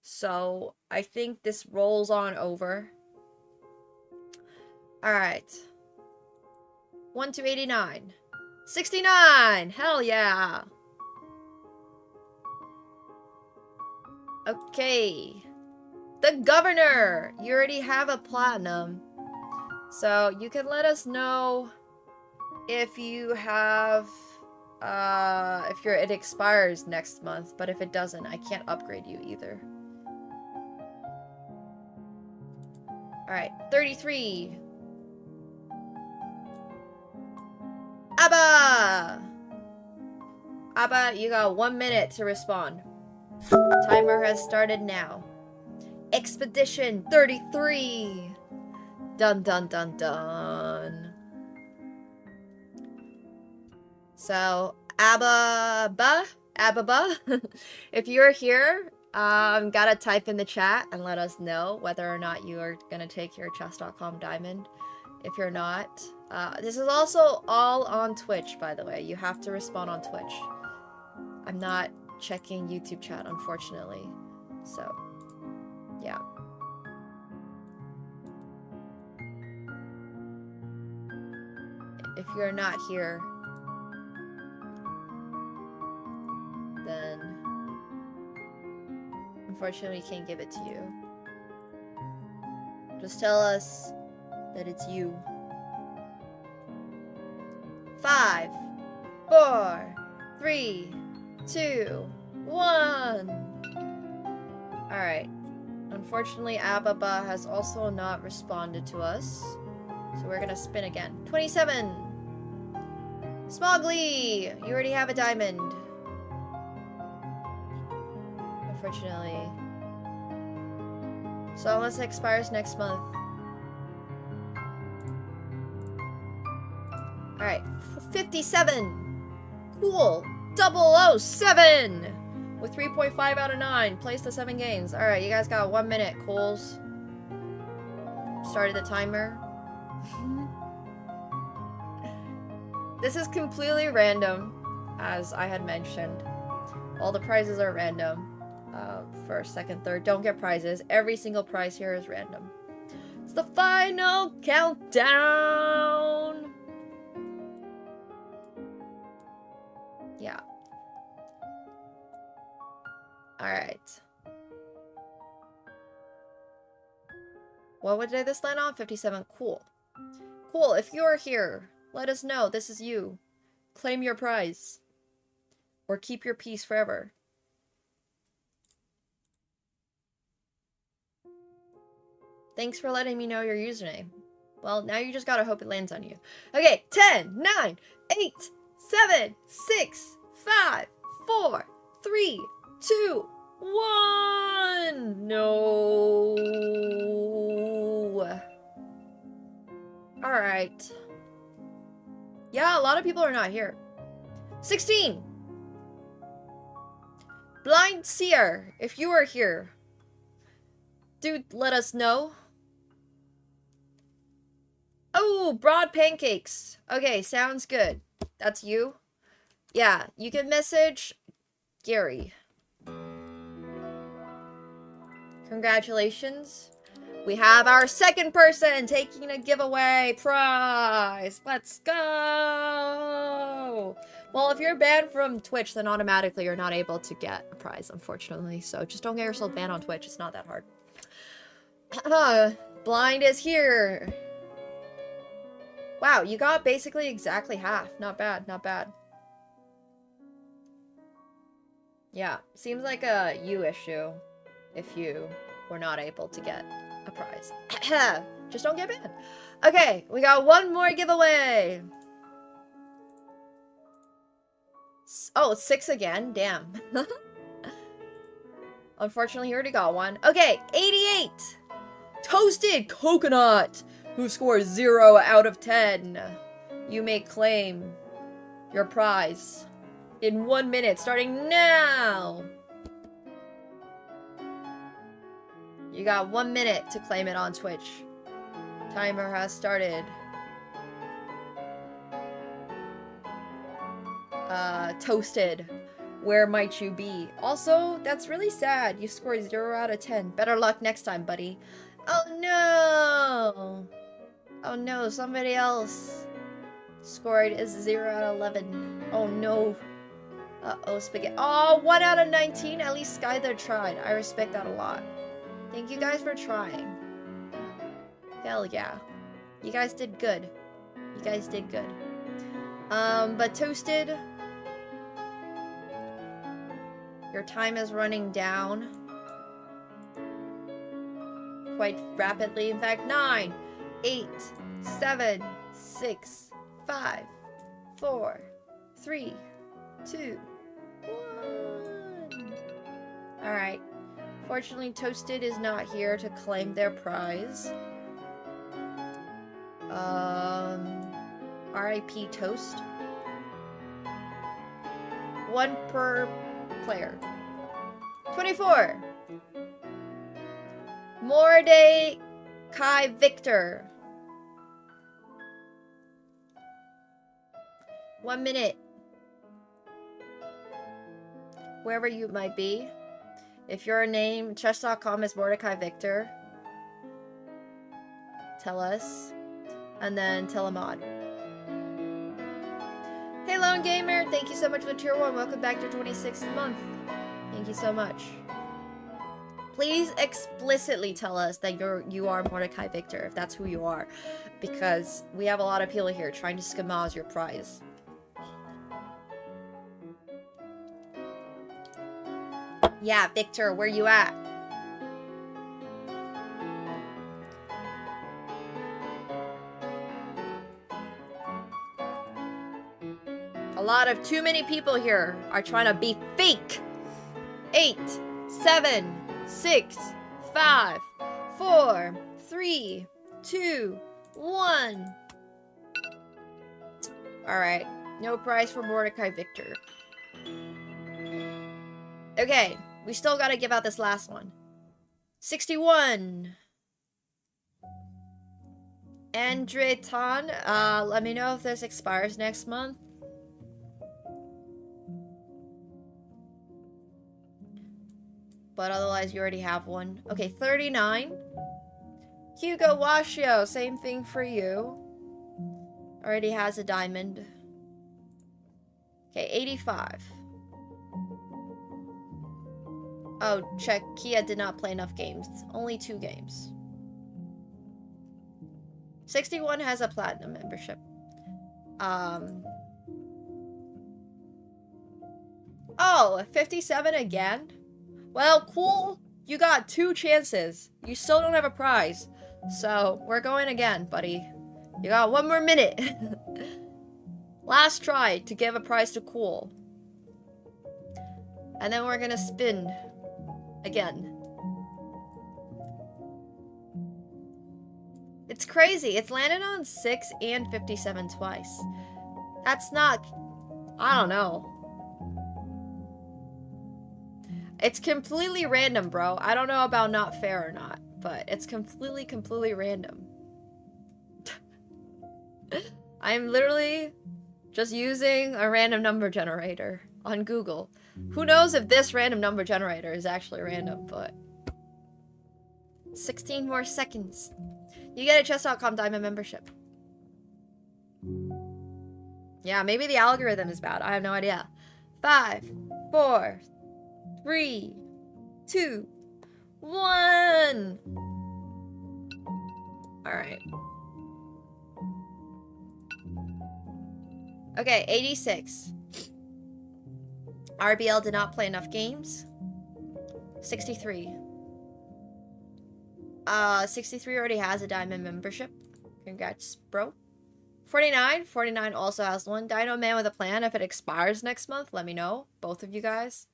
so I think this rolls on over. Alright. 1 to 89. 69! Hell yeah! Okay. The Governor! You already have a platinum. So you can let us know if you have if it expires next month, but if it doesn't, I can't upgrade you either. Alright, 33. Abba! Abba, you got 1 minute to respond. Timer has started now. Expedition 33. Dun dun dun dun. So, Abba, if you're here, gotta type in the chat and let us know whether or not you are gonna take your chess.com diamond. If you're not, this is also all on Twitch, by the way. You have to respond on Twitch. I'm not checking YouTube chat, unfortunately. So, yeah. If you're not here, then unfortunately we can't give it to you. Just tell us that it's you. 5, 4, 3, 2, 1. Alright. Unfortunately, Ababa has also not responded to us. So we're gonna spin again. 27! Smogly! You already have a diamond. Unfortunately. So unless it expires next month. Alright, 57! Cool! 007! With 3.5 out of 9. Placed the 7 games. Alright, you guys got 1 minute, Cools. Started the timer. This is completely random, as I had mentioned. All the prizes are random. First, second, third. Don't get prizes. Every single prize here is random. It's the final countdown! Yeah. Alright. What did this land on? 57. Cool. Cool, if you're here, let us know. This is you. Claim your prize. or keep your peace forever. Thanks for letting me know your username. Well, now you just gotta hope it lands on you. Okay, 10, 9, 8, 7, 6, 5, 4, 3, 2, 1. No. Alright. Yeah, a lot of people are not here. 16. Blind Seer, if you are here, do let us know. Oh, Broad Pancakes. Okay, sounds good. That's you? Yeah, you can message Gary. Congratulations. We have our second person taking a giveaway prize. Let's go. Well, if you're banned from Twitch, then automatically you're not able to get a prize, unfortunately. So just don't get yourself banned on Twitch. It's not that hard. Blind is here. Wow, you got basically exactly half. Not bad, not bad. Yeah, seems like a you issue if you were not able to get a prize. Just don't get banned. Okay, we got one more giveaway. Oh, 6 again. Damn. Unfortunately, he already got one. Okay, 88. Toasted Coconut, who scores 0 out of 10. You may claim your prize in 1 minute, starting now. You got 1 minute to claim it on Twitch. Timer has started. Toasted, where might you be? Also, that's really sad. You scored 0 out of 10. Better luck next time, buddy. Oh no! Oh no, somebody else scored is 0 out of 11. Oh no. Uh-oh, spaghetti. Oh, 1 out of 19. At least Skyler tried. I respect that a lot. Thank you guys for trying. Hell yeah. You guys did good. You guys did good. But Toasted, your time is running down quite rapidly. In fact, 9, 8, 7, 6, 5, 4, 3, 2, 1. Alright. Fortunately, Toasted is not here to claim their prize. RIP Toast. 1 per player. 24. Mordecai Victor. 1 minute. Wherever you might be. If your name, chess.com is Mordecai Victor, tell us. And then tell a mod. Hey Lone Gamer, thank you so much for the tier 1. Welcome back to 26th month. Thank you so much. Please explicitly tell us that you are Mordecai Victor, if that's who you are. Because we have a lot of people here trying to schmoz your prize. Yeah, Victor, where you at? A lot of too many people here are trying to be fake. 8, 7, 6, 5, 4, 3, 2, 1. Alright, no prize for Mordecai Victor. Okay, we still gotta give out this last one. 61. Andre Tan, let me know if this expires next month. But otherwise, you already have one. Okay, 39. Hugo Washio, same thing for you. Already has a diamond. Okay, 85. Oh, check. Kia did not play enough games. Only 2 games. 61 has a platinum membership. Oh, 57 again? Well, cool. You got 2 chances. You still don't have a prize. So, we're going again, buddy. You got 1 more minute. Last try to give a prize to Cool. And then we're gonna spin again. It's crazy. It's landed on 6 and 57 twice. That's not... I don't know. It's completely random, bro. I don't know about not fair or not, but it's completely random. I'm literally just using a random number generator on Google. Who knows if this random number generator is actually random, but... 16 more seconds. You get a chess.com diamond membership. Yeah, maybe the algorithm is bad. I have no idea. 5, 4, 3, 2, 1. Alright. Okay, 86. RBL did not play enough games. 63. 63 already has a diamond membership. Congrats, bro. 49. 49 also has one. Dino Man with a plan. If it expires next month, let me know. Both of you guys.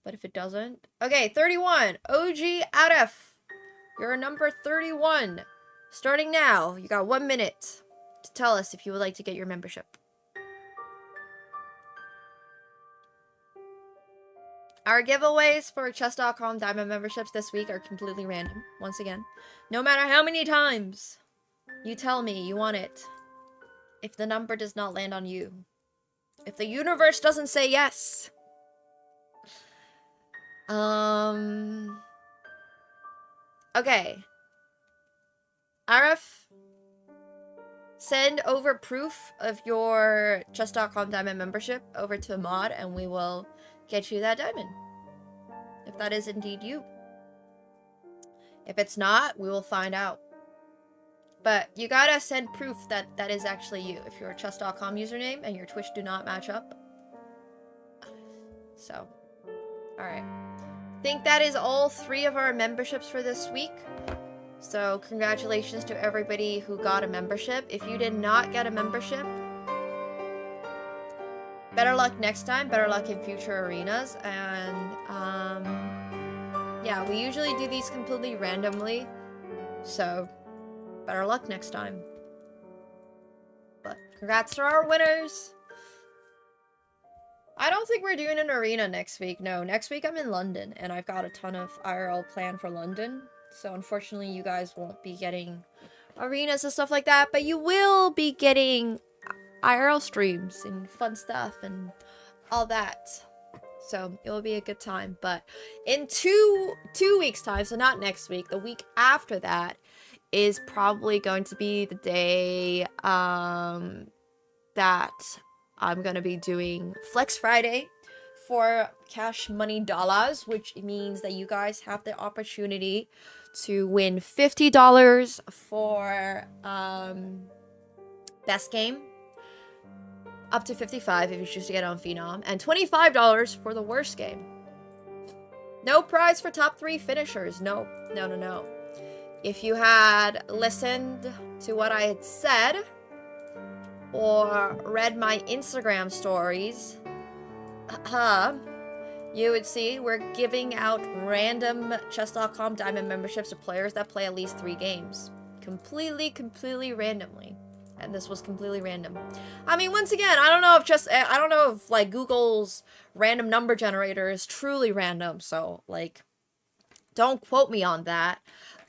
But if it doesn't... Okay, 31. OG Arif. You're number 31. Starting now. You got 1 minute to tell us if you would like to get your membership. Our giveaways for chess.com diamond memberships this week are completely random, once again. No matter how many times you tell me you want it, if the number does not land on you, if the universe doesn't say yes. Okay. Arif, send over proof of your chess.com diamond membership over to Mod and we will get you that diamond. If that is indeed you. If it's not, we will find out. But you gotta send proof that that is actually you. If you're a chess.com username and your Twitch do not match up. So, alright. I think that is all 3 of our memberships for this week. So, congratulations to everybody who got a membership. If you did not get a membership, better luck next time, better luck in future arenas, and yeah, we usually do these completely randomly, so better luck next time. But congrats to our winners! I don't think we're doing an arena next week, no. Next week I'm in London, and I've got a ton of IRL planned for London, so unfortunately you guys won't be getting arenas and stuff like that, but you will be getting IRL streams and fun stuff and all that. So it will be a good time. But in two weeks time, so not next week, the week after that is probably going to be the day that I'm gonna be doing Flex Friday for Cash Money Dollars, which means that you guys have the opportunity to win $50 for best game, up to 55 if you choose to get on Phenom, and $25 for the worst game. No prize for top 3 finishers. No. If you had listened to what I had said or read my Instagram stories, you would see we're giving out random chess.com diamond memberships to players that play at least 3 games. Completely randomly. And this was completely random. I mean, once again, I don't know if like Google's random number generator is truly random, so like don't quote me on that.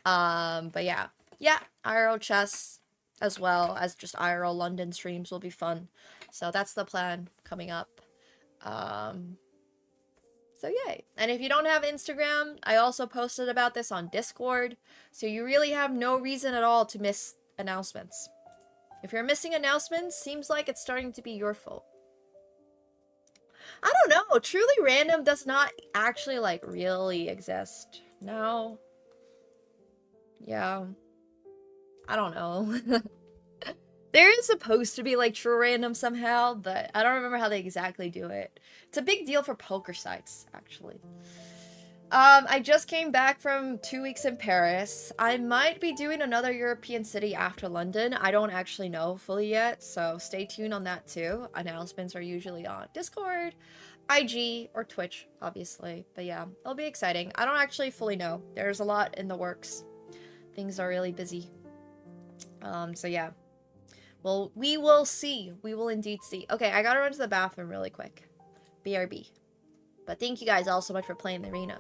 But yeah, IRL chess as well as just IRL London streams will be fun. So that's the plan coming up. So yay. And if you don't have Instagram, I also posted about this on Discord. So you really have no reason at all to miss announcements. If you're missing announcements, seems like it's starting to be your fault. I don't know. Truly random does not actually like really exist. No. Yeah. I don't know. There is supposed to be like true random somehow, but I don't remember how they exactly do it. It's a big deal for poker sites, actually. I just came back from 2 weeks in Paris. I might be doing another European city after London. I don't actually know fully yet, so stay tuned on that too. Announcements are usually on Discord, IG, or Twitch, obviously. But yeah, it'll be exciting. I don't actually fully know. There's a lot in the works. Things are really busy. So yeah. Well, we will see. We will indeed see. Okay, I gotta run to the bathroom really quick. BRB. But thank you guys all so much for playing the arena.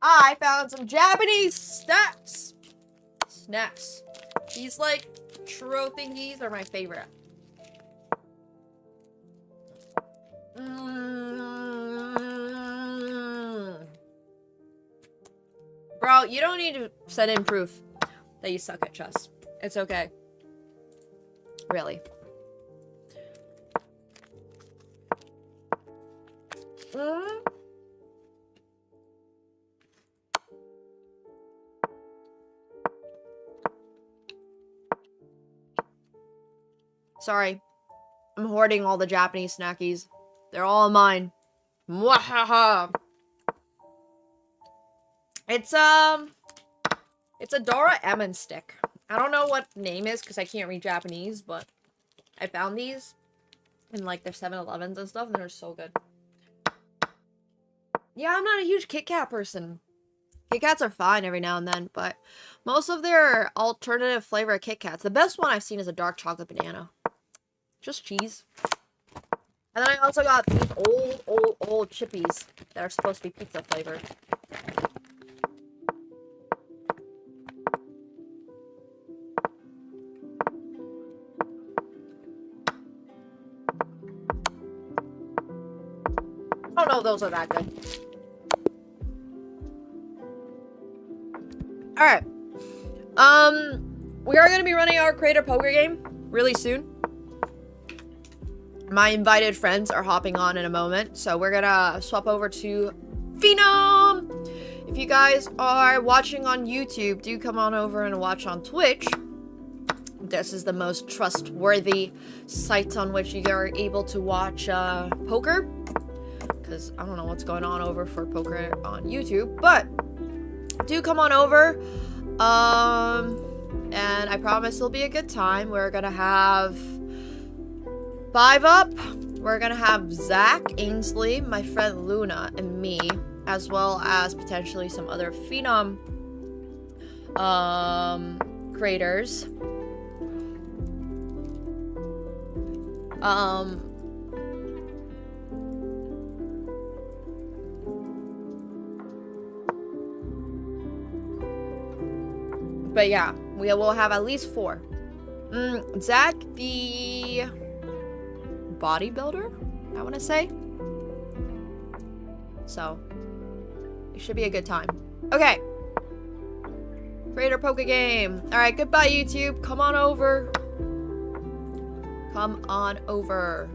I found some Japanese snacks. These like churro thingies are my favorite. Bro, you don't need to send in proof that you suck at chess. It's okay. Really. Sorry. I'm hoarding all the Japanese snackies. They're all mine. Mwahaha. It's a Dora Emon stick. I don't know what the name is because I can't read Japanese, but I found these in like their 7-Elevens and stuff, and they're so good. Yeah, I'm not a huge Kit Kat person. Kit Kats are fine every now and then, but most of their alternative flavor Kit Kats, the best one I've seen is a dark chocolate banana. Just cheese. And then I also got these old chippies that are supposed to be pizza flavored. I don't know if those are that good. Alright. We are going to be running our creator poker game really soon. My invited friends are hopping on in a moment, so we're gonna swap over to Phenom! If you guys are watching on YouTube, do come on over and watch on Twitch. This is the most trustworthy site on which you are able to watch poker. Because I don't know what's going on over for poker on YouTube, but do come on over. And I promise it'll be a good time. We're gonna have 5 up. We're gonna have Zach, Ainsley, my friend Luna, and me, as well as potentially some other Phenom creators. But yeah, we will have at least 4. Zach, the bodybuilder, I want to say. So, it should be a good time. Okay. Creator poker game. Alright, goodbye YouTube. Come on over. Come on over.